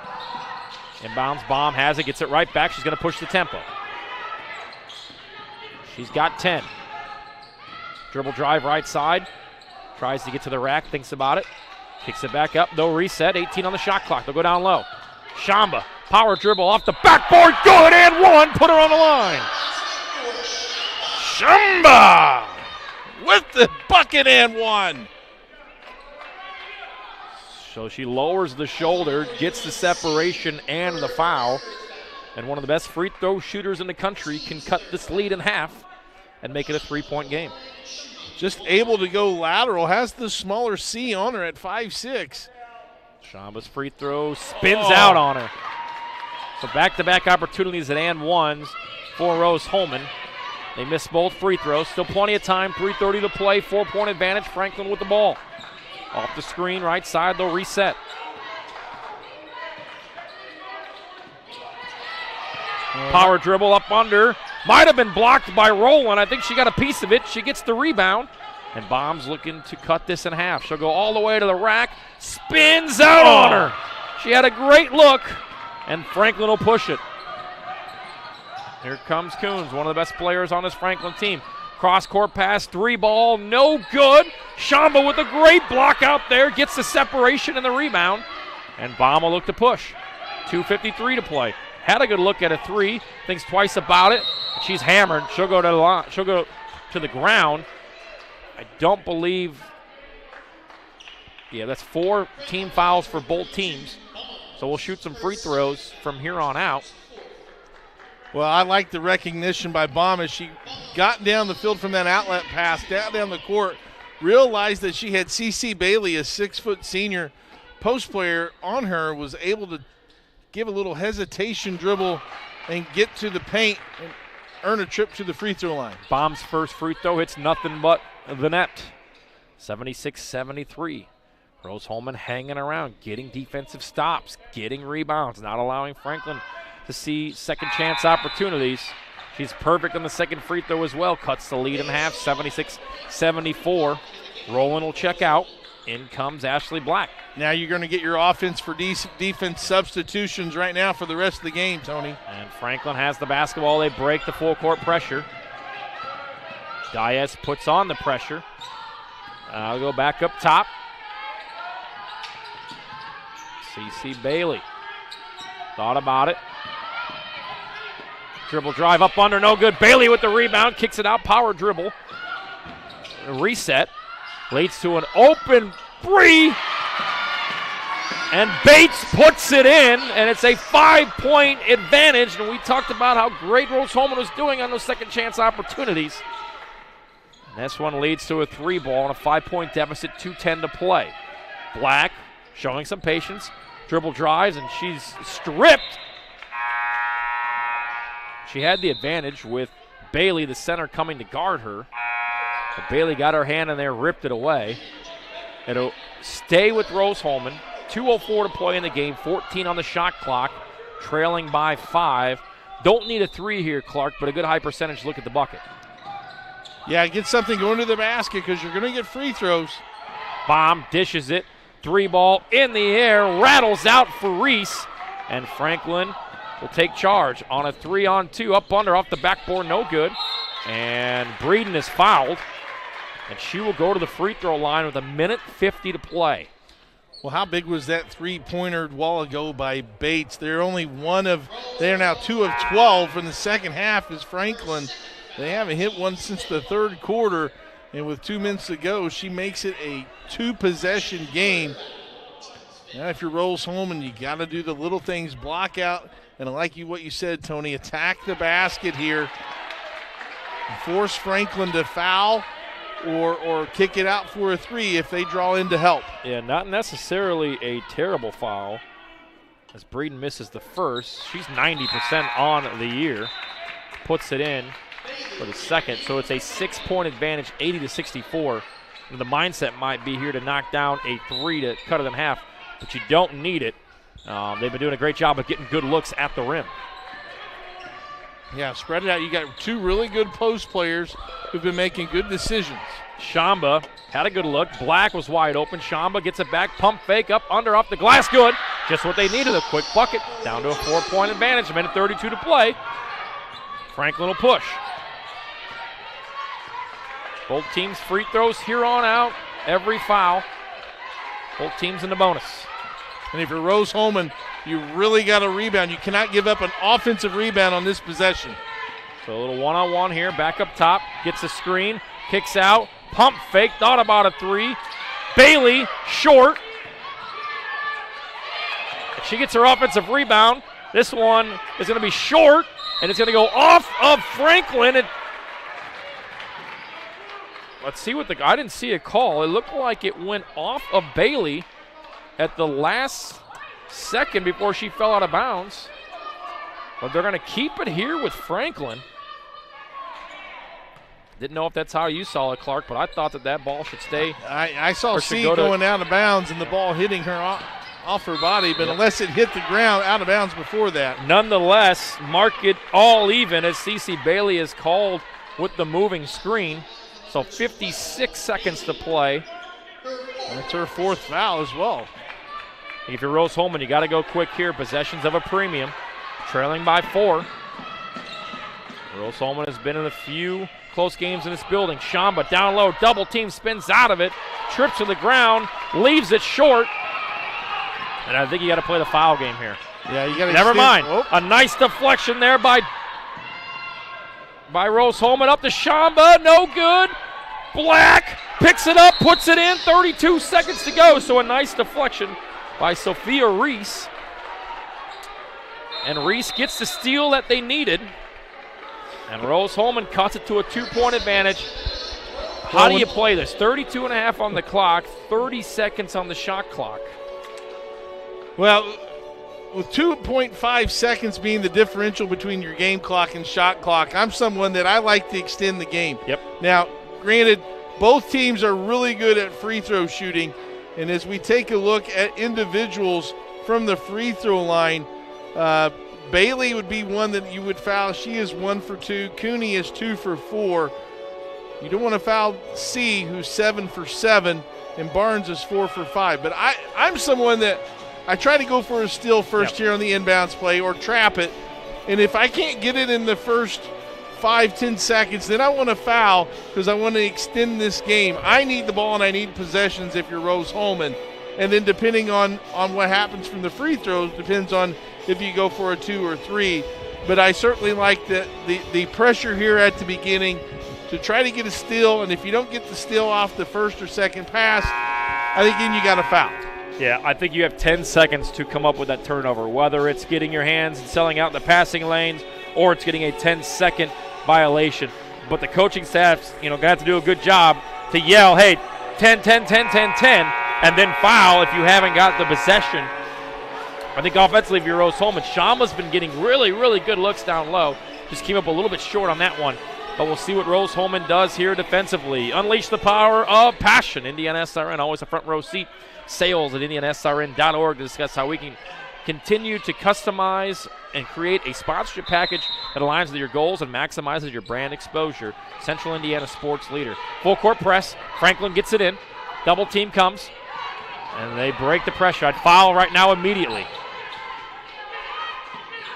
Inbounds, Baum has it, gets it right back. She's going to push the tempo. She's got 10. Dribble drive right side. Tries to get to the rack, thinks about it. Kicks it back up, no reset. 18 on the shot clock. They'll go down low. Shamba, power dribble off the backboard. Good, and one. Put her on the line. Shamba with the bucket and one. So she lowers the shoulder, gets the separation and the foul. And one of the best free throw shooters in the country can cut this lead in half and make it a 3-point game. Just able to go lateral, has the smaller C on her at 5'6". Shamba's free throw spins out on her. So back-to-back opportunities at and ones for Rose-Hulman. They missed both free throws. Still plenty of time, 3:30 to play, 4-point advantage. Franklin with the ball. Off the screen, right side, they'll reset. Power dribble up under. Might have been blocked by Rowland. I think she got a piece of it. She gets the rebound. And Baum's looking to cut this in half. She'll go all the way to the rack. Spins out on her. She had a great look. And Franklin will push it. Here comes Coons, one of the best players on this Franklin team. Cross-court pass, 3-ball, no good. Shamba with a great block out there. Gets the separation and the rebound. And Baum will look to push. 2:53 to play. Had a good look at a 3. Thinks twice about it. She's hammered. She'll go to the line. She'll go to the ground. I don't believe. Yeah, that's 4 team fouls for both teams. So we'll shoot some free throws from here on out. Well, I like the recognition by Baum as she got down the field from that outlet pass, down the court, realized that she had C.C. Bailey, a 6-foot senior post player, on her, was able to give a little hesitation dribble and get to the paint and earn a trip to the free throw line. Baum's first free throw hits nothing but the net. 76-73. Rose-Hulman hanging around, getting defensive stops, getting rebounds, not allowing Franklin to see second chance opportunities. She's perfect on the second free throw as well. Cuts the lead in half, 76-74. Rowland will check out. In comes Ashley Black. Now you're going to get your offense for defense substitutions right now for the rest of the game, Tony. And Franklin has the basketball. They break the full court pressure. Diaz puts on the pressure. I'll go back up top. C.C. Bailey thought about it. Dribble drive up under, no good. Bailey with the rebound, kicks it out, power dribble. A reset leads to an open three. And Bates puts it in, and it's a 5-point advantage. And we talked about how great Rose-Hulman was doing on those second chance opportunities. And this one leads to a 3-ball and a 5-point deficit, 2:10 to play. Black showing some patience. Dribble drives, and she's stripped. She had the advantage with Bailey, the center, coming to guard her. But Bailey got her hand in there, ripped it away. It'll stay with Rose-Hulman. 2:04 to play in the game, 14 on the shot clock, trailing by 5. Don't need a 3 here, Clark, but a good high percentage look at the bucket. Yeah, get something going to the basket because you're going to get free throws. Bomb dishes it. 3-ball in the air, rattles out for Reese, and Franklin will take charge on a 3-on-2. Up under, off the backboard, no good. And Breeden is fouled, and she will go to the free throw line with 1:50 to play. Well, how big was that three-pointer a while ago by Bates? They're now 2 of 12 in the second half is Franklin. They haven't hit one since the third quarter, and with 2 minutes to go, she makes it a 2-possession game. Now, if you're Rose-Hulman, you got to do the little things, block out, and I like what you said, Tony, attack the basket here, force Franklin to foul, or kick it out for a 3 if they draw in to help. Yeah, not necessarily a terrible foul, as Breeden misses the first. She's 90% on the year. Puts it in for the second, so it's a 6-point advantage, 80-64. And the mindset might be here to knock down a 3 to cut it in half, but you don't need it. They've been doing a great job of getting good looks at the rim. Yeah, spread it out. You got 2 really good post players who've been making good decisions. Shamba had a good look. Black was wide open. Shamba gets it back. Pump fake up under off the glass. Good. Just what they needed. A quick bucket. Down to a 4-point advantage. 1:32 to play. Franklin will push. Both teams free throws here on out. Every foul. Both teams in the bonus. And if you're Rose-Hulman, you really got to rebound. You cannot give up an offensive rebound on this possession. So a little one-on-one here. Back up top. Gets a screen. Kicks out. Pump fake. Thought about a 3. Bailey short. She gets her offensive rebound. This one is going to be short, and it's going to go off of Franklin. And let's see what I didn't see a call. It looked like it went off of Bailey at the last second before she fell out of bounds. But they're going to keep it here with Franklin. Didn't know if that's how you saw it, Clark, but I thought that ball should stay. I saw C going out of bounds and the ball hitting her off her body, but unless it hit the ground out of bounds before that. Nonetheless, mark it all even as Cece Bailey is called with the moving screen. So 56 seconds to play. That's her 4th foul as well. If you're Rose-Hulman, you got to go quick here. Possessions of a premium, trailing by 4. Rose-Hulman has been in a few close games in this building. Shamba down low, double team, spins out of it, trips to the ground, leaves it short. And I think you got to play the foul game here. Yeah, you got to. Never mind. Oh. A nice deflection there by Rose-Hulman up to Shamba, no good. Black picks it up, puts it in. 32 seconds to go. So a nice deflection by Sophia Reese. And Reese gets the steal that they needed. And Rose-Hulman cuts it to a 2-point advantage. How do you play this? 32.5 on the clock, 30 seconds on the shot clock. Well, with 2.5 seconds being the differential between your game clock and shot clock, I'm someone that I like to extend the game. Yep. Now, granted, both teams are really good at free throw shooting, and as we take a look at individuals from the free throw line, Bailey would be one that you would foul. She is 1 for 2. Cooney is 2 for 4. You don't want to foul C, who's 7 for 7, and Barnes is 4 for 5. But I'm someone that I try to go for a steal first here on the inbounds play or trap it. And if I can't get it in the first 5-10 seconds, then I want to foul because I want to extend this game. I need the ball and I need possessions if you're Rose-Hulman. And then depending on what happens from the free throws depends on if you go for a 2 or 3. but I certainly like the pressure here at the beginning to try to get a steal, and if you don't get the steal off the first or second pass, I think then you got a foul. Yeah, I think you have 10 seconds to come up with that turnover, whether it's getting your hands and selling out in the passing lanes or it's getting a 10-second violation. But the coaching staff's, going to have to do a good job to yell, hey, 10, 10, 10, 10, 10, and then foul if you haven't got the possession. I think offensively, if you're Rose-Hulman, Shamba's been getting really, really good looks down low. Just came up a little bit short on that one. But we'll see what Rose-Hulman does here defensively. Unleash the power of passion. IndianaSRN, always a front row seat. Sales at IndianaSRN.org to discuss how we can continue to customize and create a sponsorship package that aligns with your goals and maximizes your brand exposure. Central Indiana sports leader. Full court press. Franklin gets it in. Double team comes. And they break the pressure. I'd foul right now immediately.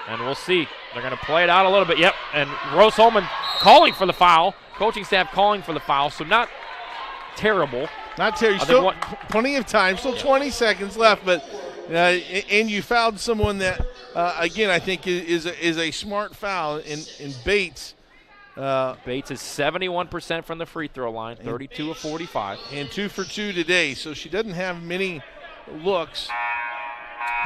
And we'll see. They're going to play it out a little bit. Yep. And Rose-Hulman calling for the foul. Coaching staff calling for the foul. So not terrible. Not terrible. Still plenty of time. Still 20 seconds left. But and you fouled someone that, again, I think is a smart foul in Bates. Bates is 71% from the free throw line, 32 of 45. And 2 for 2 today. So she doesn't have many looks.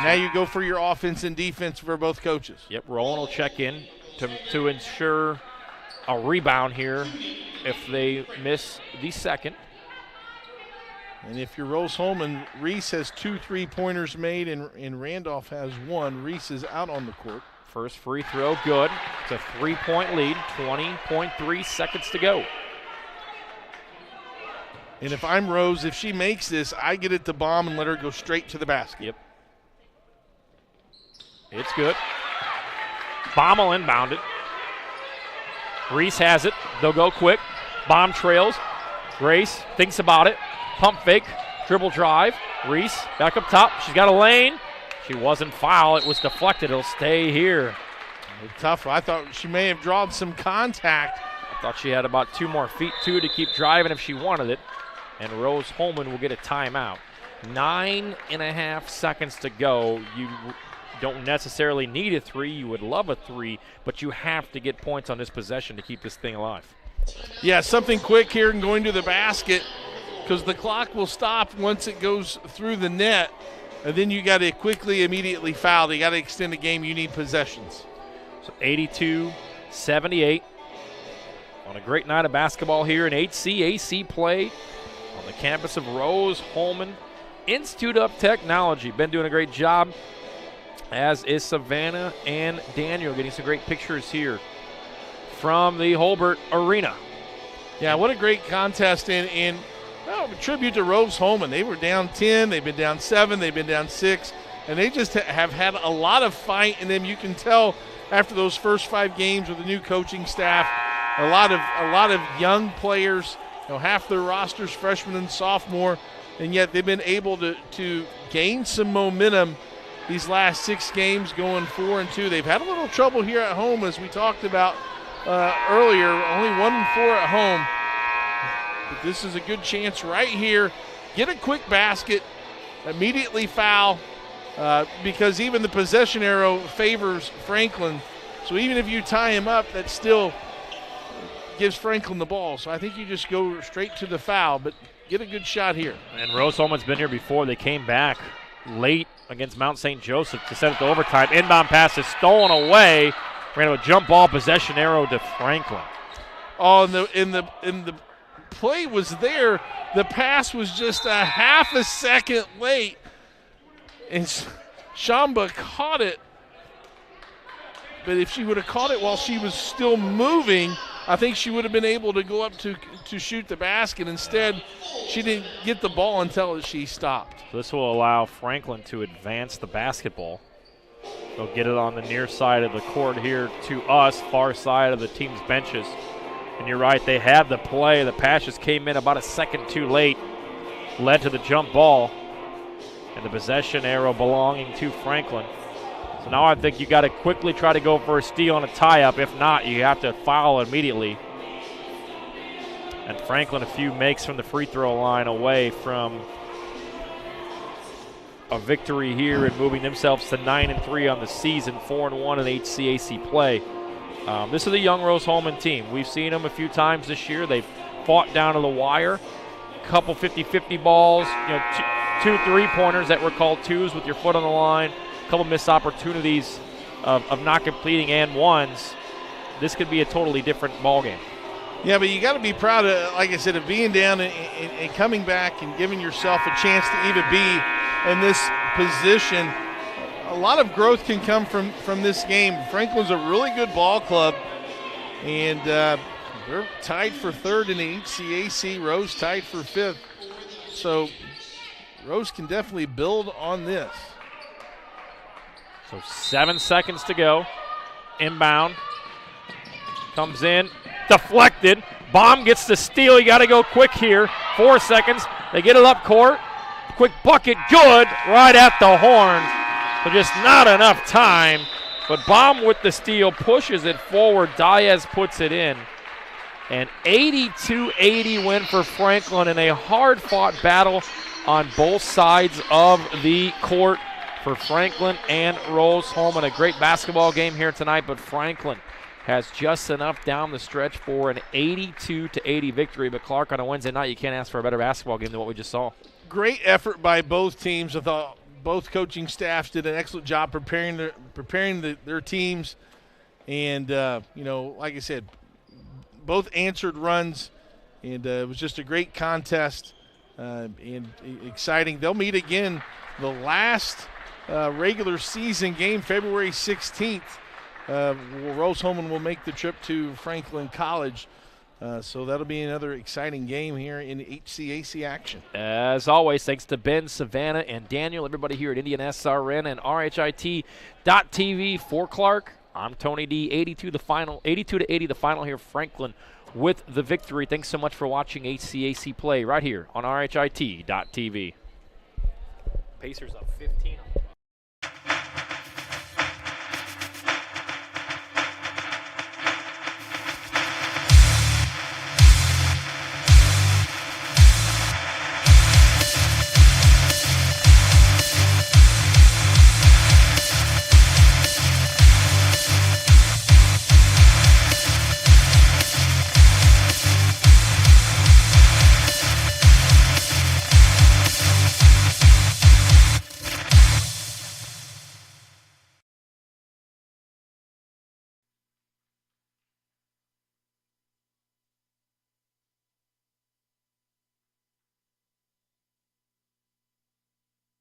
Now you go for your offense and defense for both coaches. Yep, Roland will check in to ensure a rebound here if they miss the second. And if you're Rose-Hulman, Reese has 2 3-pointers made and Randolph has 1. Reese is out on the court. First free throw, good. It's a 3-point lead, 20.3 seconds to go. And if I'm Rose, if she makes this, I get it to bomb and let her go straight to the basket. Yep. It's good. Bomb will inbound it. Reese has it. They'll go quick. Bomb trails. Grace thinks about it. Pump fake. Dribble drive. Reese back up top. She's got a lane. She wasn't fouled. It was deflected. It'll stay here. Tough. I thought she may have drawn some contact. I thought she had about 2 more feet, too, to keep driving if she wanted it. And Rose-Hulman will get a timeout. 9.5 seconds to go. You don't necessarily need a 3. You would love a 3, but you have to get points on this possession to keep this thing alive. Yeah, something quick here and going to the basket because the clock will stop once it goes through the net, and then you got to immediately foul. You got to extend the game. You need possessions. So 82-78 on a great night of basketball here in HCAC play on the campus of Rose-Hulman Institute of Technology. Been doing a great job, as is Savannah and Daniel, getting some great pictures here from the Holbert Arena. Yeah, what a great contest, and well, tribute to Rose-Hulman. They were down 10, they've been down 7, they've been down 6, and they just have had a lot of fight in them. You can tell after those first 5 games with the new coaching staff, a lot of young players, half their roster's freshmen and sophomore, and yet they've been able to gain some momentum these last 6 games, going 4-2. They've had a little trouble here at home, as we talked about earlier, only 1-4 at home. But this is a good chance right here. Get a quick basket, immediately foul, because even the possession arrow favors Franklin. So even if you tie him up, that still gives Franklin the ball. So I think you just go straight to the foul, but get a good shot here. And Rose-Hulman's been here before. They came back late against Mount St. Joseph to send it to overtime. Inbound pass is stolen away. We're going to have a jump ball, possession arrow to Franklin. Oh, and the play was there. The pass was just a half a second late, and Shamba caught it. But if she would have caught it while she was still moving, I think she would have been able to go up to shoot the basket. Instead, she didn't get the ball until she stopped. So this will allow Franklin to advance the basketball. They'll get it on the near side of the court here to us, far side of the team's benches. And you're right, they had the play. The pass just came in about a second too late, led to the jump ball, and the possession arrow belonging to Franklin. So now I think you got to quickly try to go for a steal and a tie-up. If not, you have to foul immediately. And Franklin a few makes from the free throw line away from a victory here and moving themselves to 9-3 on the season, 4-1 in HCAC play. This is a young Rose-Hulman team. We've seen them a few times this year. They've fought down to the wire. Couple 50-50 balls, two three-pointers that were called twos with your foot on the line. A couple missed opportunities of not completing and ones. This could be a totally different ball game. Yeah, but you got to be proud of, like I said, of being down and coming back and giving yourself a chance to even be in this position. A lot of growth can come from this game. Franklin's a really good ball club, and they're tied for third in the HCAC. Rose tied for fifth. So Rose can definitely build on this. So 7 seconds to go. Inbound. Comes in. Deflected. Baum gets the steal. You got to go quick here. 4 seconds. They get it up court. Quick bucket. Good. Right at the horn. But just not enough time. But Baum with the steal pushes it forward. Diaz puts it in. An 82-80 win for Franklin in a hard-fought battle on both sides of the court for Franklin and Rose-Hulman. A great basketball game here tonight, but Franklin has just enough down the stretch for an 82-80 victory. But Clark, on a Wednesday night, you can't ask for a better basketball game than what we just saw. Great effort by both teams. I thought both coaching staffs did an excellent job preparing their teams. And, like I said, both answered runs, and it was just a great contest and exciting. They'll meet again the last regular season game, February 16th. Rose-Hulman will make the trip to Franklin College. So that'll be another exciting game here in HCAC action. As always, thanks to Ben, Savannah, and Daniel, everybody here at IndianaSRN and RHIT.TV. For Clark, I'm Tony D. 82-80 the final here. Franklin with the victory. Thanks so much for watching HCAC play right here on RHIT.TV. Pacers up 15.